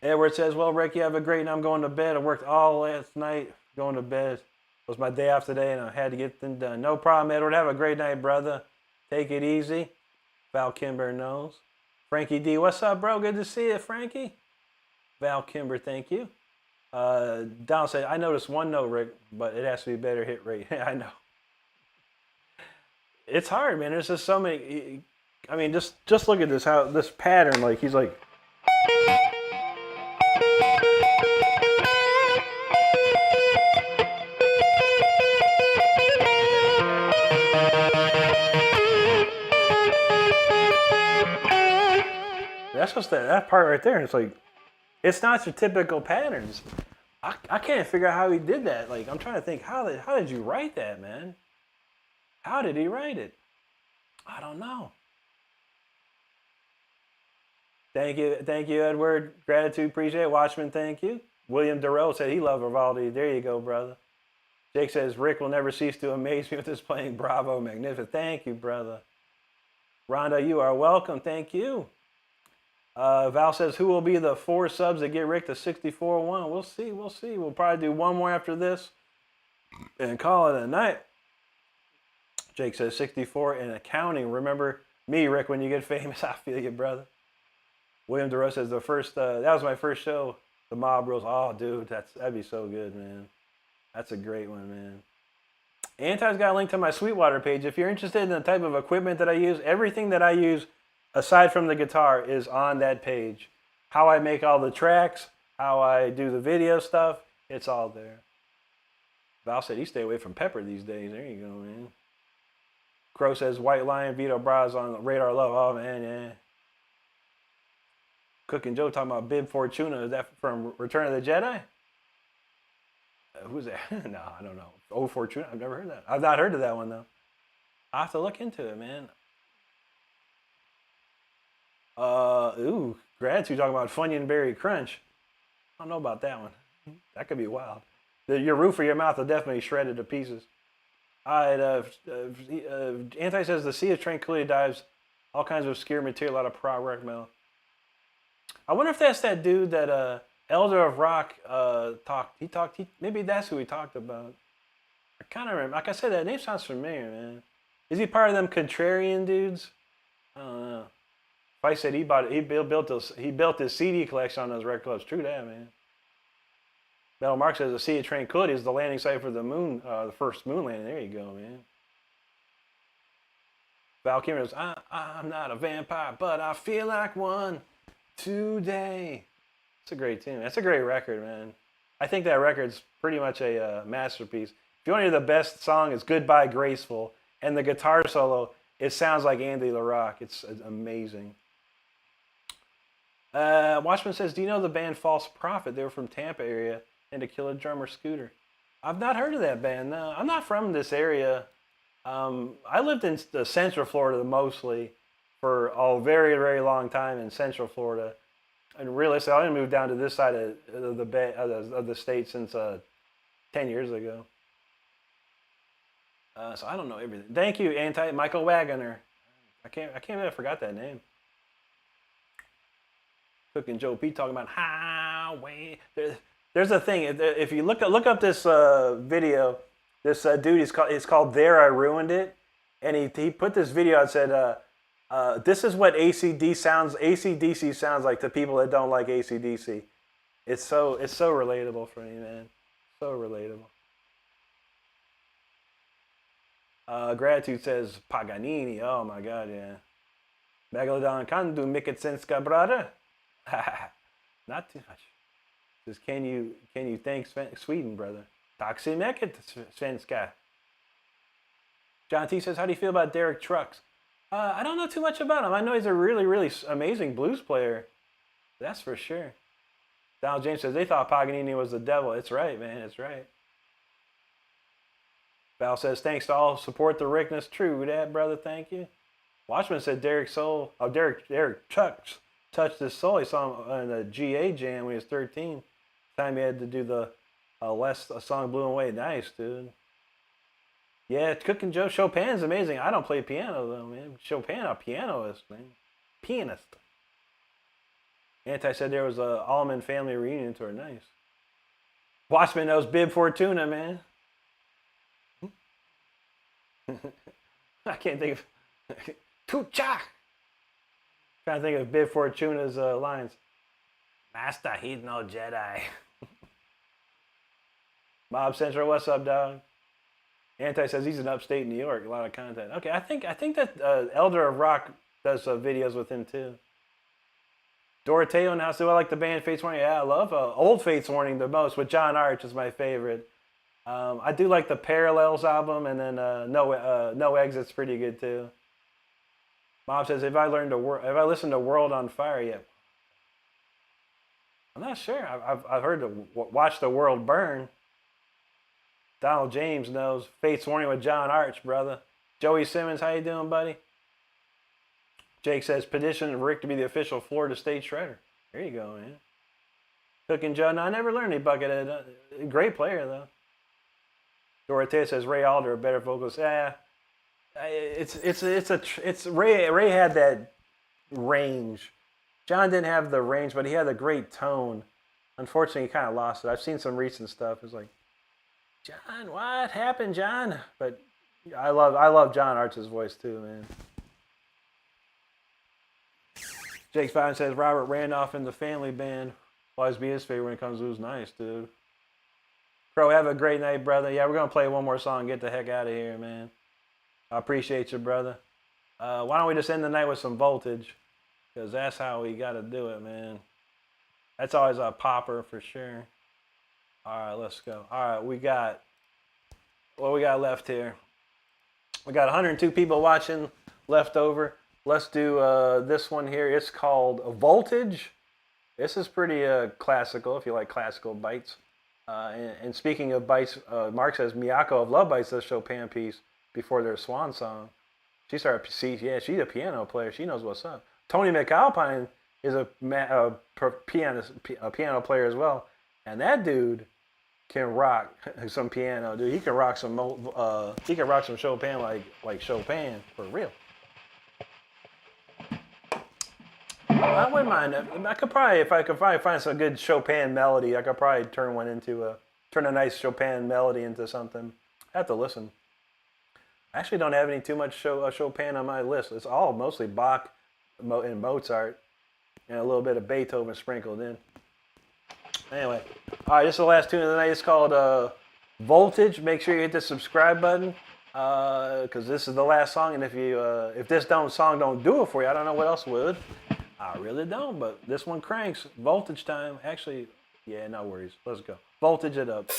Edward says, well, Rick, you have a great night. I'm going to bed. I worked all last night going to bed. It was my day off today, and I had to get them done. No problem, Edward. Have a great night, brother. Take it easy. Val Kimber knows. Frankie D, what's up, bro? Good to see you, Frankie. Val Kimber, thank you. Donald said, I noticed one note, Rick, but it has to be better hit rate. I know. It's hard, man. There's just so many. I mean, just look at this pattern. Like, he's like. That's just that part right there. It's like, it's not your typical patterns. I can't figure out how he did that. Like, I'm trying to think, how did you write that, man? How did he write it? I don't know. Thank you, Edward. Gratitude, appreciate it. Watchman, thank you. William Durrell said he loved Vivaldi. There you go, brother. Jake says, Rick will never cease to amaze me with his playing. Bravo, magnificent. Thank you, brother. Rhonda, you are welcome. Thank you. Val says, who will be the 4 subs that get Rick to 64-1? We'll see. We'll probably do one more after this and call it a night. Jake says 64 in accounting. Remember me, Rick, when you get famous. I feel you, brother. William DeRose says that was my first show, the Mob Rules. Oh, dude, that'd be so good, man. That's a great one, man. Anti's got a link to my Sweetwater page. If you're interested in the type of equipment that I use, everything that I use aside from the guitar is on that page. How I make all the tracks, how I do the video stuff, it's all there. Val said he stay away from Pepper these days. There you go, man. Crow says White Lion, Vito Bras on Radar Love. Oh, man, yeah. Cook and Joe talking about Bib Fortuna. Is that from Return of the Jedi? Who's that? No, I don't know. Oh, Fortuna? I've never heard that. I've not heard of that one, though. I'll have to look into it, man. Gratitude talking about Funyun Berry Crunch. I don't know about that one. That could be wild. Your roof of your mouth will definitely shred it to pieces. All right, Anti says the Sea of Tranquility dives all kinds of obscure material out of prog rock metal. I wonder if that's that dude that Elder of Rock talked. Maybe that's who he talked about. I kind of remember. Like I said, that name sounds familiar, man. Is he part of them contrarian dudes? I don't know. If I said he built his CD collection on those record clubs, true that, man. Metal Mark says the Sea of Tranquility is the landing site for the moon, the first moon landing. There you go, man. Val Kimmer says, I'm not a vampire, but I feel like one today. It's a great tune. That's a great record, man. I think that record's pretty much a masterpiece. If you want to hear the best song, it's Goodbye Graceful. And the guitar solo, it sounds like Andy LaRocque. It's amazing. Watchman says, do you know the band False Prophet? They were from Tampa area and to kill a drummer Scooter. I've not heard of that band. No, I'm not from this area. I lived in the Central Florida mostly for a very, very long time in Central Florida. And realistically, I didn't move down to this side of the state since 10 years ago. So I don't know everything. Thank you, Michael Wagoner. I can't believe I forgot that name. Cook and Joe Pete talking about highway. There's a thing. If you look up this video, this dude it's called There I Ruined It, and he put this video out and said, this is what AC/DC sounds like to people that don't like AC/DC. It's so relatable for me, man. So relatable. Gratitude says Paganini. Oh my God, yeah. Megalodon can do Mikitsinska, brother. Not too much. Says, can you thank Sweden, brother? Taxi Svenska. John T says, how do you feel about Derek Trucks? I don't know too much about him. I know he's a really, really amazing blues player. That's for sure. Donald James says, they thought Paganini was the devil. It's right, man. It's right. Val says, thanks to all support the Rickness. True that, brother. Thank you. Watchman said Derek Trucks touched his soul. He saw him in a GA jam when he was 13. Time he had to do the a song blew him away. Nice, dude. Yeah, Cook and Joe, Chopin's amazing. I don't play piano though, man. Chopin, a pianist, man. Pianist. Anti said there was a Allman family reunion tour. Nice. Watchman knows Bib Fortuna, man. I can't think of Tucha. Trying to think of Bib Fortuna's lines. Master, he's no Jedi. Mob Central, what's up, dog? Anti says he's in upstate New York. A lot of content. Okay, I think that Elder of Rock does videos with him too. Doroteo now said, I like the band Fates Warning. Yeah, I love old Fates Warning the most. With John Arch is my favorite. I do like the Parallels album, and then No Exit's pretty good too. Mob says, have I listened to World on Fire yet? I'm not sure. I've heard to watch the world burn. Donald James knows. Fates Warning with John Arch, brother. Joey Simmons, how you doing, buddy? Jake says, petition Rick to be the official Florida State Shredder. There you go, man. Cook and Joe, no, I never learned any Buckethead. Great player, though. Dorothea says, Ray Alder, a better vocalist. Yeah, it's Ray had that range. John didn't have the range, but he had a great tone. Unfortunately, he kind of lost it. I've seen some recent stuff. It's like, John, what happened, John? But I love John Arch's voice too, man. Jake Fine says Robert Randolph in the Family Band will always be his favorite when it comes to who's nice, dude. Bro, have a great night, brother. Yeah, we're gonna play one more song and get the heck out of here, man. I appreciate you, brother. Why don't we just end the night with some Voltage? Because that's how we got to do it, man. That's always a popper for sure. All right, let's go. All right, what we got left here? We got 102 people watching left over. Let's do this one here. It's called Voltage. This is pretty classical if you like classical bites. And speaking of bites, Mark says Miyako of Love Bites does Chopin piece before their swan song. She's a piano player. She knows what's up. Tony McAlpine is a piano player as well, and that dude can rock some piano, dude. He can rock some Chopin like Chopin for real. I wouldn't mind that. I could probably, if I could find some good Chopin melody, I could probably turn a nice Chopin melody into something. I have to listen. I actually don't have too much Chopin on my list. It's all mostly Bach and Mozart, and a little bit of Beethoven sprinkled in. Anyway, all right, this is the last tune of the night. It's called Voltage. Make sure you hit the subscribe button because this is the last song. And if this song don't do it for you, I don't know what else would. I really don't, but this one cranks. Voltage time. Actually, yeah, no worries. Let's go. Voltage it up.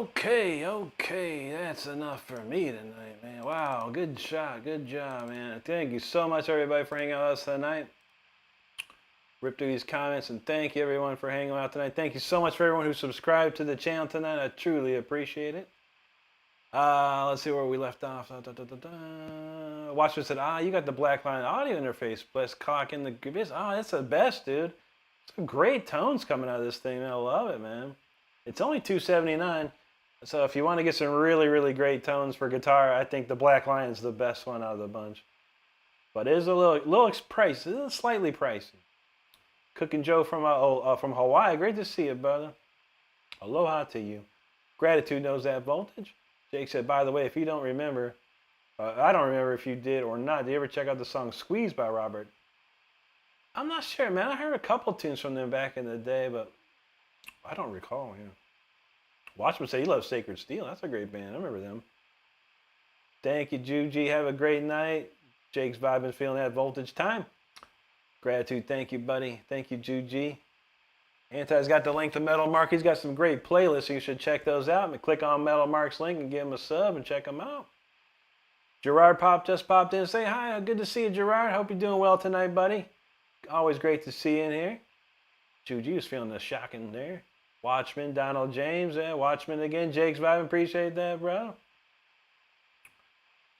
Okay, that's enough for me tonight, man. Wow, good shot, good job, man. Thank you so much, everybody, for hanging out with us tonight. Rip through these comments, and thank you, everyone, for hanging out tonight. Thank you so much for everyone who subscribed to the channel tonight. I truly appreciate it. Let's see where we left off. Watchman said, you got the Blackline audio interface. Bless cock in the goodness. That's the best, dude. Some great tones coming out of this thing, man. I love it, man. It's only $279. So if you want to get some really, really great tones for guitar, I think the Blackline is the best one out of the bunch. But it is a little pricey, a little slightly pricey. Cooking Joe from Hawaii. Great to see you, brother. Aloha to you. Gratitude knows that voltage. Jake said, by the way, if you don't remember, I don't remember if you did or not. Did you ever check out the song Squeeze by Robert? I'm not sure, man. I heard a couple tunes from them back in the day, but I don't recall. Yeah. Watchman said he loves Sacred Steel. That's a great band. I remember them. Thank you, Juji. Have a great night. Jake's vibing, feeling that voltage time. Gratitude. Thank you, buddy. Thank you, Juji. Anti's got the link to Metal Mark. He's got some great playlists, so you should check those out. And click on Metal Mark's link and give him a sub and check him out. Gerard just popped in. Say hi. Good to see you, Gerard. Hope you're doing well tonight, buddy. Always great to see you in here. Juji was feeling the shocking there. Watchman, Donald James. Yeah, Watchman again. Jake's vibing. Appreciate that, bro.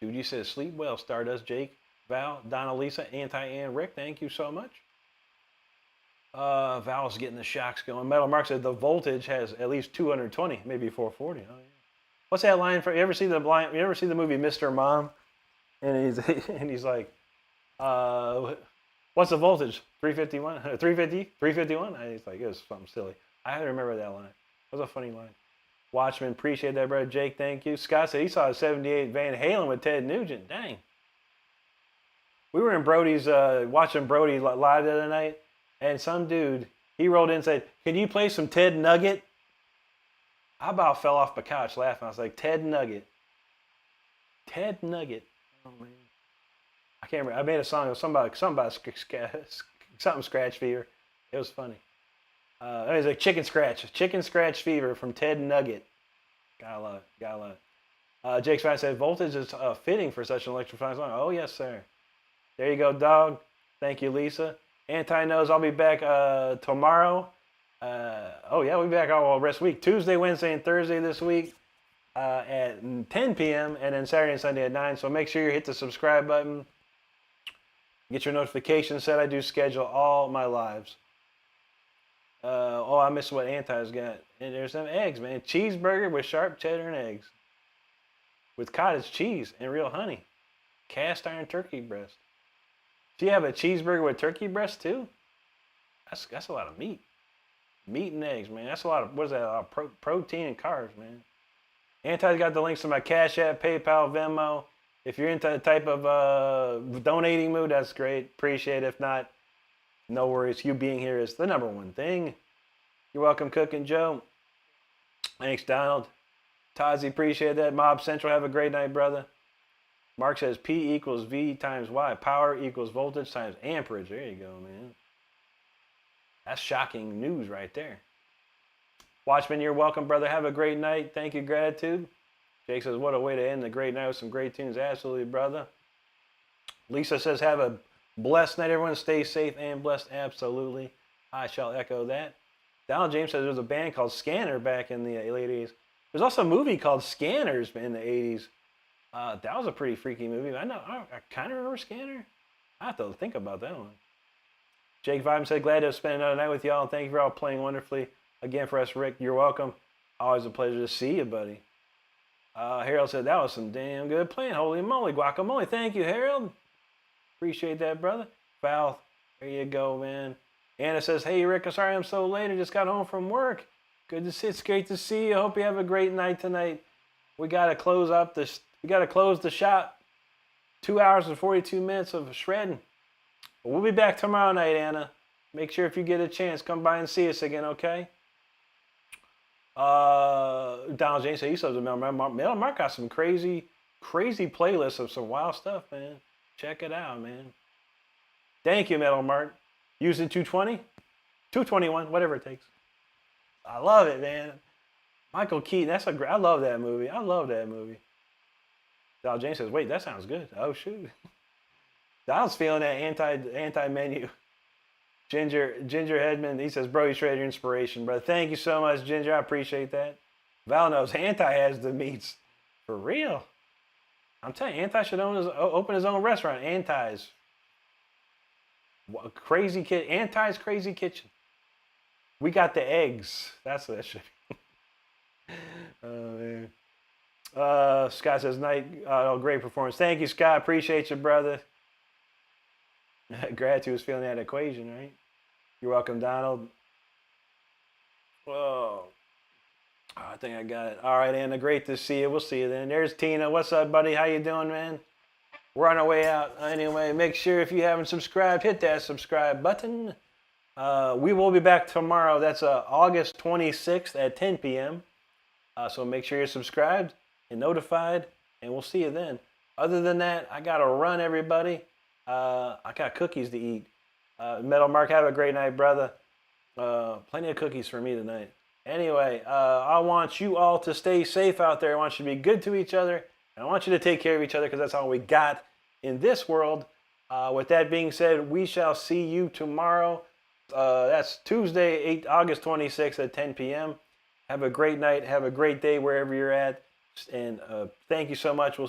Juji says, sleep well, Stardust, Jake, Val, Donna, Lisa, and Rick. Thank you so much. Val's getting the shocks going. Metal Mark said the voltage has at least 220, maybe 440. Oh, yeah. What's that line for? You ever see the movie Mr. Mom? And he's like, what's the voltage? 351? 350? 351? And he's like, it was something silly. I remember that line. It was a funny line. Watchman, appreciate that, brother. Jake, thank you. Scott said he saw a 78 Van Halen with Ted Nugent. Dang. We were in Brody's, watching Brody live the other night. And some dude, he rolled in and said, can you play some Ted Nugget? I about fell off the couch laughing. I was like, Ted Nugget. Ted Nugget. Oh, man. I can't remember. I made a song of something Scratch Fever. It was funny. It was like Chicken Scratch Fever from Ted Nugget. Gotta love it. Jake Stein said, voltage is fitting for such an electrifying song. Oh, yes, sir. There you go, dog. Thank you, Lisa. Anti knows I'll be back tomorrow. We'll be back all rest week. Tuesday, Wednesday, and Thursday this week at 10 p.m. and then Saturday and Sunday at 9. So make sure you hit the subscribe button. Get your notifications set. I do schedule all my lives. I missed what Anti's got. And there's some eggs, man. Cheeseburger with sharp cheddar and eggs. With cottage cheese and real honey. Cast iron turkey breast. Do you have a cheeseburger with turkey breast too? That's a lot of meat. Meat and eggs, man. That's a lot of, what is that? A lot of protein and carbs, man. Anti's got the links to my Cash App, PayPal, Venmo. If you're into the type of donating mood, that's great. Appreciate it. If not, no worries. You being here is the number one thing. You're welcome, Cooking Joe. Thanks, Donald. Tazi, appreciate that. Mob Central, have a great night, brother. Mark says P equals V times Y. Power equals voltage times amperage. There you go, man. That's shocking news right there. Watchman, you're welcome, brother. Have a great night. Thank you, gratitude. Jake says, what a way to end the great night with some great tunes. Absolutely, brother. Lisa says, have a blessed night, everyone. Stay safe and blessed. Absolutely. I shall echo that. Donald James says there was a band called Scanner back in the late 80s. There's also a movie called Scanners in the 80s. That was a pretty freaky movie. I kind of remember Scanner. I have to think about that one. Jake Vibes said, glad to have spent another night with y'all. And thank you for all playing wonderfully. Again, for us, Rick, you're welcome. Always a pleasure to see you, buddy. Harold said, that was some damn good playing. Holy moly, guacamole. Thank you, Harold. Appreciate that, brother. Val, there you go, man. Anna says, hey, Rick, I'm sorry I'm so late. I just got home from work. Good to see you. It's great to see you. I hope you have a great night tonight. We got to close up this. We got to close the shop. 2 hours and 42 minutes of shredding. But we'll be back tomorrow night, Anna. Make sure if you get a chance, come by and see us again, okay? Donald James said he says Metal Mark got some crazy playlists of some wild stuff, man. Check it out, man. Thank you, Metal Mark. Using 220? 221, whatever it takes. I love it, man. Michael Keaton. I love that movie. I love that movie. Donald James says, wait, that sounds good. Oh, shoot. Donald's feeling that anti-menu. Ginger Hedman, he says, bro, you traded your inspiration, brother. Thank you so much, Ginger. I appreciate that. Val knows Anti has the meats. For real. I'm telling you, Anti should open his own restaurant. Anti's. Crazy kid. Anti's Crazy Kitchen. We got the eggs. That's what that should be. Oh, man. Scott says, great performance. Thank you, Scott. Appreciate you, brother. Gratitude is feeling that equation, right? You're welcome, Donald. Whoa. Oh, I think I got it. All right, Anna, great to see you. We'll see you then. There's Tina. What's up, buddy? How you doing, man? We're on our way out. Anyway, make sure if you haven't subscribed, hit that subscribe button. We will be back tomorrow. That's August 26th at 10 p.m. So make sure you're subscribed and notified, and we'll see you then. Other than that, I got to run, everybody. I got cookies to eat. Metal Mark, have a great night, brother. Plenty of cookies for me tonight. Anyway, I want you all to stay safe out there. I want you to be good to each other. And I want you to take care of each other because that's all we got in this world. With that being said, we shall see you tomorrow. That's Tuesday, August 26th at 10 p.m. Have a great night. Have a great day wherever you're at. And thank you so much. We'll